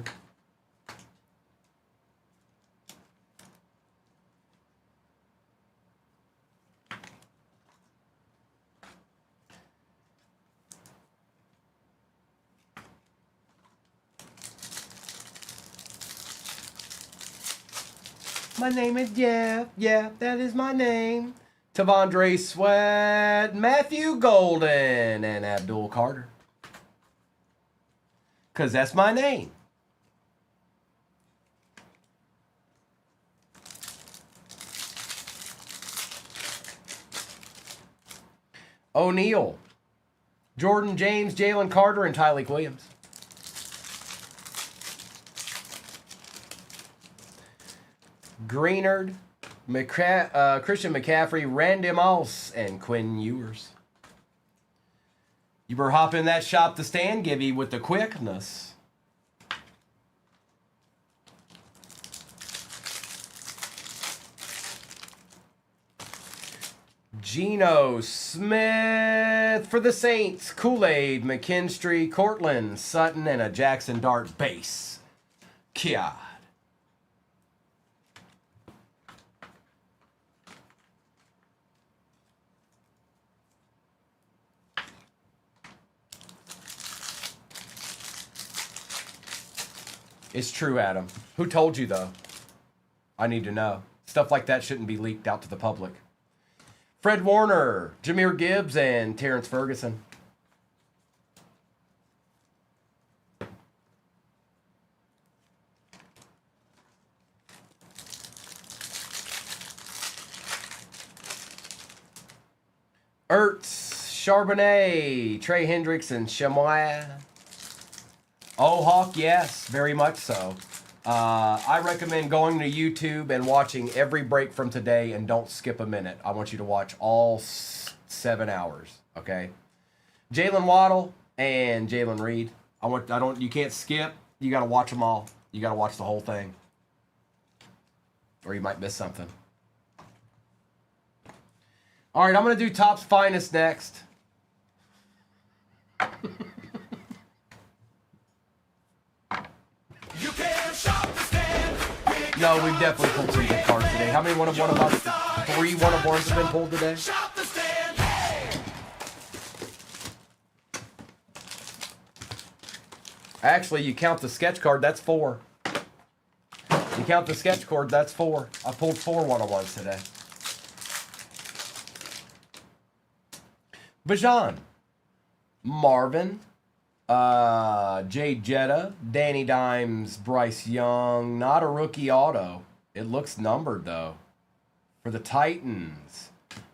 My name is Jeff. Yeah, that is my name. Tavondre Sweat, Matthew Golden, and Abdul Carter. Because that's my name. O'Neal, Jordan James, Jalen Carter, and Tyleek Williams. Greenard, Christian McCaffrey, Randy Moss, and Quinn Ewers. You were hopping that shop to stand, Gibby, with the quickness. Geno Smith for the Saints. Kool-Aid, McKinstry, Cortland, Sutton, and a Jackson Dart base. God. It's true, Adam. Who told you, though? I need to know. Stuff like that shouldn't be leaked out to the public. Fred Warner, Jahmyr Gibbs, and Terrence Ferguson. Ertz, Charbonnet, Trey Hendricks, and Shamoy. Oh, Hawk, yes, very much so. I recommend going to YouTube and watching every break from today and don't skip a minute. I want you to watch all 7 hours, okay? Jalen Waddle and Jalen Reed. You can't skip. You got to watch them all. You got to watch the whole thing. Or you might miss something. All right, I'm going to do Topps Finest next. No, we've definitely pulled some good cards today. How many about 3 one-of-ones have been pulled today? Actually, you count the sketch card, that's 4. You count the sketch card, that's 4. I pulled 4 one-of-ones today. Bajan, Marvin, Jay Jetta, Danny Dimes, Bryce Young. Not a rookie auto. It looks numbered, though. For the Titans.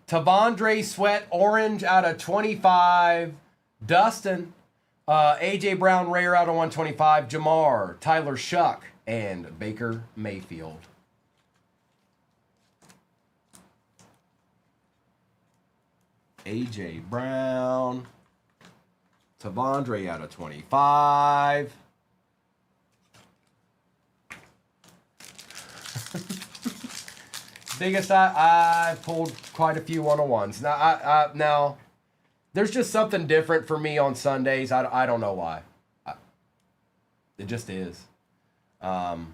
Tavondre Sweat, orange out of 25. Dustin. A.J. Brown, rare out of 125. Jamar, Tyler Shuck, and Baker Mayfield. A.J. Brown. Tavondre out of 25. Biggest I pulled quite a few one-on-ones. Now, there's just something different for me on Sundays. I don't know why. It just is. AP,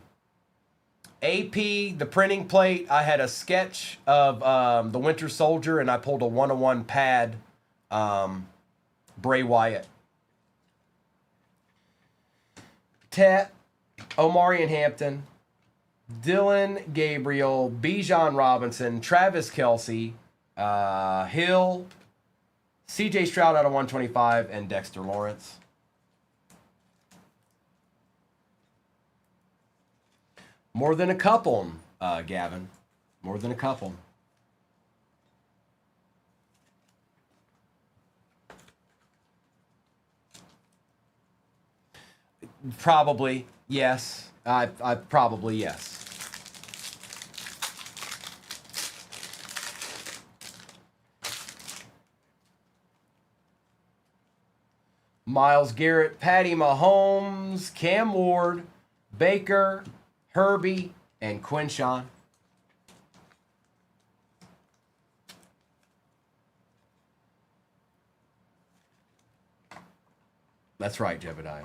the printing plate, I had a sketch of the Winter Soldier, and I pulled a one-on-one pad, Bray Wyatt. Tet, Omarion Hampton, Dylan Gabriel, Bijan Robinson, Travis Kelce, Hill, CJ Stroud out of 125, and Dexter Lawrence. More than a couple, Gavin. More than a couple. Probably, yes. I probably, yes. Myles Garrett, Patty Mahomes, Cam Ward, Baker, Herbie, and Quinshawn. That's right, Jebediah.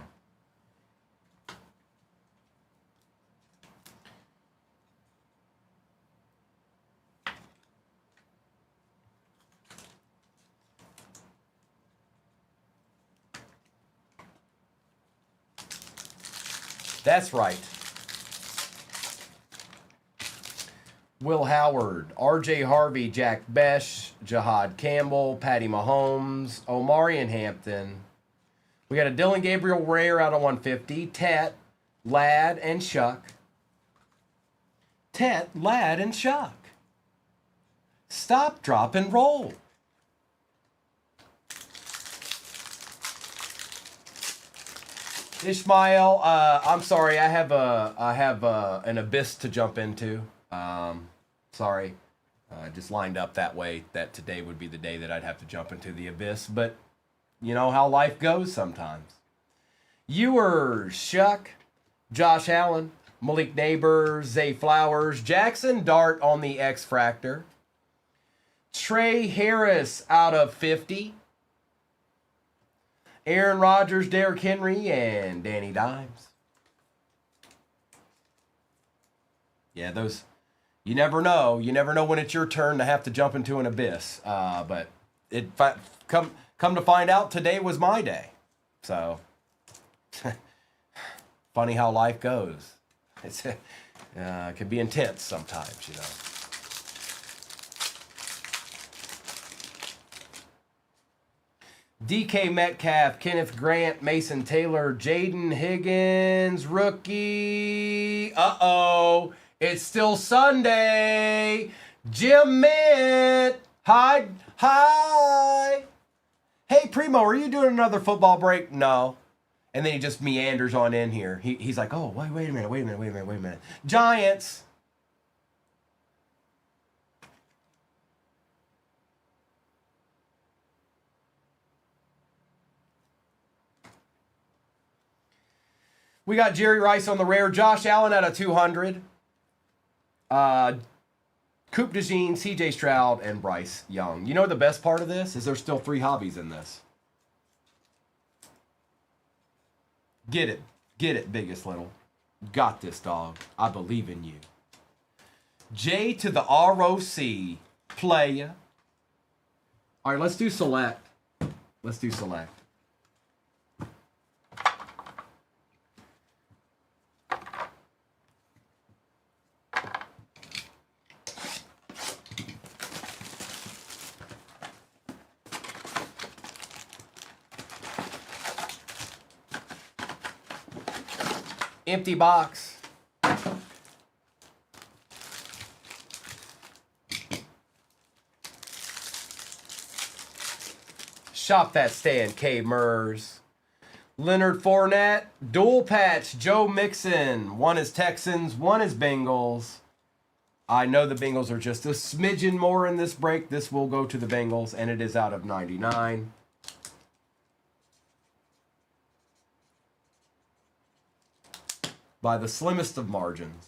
That's right. Will Howard, R.J. Harvey, Jack Besh, Jahad Campbell, Patty Mahomes, Omarion Hampton. We got a Dylan Gabriel rare out of 150. Tet, Ladd, and Shuck. Tet, Ladd, and Shuck. Stop, drop, and roll. Ishmael, I'm sorry, I have an abyss to jump into. Sorry. Just lined up that way that today would be the day that I'd have to jump into the abyss. But you know how life goes sometimes. Ewers, Shuck, Josh Allen, Malik Neighbors, Zay Flowers, Jackson Dart on the X-Fractor. Trey Harris out of 50. Aaron Rodgers, Derrick Henry, and Danny Dimes. Yeah, those, you never know. You never know when it's your turn to have to jump into an abyss. But it come to find out, today was my day. So, funny how life goes. It can be intense sometimes, you know. DK Metcalf, Kenneth Grant, Mason Taylor, Jaden Higgins, rookie. Uh-oh. It's still Sunday. Jim Mint. Hi. Hey, Primo, are you doing another football break? No. And then he just meanders on in here. He's like, oh, wait a minute. Giants. We got Jerry Rice on the rare. Josh Allen out of 200. Coop DeJean, CJ Stroud, and Bryce Young. You know the best part of this is there's still 3 hobbies in this. Get it, biggest little. Got this, dog. I believe in you. J to the ROC. Playa. All right, let's do select. Empty box. Shop that stand, K. Mers. Leonard Fournette. Dual patch, Joe Mixon. One is Texans, one is Bengals. I know the Bengals are just a smidgen more in this break. This will go to the Bengals, and it is out of 99. By the slimmest of margins.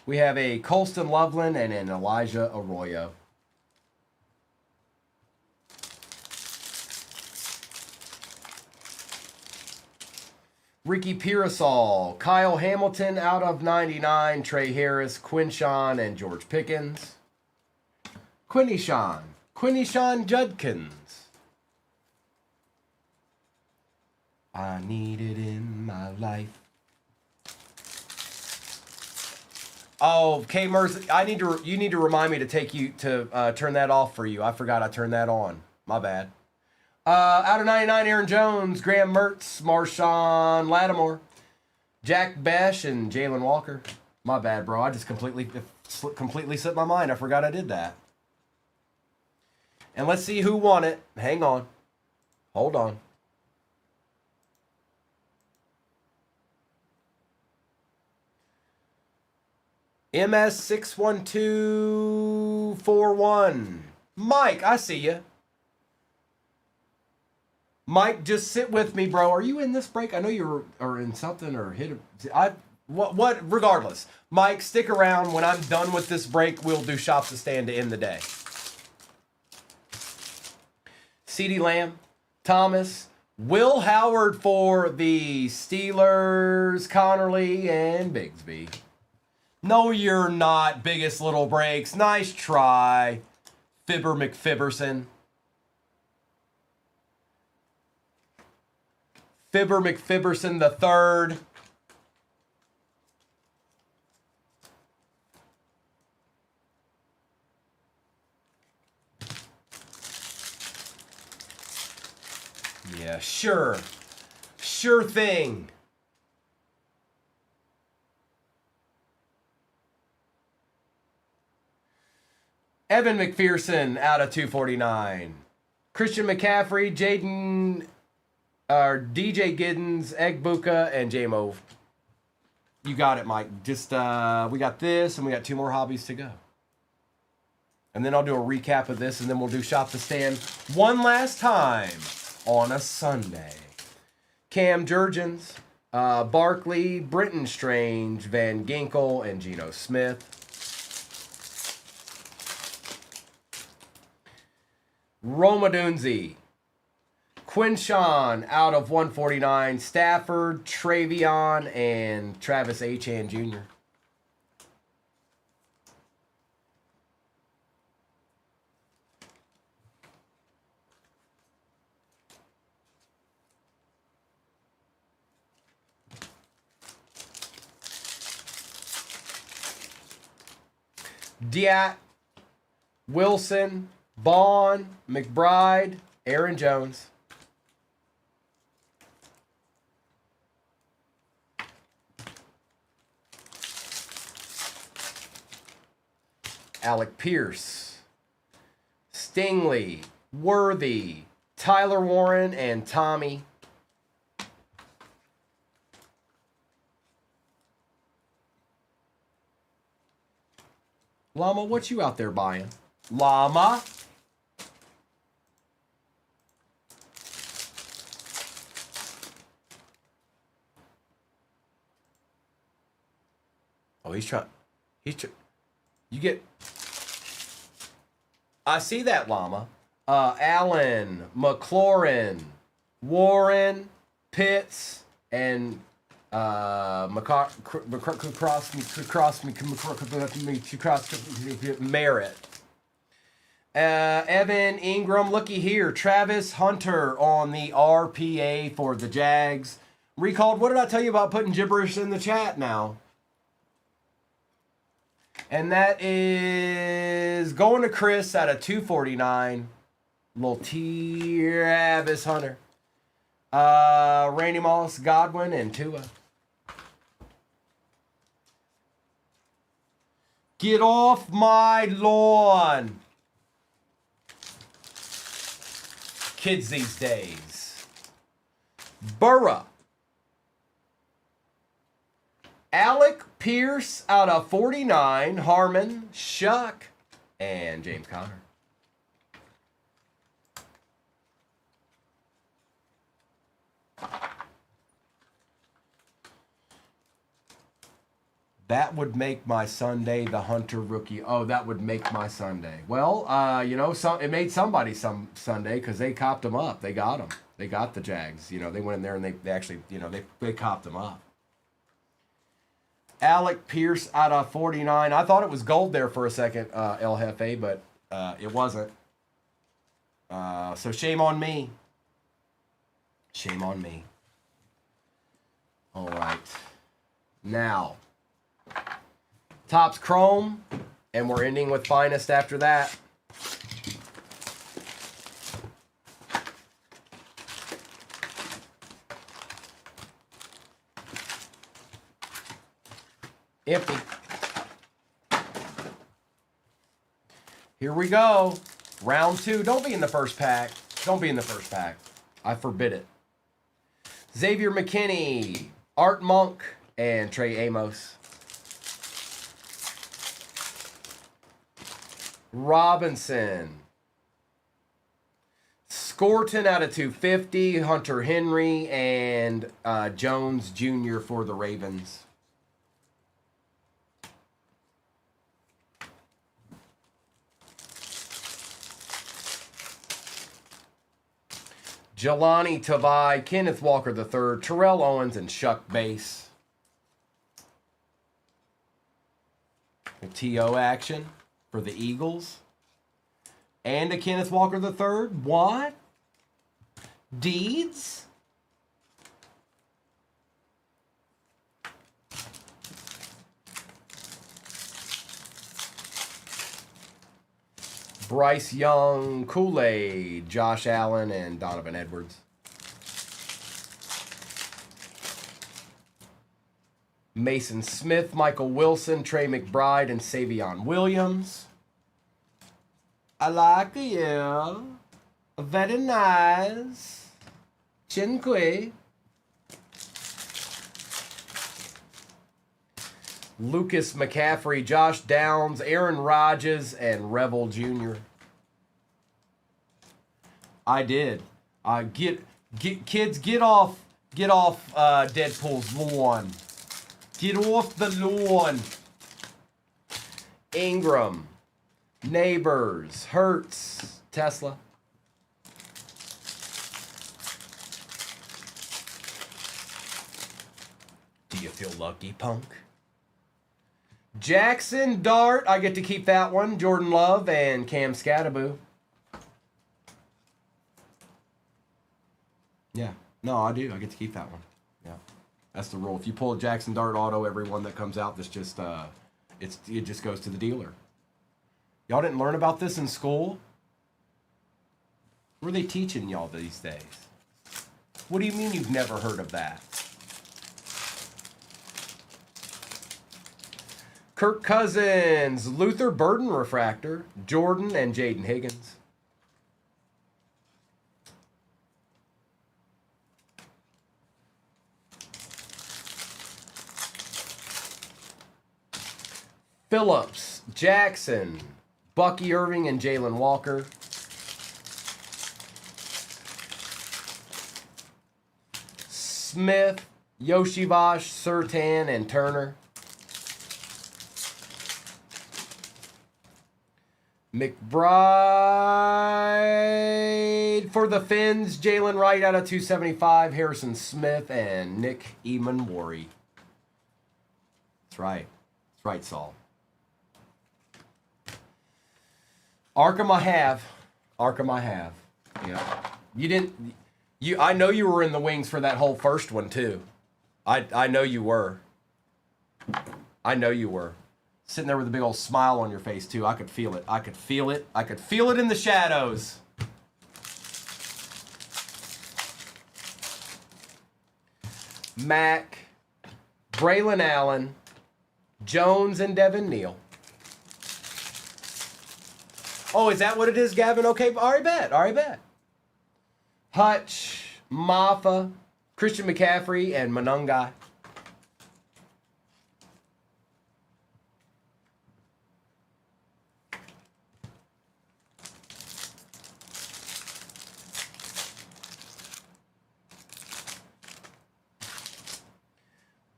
We have a Colston Loveland and an Elijah Arroyo. Ricky Pearsall, Kyle Hamilton out of 99, Trey Harris, Quinshawn, and George Pickens. Quinnishawn Judkins. I need it in my life. Oh, K. Mers, you need to remind me to take you to turn that off for you. I forgot I turned that on. My bad. Out of 99, Aaron Jones, Graham Mertz, Marshawn Lattimore, Jack Besh, and Jalen Walker. My bad, bro. I just completely slipped my mind. I forgot I did that. And let's see who won it. Hang on. Hold on. MS61241. Mike, I see you. Mike, just sit with me, bro. Are you in this break? I know you are in something or hit. Regardless. Mike, stick around. When I'm done with this break, we'll do Shop the Stand to end the day. CeeDee Lamb, Thomas, Will Howard for the Steelers, Connerly, and Bigsby. No, you're not. Biggest little breaks. Nice try. Fibber McFibberson. Fibber McFibberson the third. Yeah, sure. Sure thing. Evan McPherson out of 249. Christian McCaffrey, DJ Giddens, Egbuka, and J-Mo. You got it, Mike. Just we got this, and we got 2 more hobbies to go. And then I'll do a recap of this, and then we'll do Shop the Stand one last time on a Sunday. Cam Jurgens, Barkley, Britton Strange, Van Ginkel, and Geno Smith. Roma Dunzi, Quinshawn out of 149, Stafford, Travion, and Travis Achan Jr. Diat, Wilson, Bond, McBride, Aaron Jones. Alec Pierce, Stingley, Worthy, Tyler Warren, and Tommy. Llama, what you out there buying? Llama. Oh, he's trying. You get. I see that, Llama. Allen, McLaurin, Warren, Pitts, and Merritt. Evan Ingram, looky here. Travis Hunter on the RPA for the Jags. Recalled, what did I tell you about putting gibberish in the chat now? And that is going to Chris at a 249. Little Travis Hunter. Randy Moss, Godwin, and Tua. Get off my lawn. Kids these days. Burra. Alec Pierce out of 49. Harmon, Shuck, and James Conner. That would make my Sunday the Hunter rookie. Oh, that would make my Sunday. Well, you know, it made somebody some Sunday because they copped them up. They got them. They got the Jags. You know, they went in there and they actually, you know, they copped them up. Alec Pierce out of 49. I thought it was gold there for a second, El Jefe, but it wasn't. So shame on me. Shame on me. All right. Now, Topps Chrome, and we're ending with Finest after that. Empty. Here we go. Round 2. Don't be in the first pack. Don't be in the first pack. I forbid it. Xavier McKinney, Art Monk, and Trey Amos. Robinson. Scorton out of 250. Hunter Henry and Jones Jr. for the Ravens. Jelani Tavai, Kenneth Walker III, Terrell Owens, and Shuck Base. A TO action for the Eagles. And a Kenneth Walker III. What? Deeds? Bryce Young, Kool-Aid, Josh Allen, and Donovan Edwards. Mason Smith, Michael Wilson, Trey McBride, and Savion Williams. I like you. Very nice. Chinque. Lucas McCaffrey, Josh Downs, Aaron Rodgers, and Revel Jr. I did. Kids, get off Deadpool's lawn. Get off the lawn. Ingram, Neighbors, Hertz, Tesla. Do you feel lucky, punk? Jackson Dart, I get to keep that one. Jordan Love and Cam Scattaboo. Yeah. No, I do. I get to keep that one. Yeah. That's the rule. If you pull a Jackson Dart auto, every one that comes out, it just goes to the dealer. Y'all didn't learn about this in school? What are they teaching y'all these days? What do you mean you've never heard of that? Kirk Cousins, Luther Burden Refractor, Jordan, and Jaden Higgins. Phillips, Jackson, Bucky Irving, and Jalen Walker. Smith, Yoshivash, Surtan, and Turner. McBride for the Finns, Jalen Wright out of 275, Harrison Smith, and Nick Eamon-Worry. That's right. That's right, Saul. Arkham I have. Yeah. I know you were in the wings for that whole first one too. I know you were. Sitting there with a big old smile on your face too. I could feel it. I could feel it in the shadows. Mack, Braylon Allen, Jones, and Devin Neal. Oh, is that what it is, Gavin? Okay, all right, bet. Hutch, Maffa, Christian McCaffrey, and Monungai.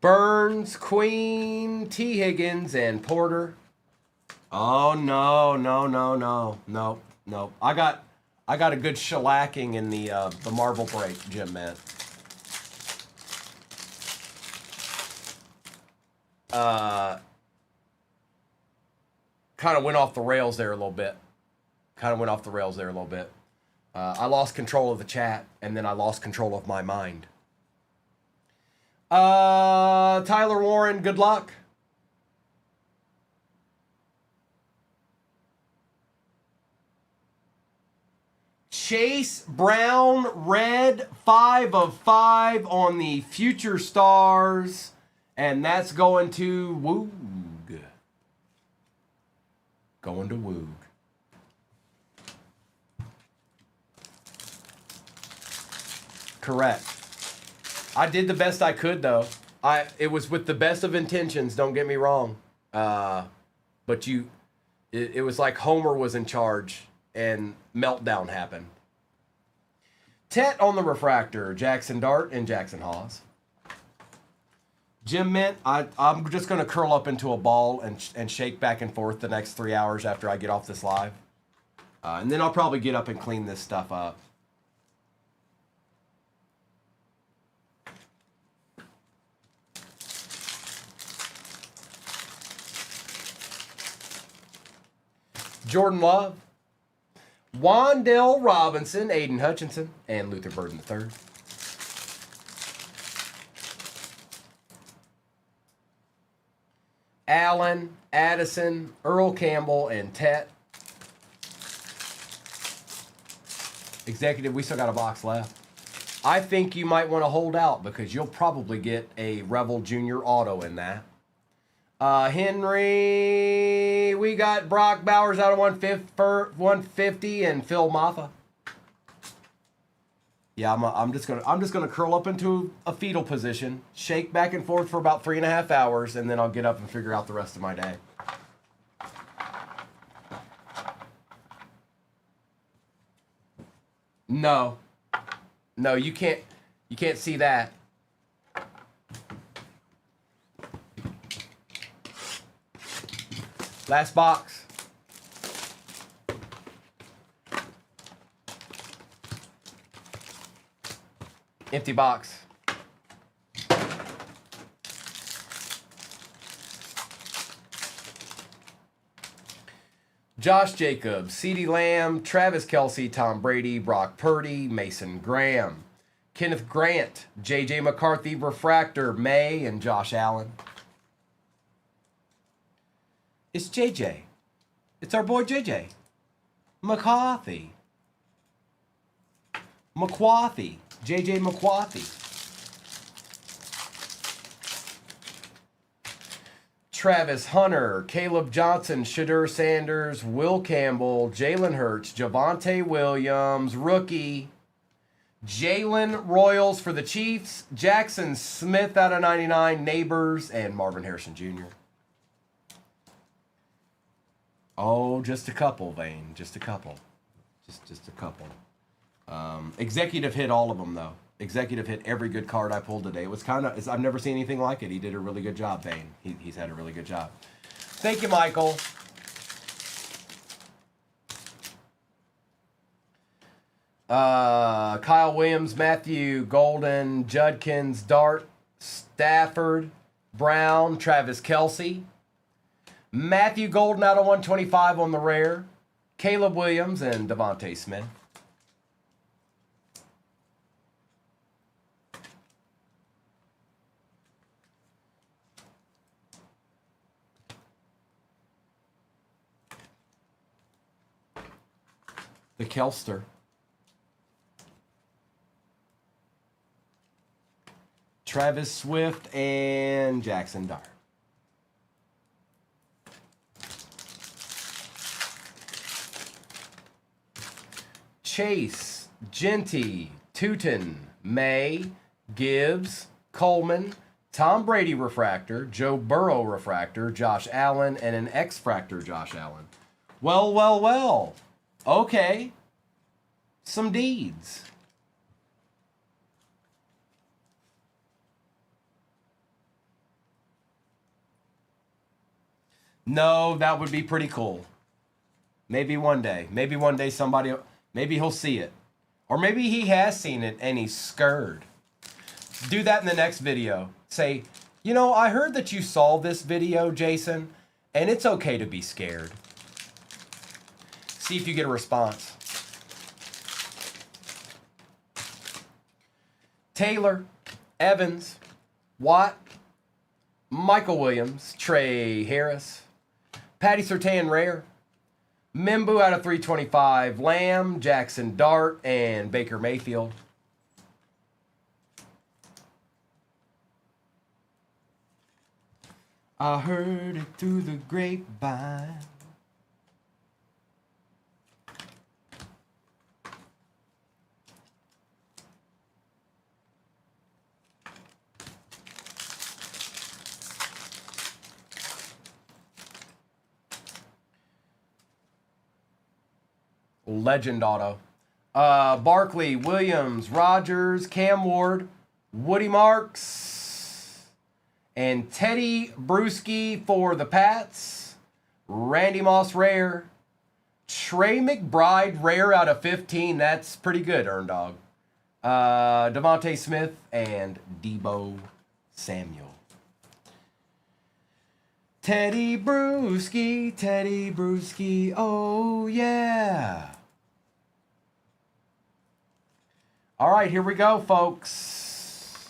Burns, Queen, T. Higgins, and Porter. Oh, no. I got a good shellacking in the Marvel break, Jim meant. Kind of went off the rails there a little bit. I lost control of the chat, and then I lost control of my mind. Tyler Warren, good luck. Chase Brown, red, 5 of 5 on the Future Stars. And that's going to Woog. Correct. I did the best I could, though. It was with the best of intentions, don't get me wrong. But it was like Homer was in charge and meltdown happened. Tet on the refractor, Jackson Dart and Jackson Hawes. Jim Mint, I'm just going to curl up into a ball and shake back and forth the next 3 hours after I get off this live. And then I'll probably get up and clean this stuff up. Jordan Love, Wandale Robinson, Aiden Hutchinson, and Luther Burden III. Allen, Addison, Earl Campbell, and Tet. Executive, we still got a box left. I think you might want to hold out because you'll probably get a Revel Jr. auto in that. Henry, we got Brock Bowers out of 150 and Phil Maffa. Yeah, I'm just gonna curl up into a fetal position, shake back and forth for about 3.5 hours, and then I'll get up and figure out the rest of my day. No, no, you can't see that. Last box. Empty box. Josh Jacobs, CeeDee Lamb, Travis Kelce, Tom Brady, Brock Purdy, Mason Graham, Kenneth Grant, J.J. McCarthy, Refractor, May, and Josh Allen. It's JJ. It's our boy JJ. McCarthy. McCarthy. JJ McCarthy. Travis Hunter, Caleb Johnson, Shadur Sanders, Will Campbell, Jalen Hurts, Javonte Williams, rookie. Jalen Royals for the Chiefs, Jackson Smith out of 99, Neighbors, and Marvin Harrison Jr. Oh, just a couple, Vane. Just a couple. Just a couple. Executive hit all of them, though. Executive hit every good card I pulled today. It was kind of, I've never seen anything like it. He did a really good job, Vane. He's had a really good job. Thank you, Michael. Kyle Williams, Matthew Golden, Judkins, Dart, Stafford, Brown, Travis Kelce. Matthew Golden out of 125 on the rare. Caleb Williams and Devontae Smith. The Kelster. Travis Swift and Jackson Dart. Chase, Genty, Tootin, May, Gibbs, Coleman, Tom Brady refractor, Joe Burrow refractor, Josh Allen, and an X-fractor Josh Allen. Well, well, well. Okay. Some deeds. No, that would be pretty cool. Maybe one day. Maybe one day somebody, maybe he'll see it. Or maybe he has seen it and he's scared. Do that in the next video. Say, you know, I heard that you saw this video, Jason, and it's okay to be scared. See if you get a response. Taylor, Evans, Watt, Michael Williams, Trey Harris, Patty Surtain rare, Mimbu out of 325, Lamb, Jackson Dart, and Baker Mayfield. I heard it through the grapevine. Legend auto. Barkley, Williams, Rogers, Cam Ward, Woody Marks, and Teddy Bruschi for the Pats. Randy Moss rare. Trey McBride rare out of 15. That's pretty good, Earn Dog. Devontae Smith and Debo Samuel. Teddy Bruschi, oh yeah. All right, here we go, folks.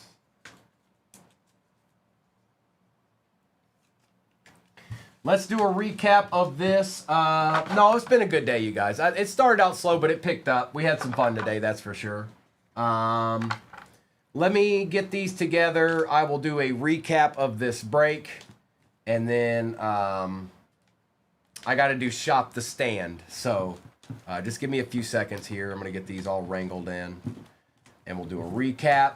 Let's do a recap of this. No, it's been a good day, you guys. It started out slow, but it picked up. We had some fun today, that's for sure. Let me get these together. I will do a recap of this break. And then I got to do shop the stand. So just give me a few seconds here. I'm going to get these all wrangled in. and we'll do a recap.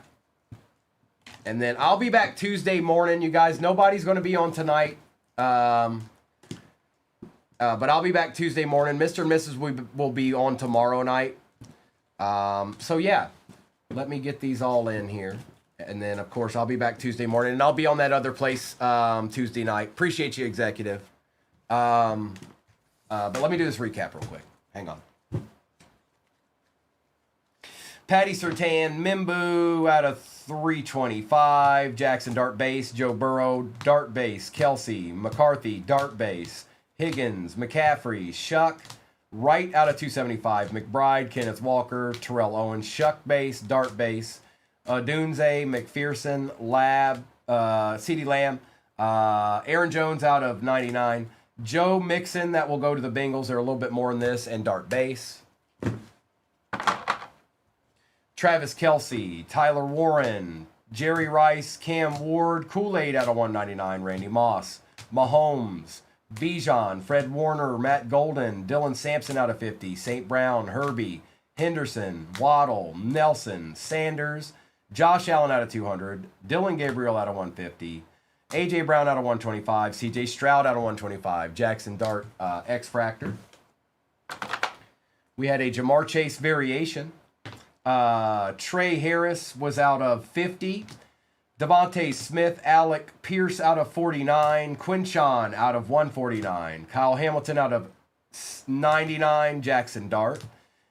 And then I'll be back Tuesday morning, you guys. Nobody's going to be on tonight. But I'll be back Tuesday morning. Mr. and Mrs. will be on tomorrow night. So, yeah. Let me get these all in here. And then, of course, I'll be back Tuesday morning. And I'll be on that other place Tuesday night. Appreciate you, Executive. But let me do this recap real quick. Hang on. Patty Surtain, Mimbu out of 325. Jackson, Dart Base. Joe Burrow, Dart Base. Kelsey, McCarthy, Dart Base. Higgins, McCaffrey, Shuck, Wright out of 275. McBride, Kenneth Walker, Terrell Owens, Shuck Base, Dart Base. Dunze, McPherson, Lab, CeeDee Lamb. Aaron Jones out of 99. Joe Mixon, that will go to the Bengals. They're a little bit more in this. And Dart Base. Travis Kelce, Tyler Warren, Jerry Rice, Cam Ward, Kool-Aid out of 199, Randy Moss, Mahomes, Bijan, Fred Warner, Matt Golden, Dylan Sampson out of 50, St. Brown, Herbie, Henderson, Waddle, Nelson, Sanders, Josh Allen out of 200, Dylan Gabriel out of 150, A.J. Brown out of 125, C.J. Stroud out of 125, Jackson Dart X-Fractor. We had a Jamar Chase variation. Trey Harris was out of 50. Devontae Smith, Alec Pierce out of 49. Quinshawn out of 149. Kyle Hamilton out of 99. Jackson Dart.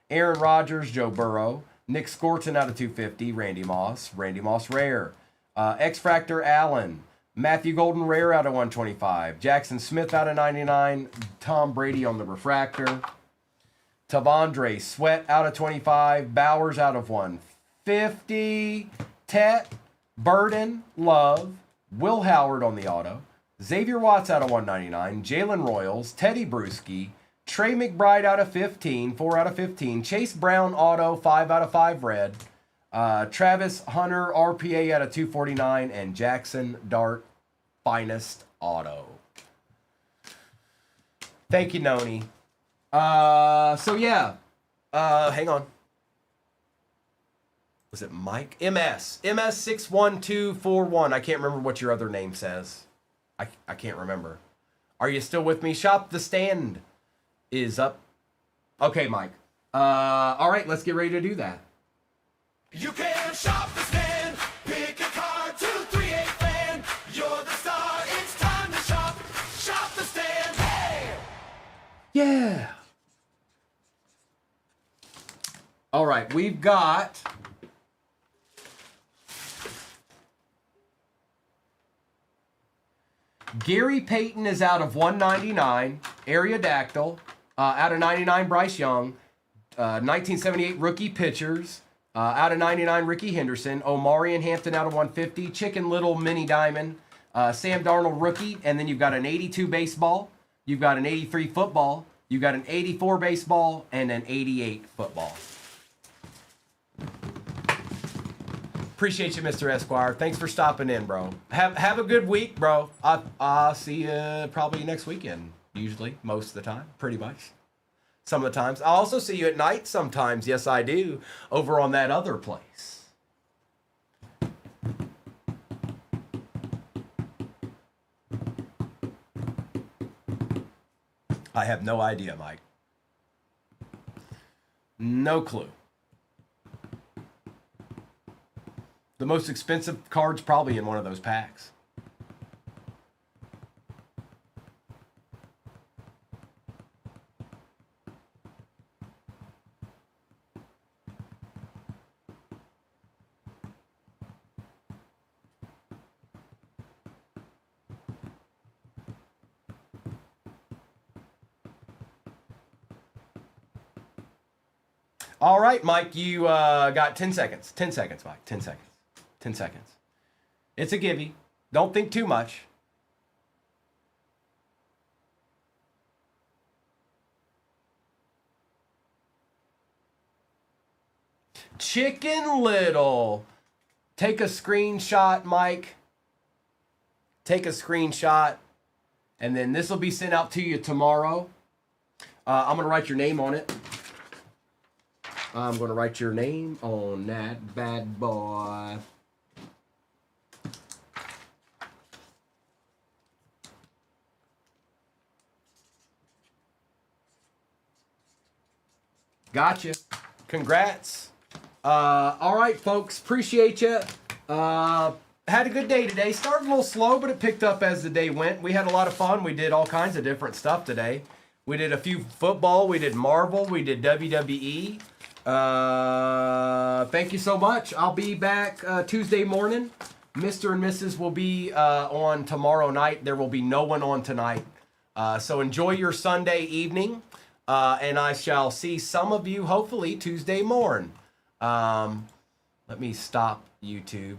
Aaron Rodgers, Joe Burrow. Nick Scorton out of 250. Randy Moss Rare. X-Fractor Allen. Matthew Golden Rare out of 125. Jackson Smith out of 99. Tom Brady on the refractor. Tavondre Sweat out of 25. Bowers out of 150. Tet, Burden, Love, Will Howard on the auto. Xavier Watts out of 199. Jalen Royals, Teddy Bruschi, Trey McBride out of 15. 4 out of 15. Chase Brown auto, 5 out of 5 red. Travis Hunter RPA out of 249. And Jackson Dart Finest auto. Thank you, Noni. So yeah, hang on. Was it Mike? MS61241. I can't remember what your other name says. I can't remember. Are you still with me? Shop the Stand is up. Okay, Mike. All right, let's get ready to do that. You can shop the stand, pick a card, 238 fan. You're the star, it's time to shop. Shop the stand. Hey! Yeah. All right, we've got Gary Payton is out of 199. Aerodactyl out of 99. Bryce Young. 1978 rookie pitchers. Out of 99, Ricky Henderson. Omari and Hampton out of 150. Chicken Little mini diamond. Sam Darnold rookie. And then you've got an 82 baseball. You've got an 83 football. You've got an 84 baseball and an 88 football. Appreciate you, Mr. Esquire. Thanks for stopping in, bro. Have a good week, bro. I'll see you probably next weekend. Usually, most of the time, pretty much. Some of the times. I'll also see you at night sometimes. Yes, I do. Over on that other place. I have no idea, Mike. No clue. The most expensive card's probably in one of those packs. All right, Mike, you got 10 seconds. 10 seconds, Mike. 10 seconds. 10 seconds. It's a gimme. Don't think too much. Chicken Little. Take a screenshot, Mike. Take a screenshot. And then this will be sent out to you tomorrow. I'm going to write your name on it. I'm going to write your name on that bad boy. Gotcha. Congrats. All right, folks. Appreciate you. Had a good day today. Started a little slow, but it picked up as the day went. We had a lot of fun. We did all kinds of different stuff today. We did a few football. We did Marvel. We did WWE. Thank you so much. I'll be back Tuesday morning. Mr. and Mrs. will be on tomorrow night. There will be no one on tonight. So enjoy your Sunday evening. And I shall see some of you hopefully Tuesday morn. Let me stop YouTube.